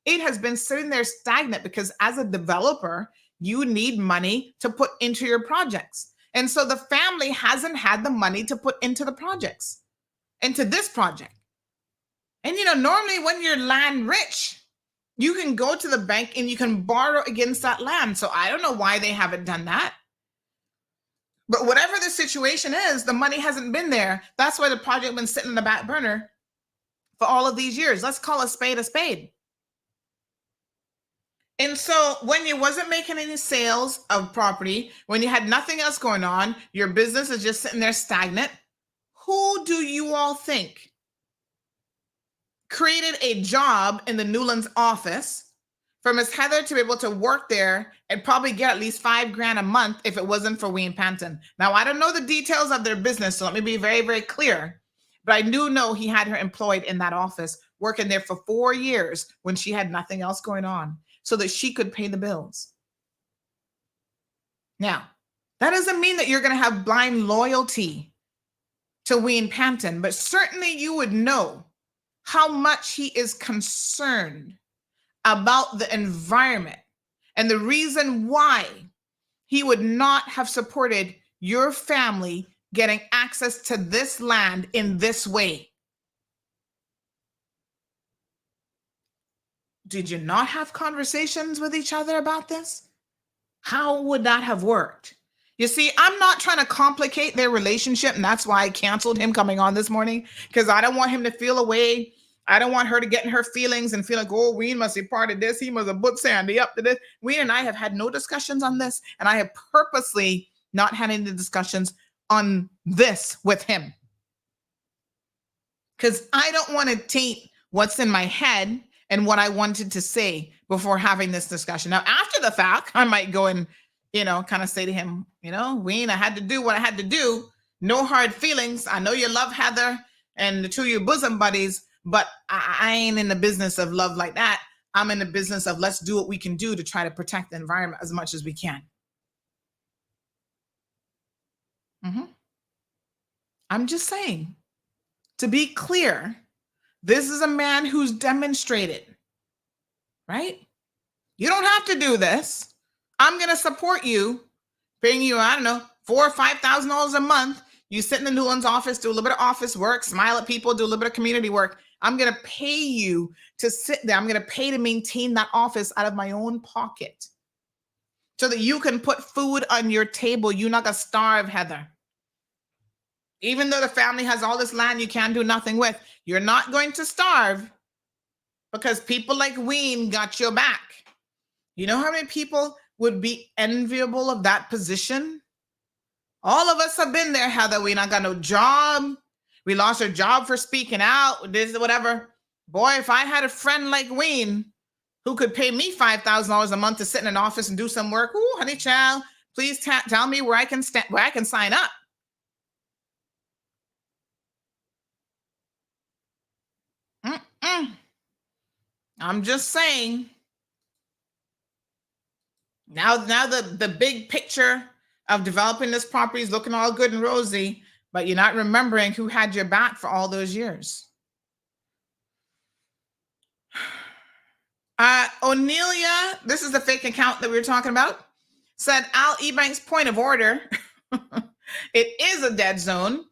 It has been sitting there stagnant because as a developer, you need money to put into your projects. And so the family hasn't had the money to put into the projects, into this project. And, normally when you're land rich, you can go to the bank and you can borrow against that land. So I don't know why they haven't done that. But whatever the situation is, the money hasn't been there. That's why the project has been sitting in the back burner for all of these years. Let's call a spade a spade. And so when you wasn't making any sales of property, when you had nothing else going on, your business is just sitting there stagnant, who do you all think created a job in the Newlands office for Miss Heather to be able to work there and probably get at least $5,000 a month if it wasn't for Wayne Panton? Now, I don't know the details of their business, so let me be very, very clear. But I do know he had her employed in that office, working there for 4 years when she had nothing else going on, so that she could pay the bills. Now, that doesn't mean that you're going to have blind loyalty to Wayne Panton, but certainly you would know how much he is concerned about the environment and the reason why he would not have supported your family getting access to this land in this way. Did you not have conversations with each other about this? How would that have worked? You see, I'm not trying to complicate their relationship, and that's why I canceled him coming on this morning, because I don't want him to feel away. I don't want her to get in her feelings and feel like, oh, Wayne must be part of this. He must have put Sandy up to this. Wayne and I have had no discussions on this, and I have purposely not had any discussions on this with him, because I don't want to taint what's in my head and what I wanted to say before having this discussion. Now, after the fact, I might go and, kind of say to him, Wayne, I had to do what I had to do. No hard feelings. I know you love Heather and the two of your bosom buddies, but I ain't in the business of love like that. I'm in the business of let's do what we can do to try to protect the environment as much as we can. I'm just saying, to be clear, this is a man who's demonstrated, right? You don't have to do this. I'm going to support you, paying you, I don't know, $4,000 or $5,000 a month. You sit in the Newlands office, do a little bit of office work, smile at people, do a little bit of community work. I'm going to pay you to sit there. I'm going to pay to maintain that office out of my own pocket so that you can put food on your table. You're not going to starve, Heather. Even though the family has all this land you can't do nothing with, you're not going to starve because people like Wayne got your back. You know how many people would be enviable of that position? All of us have been there, Heather. We not got no job. We lost our job for speaking out, this, whatever. Boy, if I had a friend like Wayne who could pay me $5,000 a month to sit in an office and do some work, ooh, honey child, please tell me where I can sign up. I'm just saying. Now the big picture of developing this property is looking all good and rosy, but you're not remembering who had your back for all those years. Onelia, this is the fake account that we were talking about, said Al Ebank's point of order. It is a dead zone.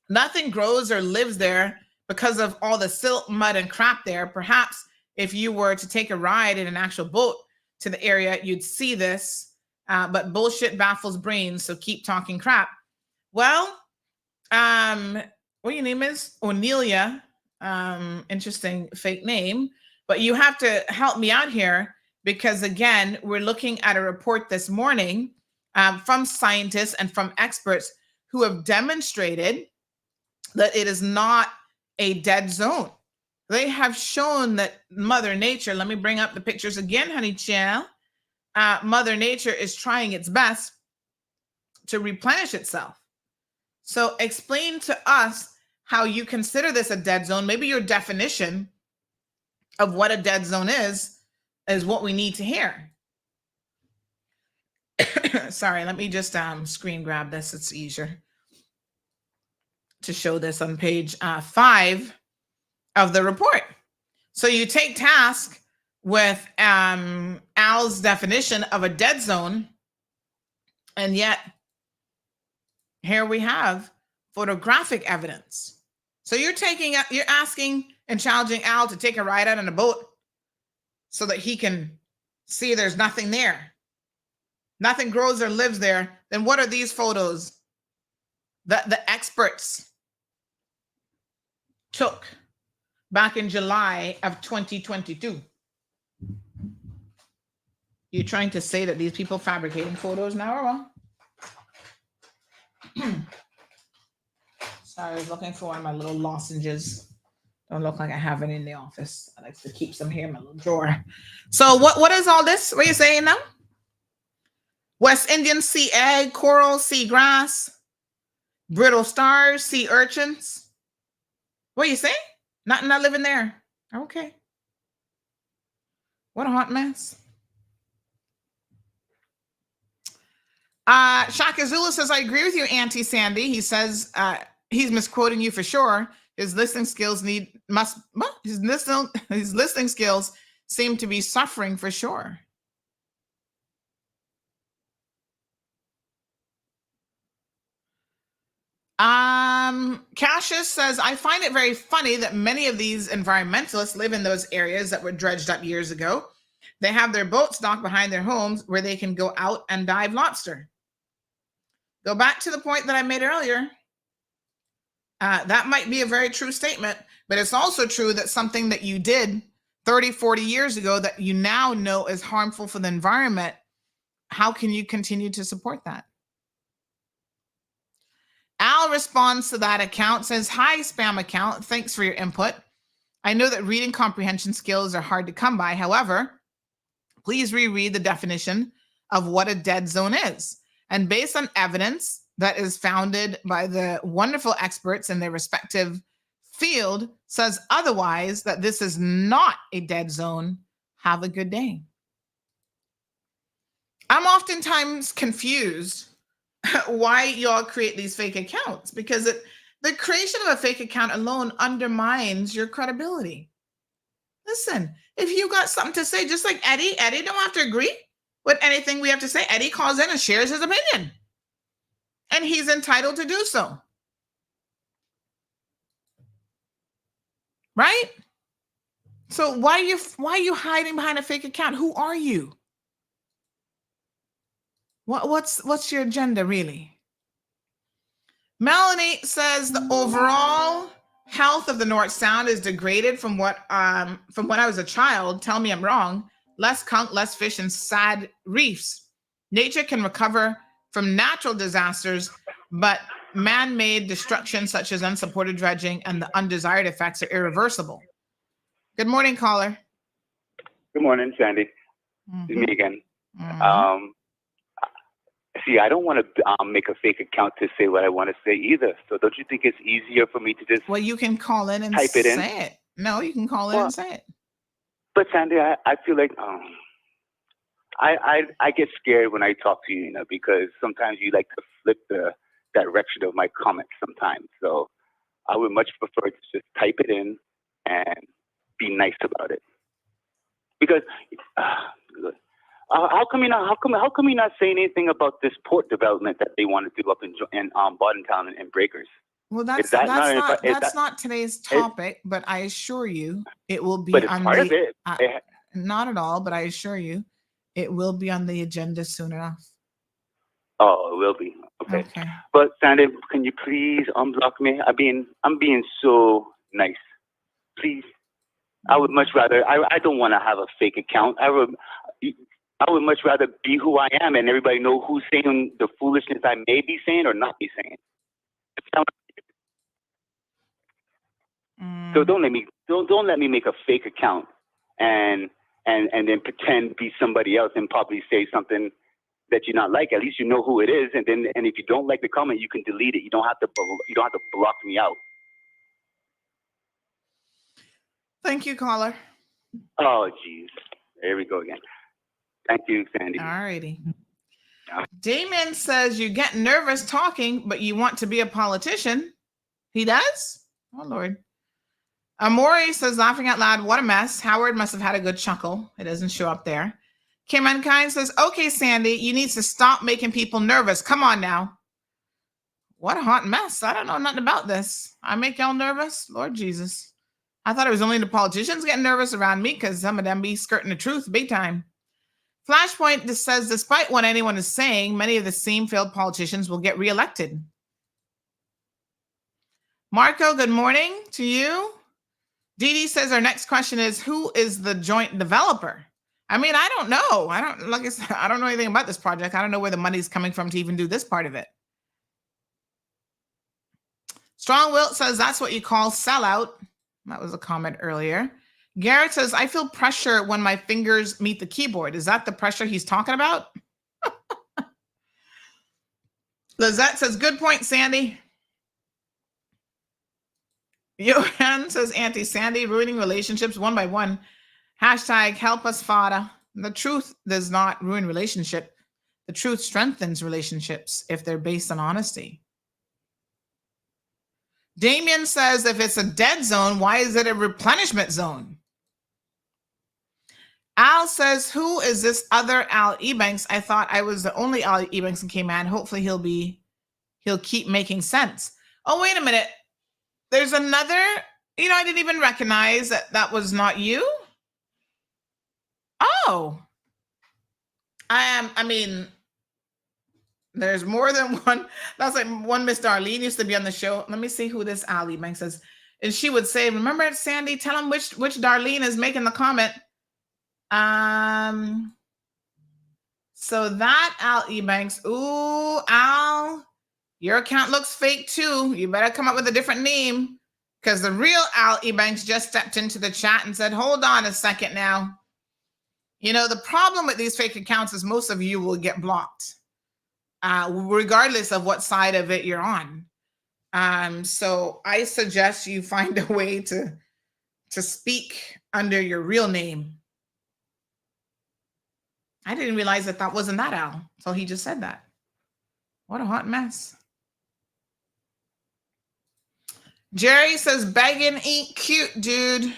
Nothing grows or lives there because of all the silt, mud, and crap there. Perhaps if you were to take a ride in an actual boat to the area, you'd see this. But bullshit baffles brains, so keep talking crap. Well, what your name is? Onelia. Interesting fake name. But you have to help me out here because, again, we're looking at a report this morning from scientists and from experts who have demonstrated that it is not a dead zone. They have shown that Mother Nature, let me bring up the pictures again, honey child. Mother Nature is trying its best to replenish itself. So explain to us how you consider this a dead zone. Maybe your definition of what a dead zone is what we need to hear. Sorry, let me just screen grab this. It's easier to show this on page 5 of the report. So you take task with Al's definition of a dead zone, and yet here we have photographic evidence. So you're asking and challenging Al to take a ride out on a boat so that he can see there's nothing there. Nothing grows or lives there. Then what are these photos that the experts took back in July of 2022? You're trying to say that these people fabricating photos now or what? Sorry, I was looking for one of my little lozenges. Don't look like I have it in the office. I like to keep some here in my little drawer. So what is all this? What are you saying now? West Indian sea egg, coral, sea grass, brittle stars, sea urchins. What are you saying? Not living there. Okay. What a hot mess. Shaka Zulu says, I agree with you, Auntie Sandy. He says he's misquoting you for sure. His listening skills his listening skills seem to be suffering for sure. Cassius says, I find it very funny that many of these environmentalists live in those areas that were dredged up years ago. They have their boats docked behind their homes where they can go out and dive lobster. Go back to the point that I made earlier. That might be a very true statement, but it's also true that something that you did 30, 40 years ago that you now know is harmful for the environment, how can you continue to support that? Al responds to that account, says, hi, spam account. Thanks for your input. I know that reading comprehension skills are hard to come by. However, please reread the definition of what a dead zone is. And based on evidence that is founded by the wonderful experts in their respective field, says otherwise, that this is not a dead zone. Have a good day. I'm oftentimes confused why y'all create these fake accounts, because the creation of a fake account alone undermines your credibility. Listen, if you got something to say, just like Eddie don't have to agree with anything we have to say. Eddie calls in and shares his opinion, and he's entitled to do so. Right? So why are you hiding behind a fake account? Who are you? What's your agenda, really? Melanie says the overall health of the North Sound is degraded from when I was a child. Tell me I'm wrong. Less conch, less fish, and sad reefs. Nature can recover from natural disasters, but man-made destruction such as unsupported dredging and the undesired effects are irreversible. Good morning, caller. Good morning, Sandy. Mm-hmm. It's me again. Mm-hmm. See, I don't want to make a fake account to say what I want to say either. So don't you think it's easier for me to just you can call in and type it in? say it. No, you can call in and say it. But Sandy, I feel like I get scared when I talk to you, because sometimes you like to flip the direction of my comments sometimes. So I would much prefer to just type it in and be nice about it. Because how come you not saying anything about this port development that they want to do up in Bordentown and Breakers? Well, that's not today's topic, but I assure you it will be on the not at all, but I assure you it will be on the agenda soon enough. Oh, it will be. Okay. But Sandy, can you please unblock me? I'm being so nice. Please. I would much rather I don't want to have a fake account. I would much rather be who I am and everybody know who's saying the foolishness I may be saying or not be saying. So don't let me make a fake account and then pretend to be somebody else and probably say something that you're not like. At least you know who it is, and if you don't like the comment, you can delete it. You don't have to block me out. Thank you, caller. Oh, geez. There we go again. Thank you, Sandy. All righty. Damien says you get nervous talking, but you want to be a politician. He does? Oh, Lord. Amori says, laughing out loud, what a mess. Howard must have had a good chuckle. It doesn't show up there. Kim Mankind says, okay, Sandy, you need to stop making people nervous. Come on now. What a hot mess. I don't know nothing about this. I make y'all nervous? Lord Jesus. I thought it was only the politicians getting nervous around me because some of them be skirting the truth big time. Flashpoint says, despite what anyone is saying, many of the same failed politicians will get reelected. Marco, good morning to you. Dee Dee says our next question is, who is the joint developer? I mean, I don't know. I don't know anything about this project. I don't know where the money's coming from to even do this part of it. Strong Wilt says that's what you call sellout. That was a comment earlier. Garrett says, I feel pressure when my fingers meet the keyboard. Is that the pressure he's talking about? Lizette says, good point, Sandy. Johan says, Auntie Sandy, ruining relationships one by one. Hashtag help us, Fada. The truth does not ruin relationship. The truth strengthens relationships if they're based on honesty. Damien says, if it's a dead zone, why is it a replenishment zone? Al says, who is this other Al Ebanks? I thought I was the only Al Ebanks in Cayman. Hopefully he'll keep making sense. Oh, wait a minute. There's another, I didn't even recognize that was not you. Oh, I mean, there's more than one. That's like one Miss Darlene used to be on the show. Let me see who this Ali Banks is. And she would say, remember, Sandy, tell him which Darlene is making the comment. So that Al Ebanks, ooh, Al, your account looks fake too. You better come up with a different name because the real Al Ebanks just stepped into the chat and said, hold on a second now. The problem with these fake accounts is most of you will get blocked, regardless of what side of it you're on. So I suggest you find a way to speak under your real name. I didn't realize that wasn't that Al. So he just said that. What a hot mess. Jerry says, begging ain't cute, dude.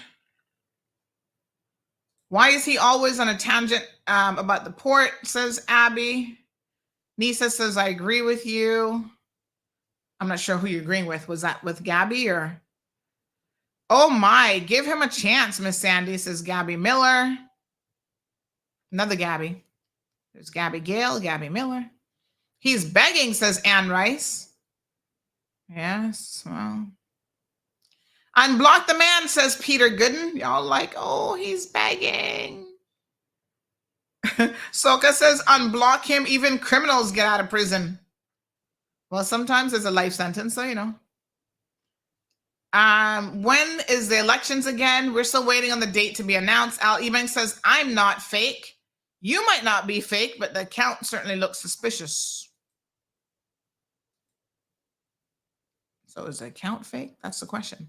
Why is he always on a tangent about the port, says Abby. Nisa says, I agree with you. I'm not sure who you're agreeing with. Was that with Gabby or? Oh my, give him a chance, Miss Sandy, says Gabby Miller. Another Gabby. There's Gabby Gale, Gabby Miller. He's begging, says Ann Rice. Yes, well. Unblock the man, says Peter Gooden. Y'all like, oh, he's begging. Soka says, unblock him. Even criminals get out of prison. Well, sometimes it's a life sentence, so when is the elections again? We're still waiting on the date to be announced. Al Ebanks says, I'm not fake. You might not be fake, but the account certainly looks suspicious. So is the account fake? That's the question.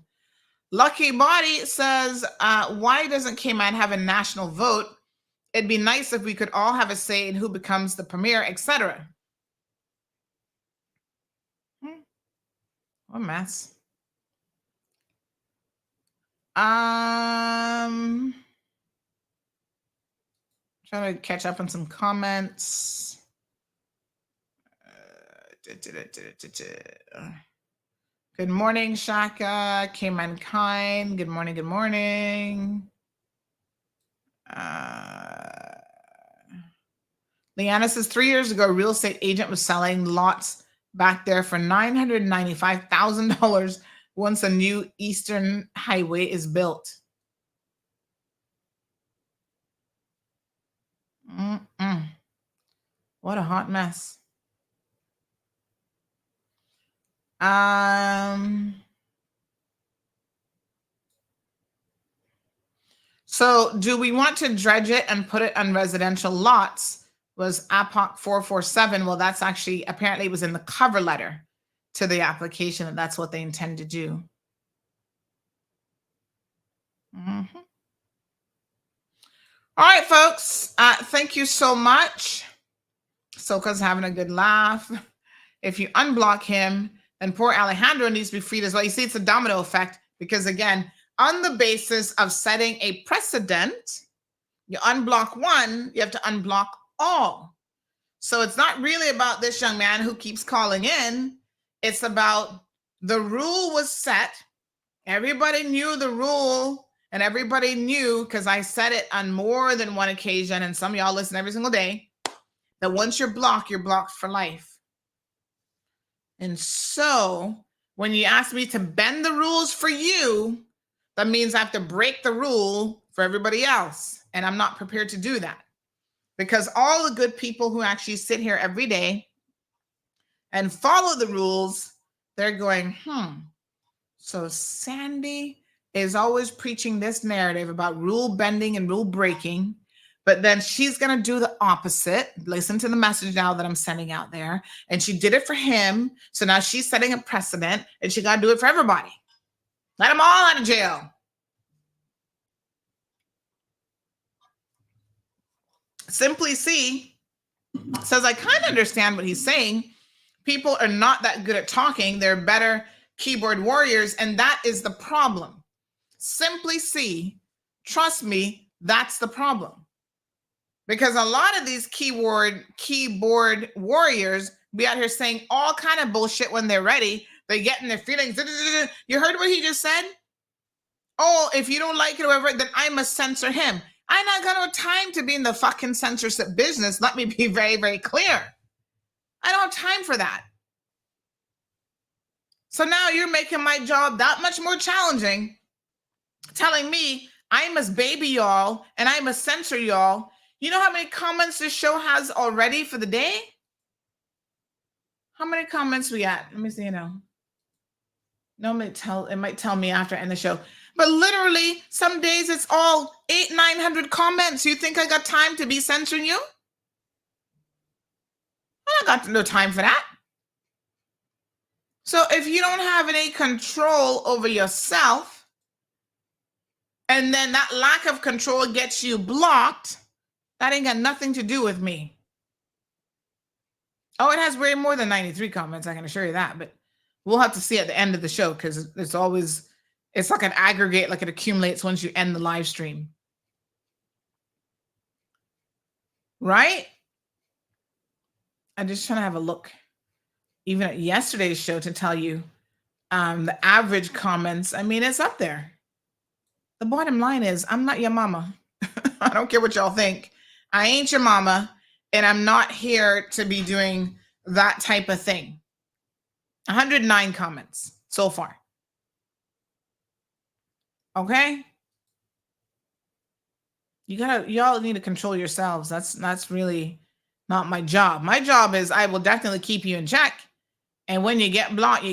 Lucky Body says, why doesn't Cayman have a national vote? It'd be nice if we could all have a say in who becomes the premier, etc. What a mess. Trying to catch up on some comments. Because Good morning, Shaka. K-Mankind. Good morning. Good morning. Leanna says 3 years ago, a real estate agent was selling lots back there for $995,000 once a new Eastern Highway is built. What a hot mess. So do we want to dredge it and put it on residential lots? Was APOC 447. Well, that's actually, apparently it was in the cover letter to the application, and that's what they intend to do. All right, folks. Thank you so much. Soka's having a good laugh. If you unblock him, then poor Alejandro needs to be freed as well. You see, it's a domino effect because, again, on the basis of setting a precedent, you unblock one, you have to unblock all. So it's not really about this young man who keeps calling in. It's about the rule was set. Everybody knew the rule, and everybody knew, because I said it on more than one occasion, and some of y'all listen every single day, that once you're blocked for life. And so when you ask me to bend the rules for you, that means I have to break the rule for everybody else. And I'm not prepared to do that. Because all the good people who actually sit here every day and follow the rules, they're going, so Sandy is always preaching this narrative about rule bending and rule breaking, but then she's going to do the opposite. Listen to the message now that I'm sending out there. And she did it for him. So now she's setting a precedent, and she got to do it for everybody. Let them all out of jail. Simply C says, I kind of understand what he's saying. People are not that good at talking. They're better keyboard warriors, and that is the problem. Simply C, trust me, that's the problem. Because a lot of these keyboard warriors be out here saying all kind of bullshit when they're ready. They get in their feelings. You heard what he just said? Oh, if you don't like it or whatever, then I must censor him. I not got no time to be in the fucking censorship business. Let me be very, very clear. I don't have time for that. So now you're making my job that much more challenging, telling me I must baby y'all and I must censor y'all. You know how many comments this show has already for the day? How many comments we got? Let me see, No, it might tell me after I end the show. But literally, some days it's all 800-900 comments. You think I got time to be censoring you? I don't got no time for that. So if you don't have any control over yourself, and then that lack of control gets you blocked, that ain't got nothing to do with me. Oh, it has way more than 93 comments, I can assure you that. But we'll have to see at the end of the show, because it's like an aggregate, like it accumulates once you end the live stream. Right? I'm just trying to have a look, even at yesterday's show, to tell you the average comments. I mean, it's up there. The bottom line is, I'm not your mama. I don't care what y'all think. I ain't your mama, and I'm not here to be doing that type of thing. 109 comments so far. Okay? Y'all need to control yourselves. That's really not my job. My job is I will definitely keep you in check. And when you get blocked,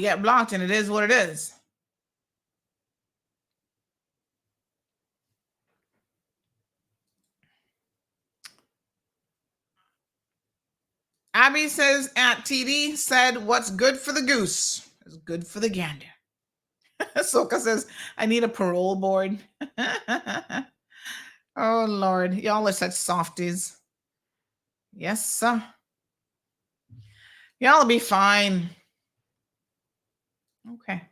and it is what it is. Abby says, Aunt TD said, what's good for the goose is good for the gander. Soka says, I need a parole board. Oh, Lord. Y'all are such softies. Yes, sir. Y'all will be fine. Okay.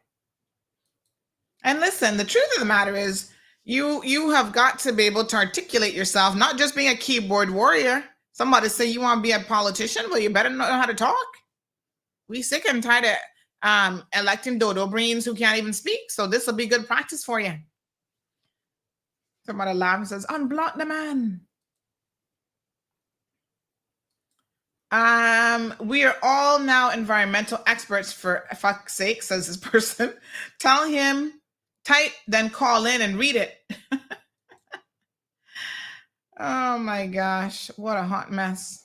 And listen, the truth of the matter is, you have got to be able to articulate yourself, not just being a keyboard warrior. Somebody say you want to be a politician, well, you better know how to talk. We sick and tired electing dodo brains who can't even speak. So this will be good practice for you. Somebody laughs and says, unblock the man. We are all now environmental experts, for fuck's sake, says this person. Tell him, type, then call in and read it. Oh my gosh, what a hot mess.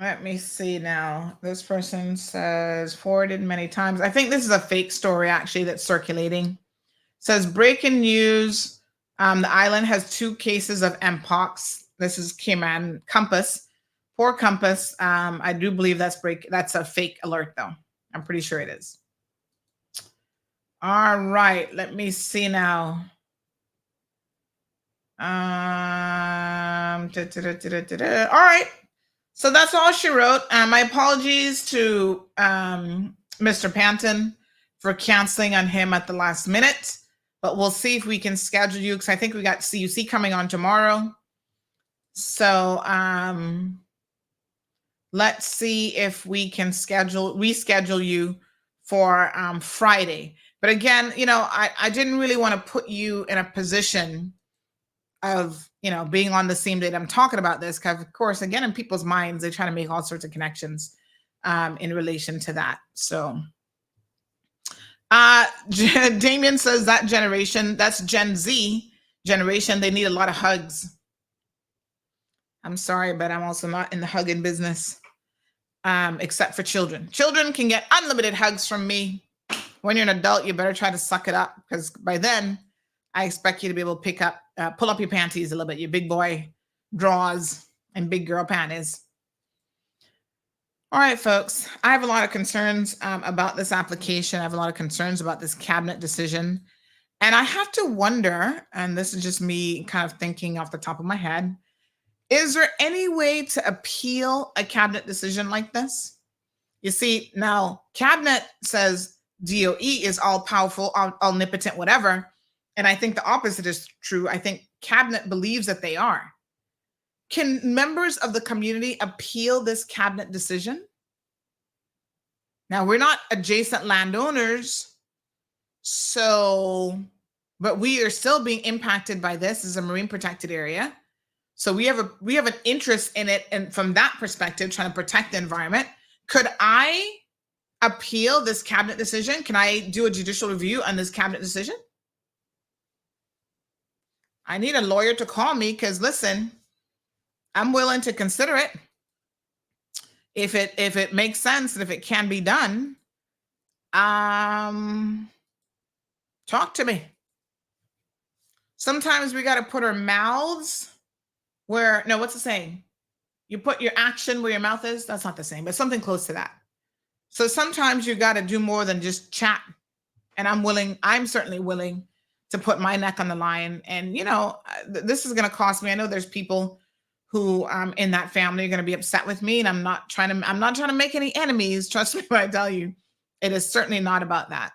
Let me see now. This person says forwarded many times. I think this is a fake story actually that's circulating. Says breaking news. The island has 2 cases of Mpox. This is Cayman Compass. Poor Compass. I do believe that's a fake alert though. I'm pretty sure it is. All right. Let me see now. All right. So that's all she wrote. My apologies to Mr. Panton for canceling on him at the last minute, but we'll see if we can schedule you, because I think we got CUC coming on tomorrow. So let's see if we can reschedule you for Friday. But again, I didn't really want to put you in a position of, being on the same date I'm talking about this, because of course, again, in people's minds, they try to make all sorts of connections in relation to that. So Damien says that generation, that's Gen Z generation, they need a lot of hugs. I'm sorry, but I'm also not in the hugging business, except for children. Children can get unlimited hugs from me. When you're an adult, you better try to suck it up, because by then I expect you to be able to pull up your panties a little bit, your big boy drawers and big girl panties. All right, folks, I have a lot of concerns about this application. I have a lot of concerns about this cabinet decision. And I have to wonder, and this is just me kind of thinking off the top of my head, is there any way to appeal a cabinet decision like this? You see, now cabinet says DOE is all powerful, omnipotent, whatever. And I think the opposite is true. I think cabinet believes that they are. Can members of the community appeal this cabinet decision? Now, we're not adjacent landowners, but we are still being impacted by this as a marine protected area. So we have an interest in it, and from that perspective, trying to protect the environment. Could I appeal this cabinet decision? Can I do a judicial review on this cabinet decision? I need a lawyer to call me, because listen, I'm willing to consider it if it makes sense and if it can be done. Talk to me. Sometimes we got to put our mouths what's the saying? You put your action where your mouth is. That's not the same, but something close to that. So sometimes you got to do more than just chat. And I'm certainly willing to put my neck on the line. And, this is going to cost me. I know there's people who in that family are going to be upset with me, and I'm not trying to make any enemies. Trust me when I tell you, it is certainly not about that.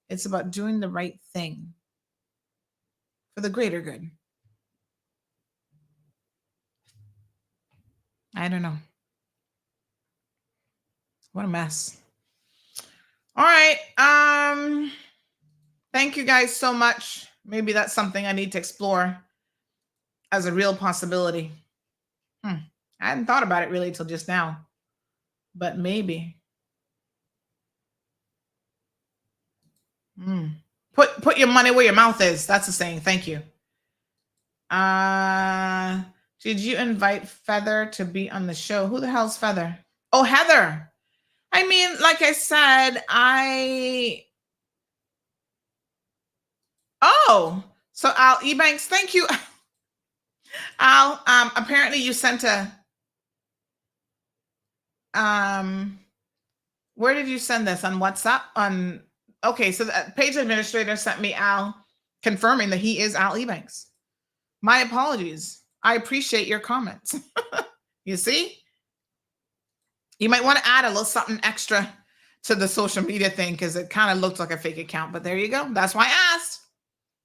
It's about doing the right thing for the greater good. I don't know. What a mess. All right. Thank you guys so much. Maybe that's something I need to explore as a real possibility. I hadn't thought about it really till just now, but maybe. Put your money where your mouth is. That's the saying. Thank you. Did you invite Feather to be on the show? Who the hell's Feather? Oh, Heather. I mean, like I said, so Al Ebanks, thank you. Al, apparently you sent where did you send this? On WhatsApp? Okay, so the page administrator sent me Al confirming that he is Al Ebanks. My apologies. I appreciate your comments. You see? You might want to add a little something extra to the social media thing, because it kind of looked like a fake account, but there you go. That's why I asked.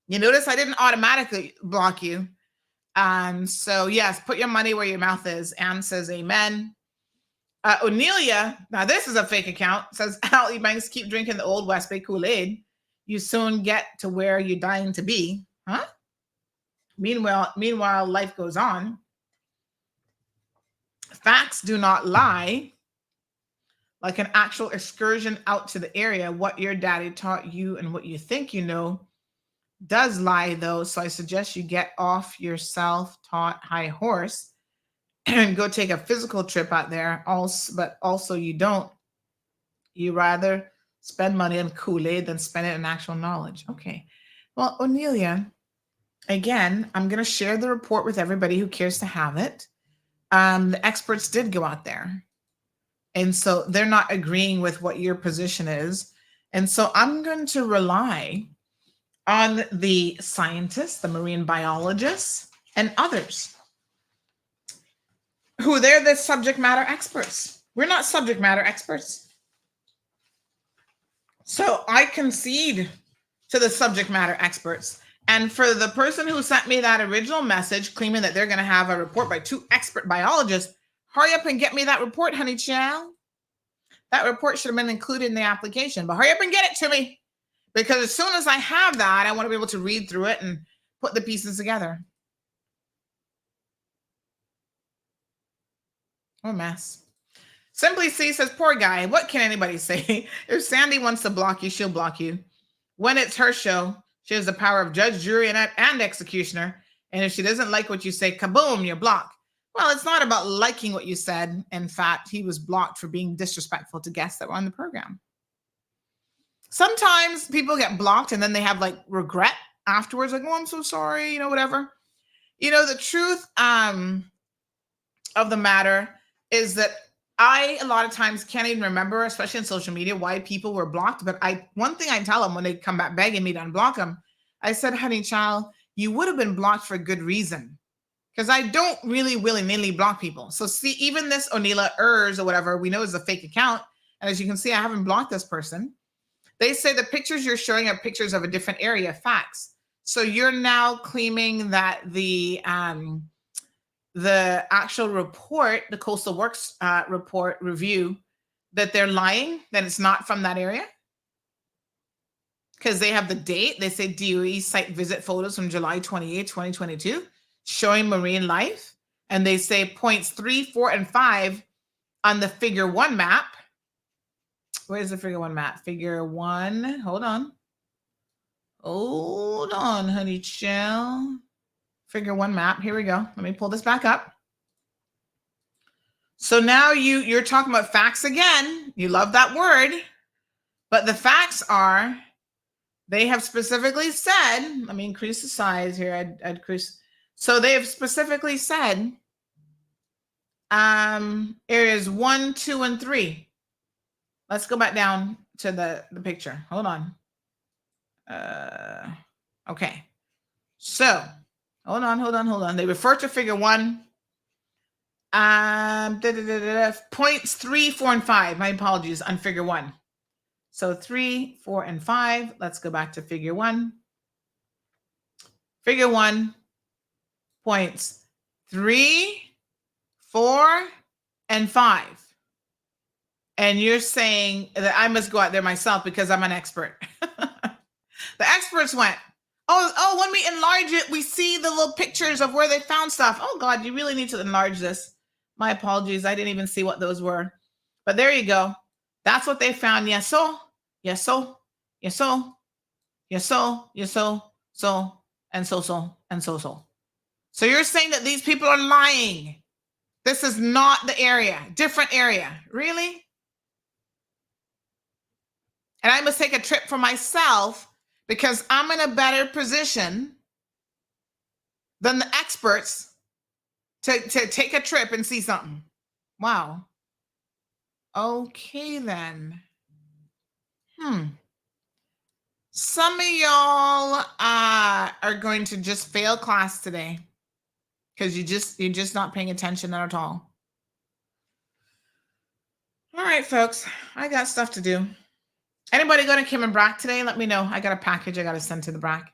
You notice I didn't automatically block you. So yes, put your money where your mouth is. Anne says amen. Onelia, now this is a fake account, says, Al Ebanks, keep drinking the old West Bay Kool-Aid. You soon get to where you're dying to be. Huh? Meanwhile, life goes on. Facts do not lie. Like an actual excursion out to the area, what your daddy taught you and what you think you know does lie, though. So I suggest you get off your self-taught high horse and go take a physical trip out there. But also you don't. You rather spend money on Kool-Aid than spend it on actual knowledge. Okay. Well, Onelia, again, I'm going to share the report with everybody who cares to have it. The experts did go out there. And so they're not agreeing with what your position is. And so I'm going to rely on the scientists, the marine biologists, and others who they're the subject matter experts. We're not subject matter experts. So I concede to the subject matter experts. And for the person who sent me that original message claiming that they're going to have a report by 2 expert biologists, hurry up and get me that report, honey child. That report should have been included in the application, but hurry up and get it to me. Because as soon as I have that, I want to be able to read through it and put the pieces together. What a mess. Simply C says, poor guy, what can anybody say? If Sandy wants to block you, she'll block you. When it's her show, she has the power of judge, jury, and executioner. And if she doesn't like what you say, kaboom, you're blocked. Well, it's not about liking what you said. In fact, he was blocked for being disrespectful to guests that were on the program. Sometimes people get blocked and then they have like regret afterwards, like, oh, I'm so sorry, whatever. The truth of the matter is that I, a lot of times, can't even remember, especially on social media, why people were blocked. But one thing I tell them when they come back begging me to unblock them, I said, honey child, you would have been blocked for a good reason. Because I don't really willy-nilly block people. So see, even this Onila Ers or whatever, we know is a fake account. And as you can see, I haven't blocked this person. They say the pictures you're showing are pictures of a different area, facts. So you're now claiming that the actual report, the Coastal Works report review, that they're lying, that it's not from that area? Because they have the date. They say DOE site visit photos from July 28, 2022. Showing marine life, and they say points 3, 4, and 5 on the figure 1 map. Where's the figure 1 map? Figure 1, hold on, honey chill. Figure 1 map, here we go. Let me pull this back up. So now you're talking about facts again. You love that word, but the facts are, they have specifically said, let me increase the size here, I'd increase. So they have specifically said areas 1, 2, and 3. Let's go back down to the picture. Hold on. Okay. So hold on. They refer to figure 1. Points 3, 4, and 5. My apologies on figure 1. So 3, 4, and 5. Let's go back to figure 1. Figure 1. Points 3, 4, and 5. And you're saying that I must go out there myself because I'm an expert. The experts went, oh, when we enlarge it, we see the little pictures of where they found stuff. Oh God, you really need to enlarge this. My apologies. I didn't even see what those were. But there you go. That's what they found. Yes, so, and so. So you're saying that these people are lying. This is not the area, different area. Really? And I must take a trip for myself because I'm in a better position than the experts to take a trip and see something. Wow. Okay, then. Some of y'all are going to just fail class today because you're just not paying attention at all. All right, folks, I got stuff to do. Anybody going to Kim and Brack today? Let me know. I got a package I got to send to the Brack.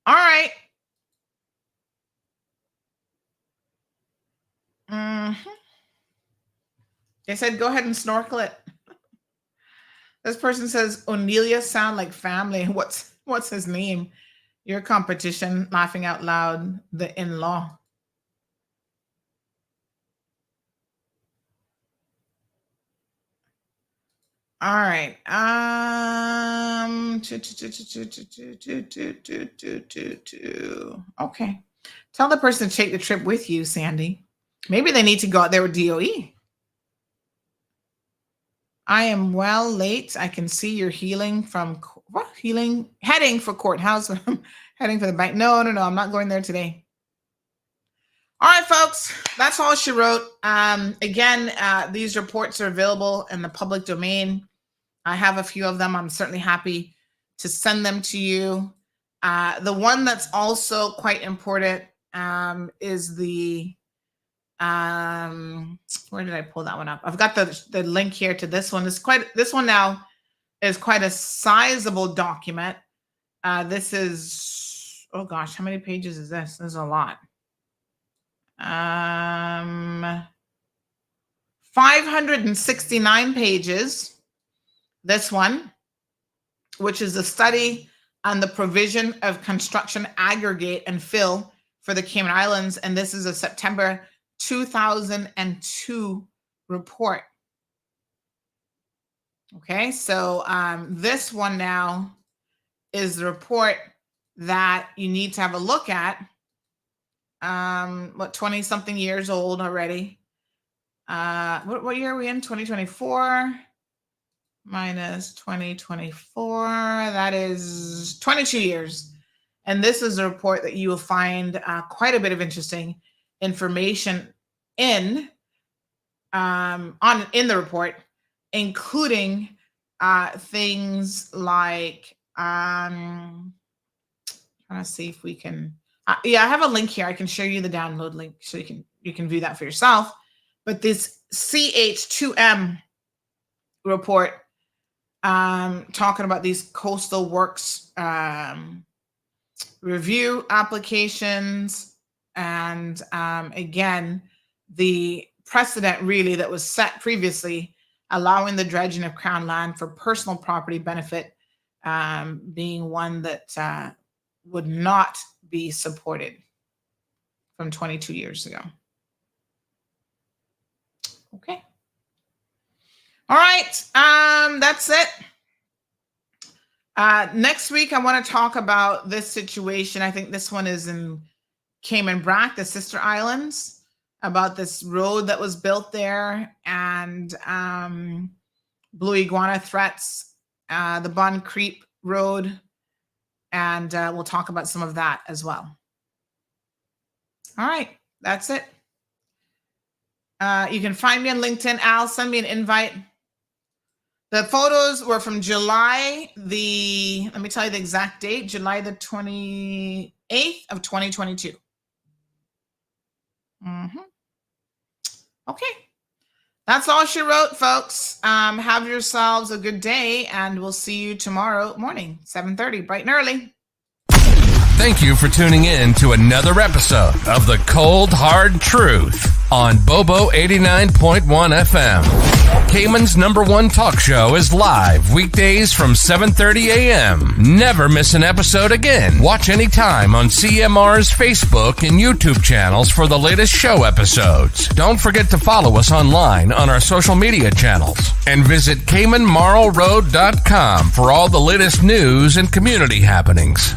All right. They said, go ahead and snorkel it. This person says, Onelia sound like family. What's his name? Your competition, laughing out loud, the in-law. All right. Okay. Tell the person to take the trip with you, Sandy. Maybe they need to go out there with DOE. I am well late. I can see you're healing from what? Heading for courthouse. Heading for the bank. No. I'm not going there today. All right, folks. That's all she wrote. Again, these reports are available in the public domain. I have a few of them. I'm certainly happy to send them to you. The one that's also quite important is the where did I pull that one up? I've got the link here to this one. This one now is quite a sizable document. This is, oh gosh, how many pages is this? There's a lot. 569 pages. This one, which is a study on the provision of construction aggregate and fill for the Cayman Islands. And this is a September 2002 report. Okay, so this one now is the report that you need to have a look at. 20-something years old already. What year are we in? 2024 minus 2024. That is 22 years. And this is a report that you will find quite a bit of interesting information in the report, including things like trying to see if we can. I have a link here. I can show you the download link so you can view that for yourself. But this CH2M report talking about these coastal works review applications, and again, the precedent really that was set previously, allowing the dredging of Crown land for personal property benefit being one that would not be supported from 22 years ago. Okay. All right. That's it. Next week, I want to talk about this situation. I think this one is in Cayman Brac, the sister islands, about this road that was built there, and blue iguana threats, the Bon Creek Road, and we'll talk about some of that as well. All right, that's it. You can find me on LinkedIn. Al, send me an invite. The photos were from July let me tell you the exact date, July the 28th of 2022. Okay. That's all she wrote, folks. Have yourselves a good day, and we'll see you tomorrow morning, 7:30, bright and early. Thank you for tuning in to another episode of The Cold Hard Truth on Bobo 89.1 FM. Cayman's #1 talk show is live weekdays from 7:30 a.m. Never miss an episode again. Watch anytime on CMR's Facebook and YouTube channels for the latest show episodes. Don't forget to follow us online on our social media channels. And visit CaymanMarlRoad.com for all the latest news and community happenings.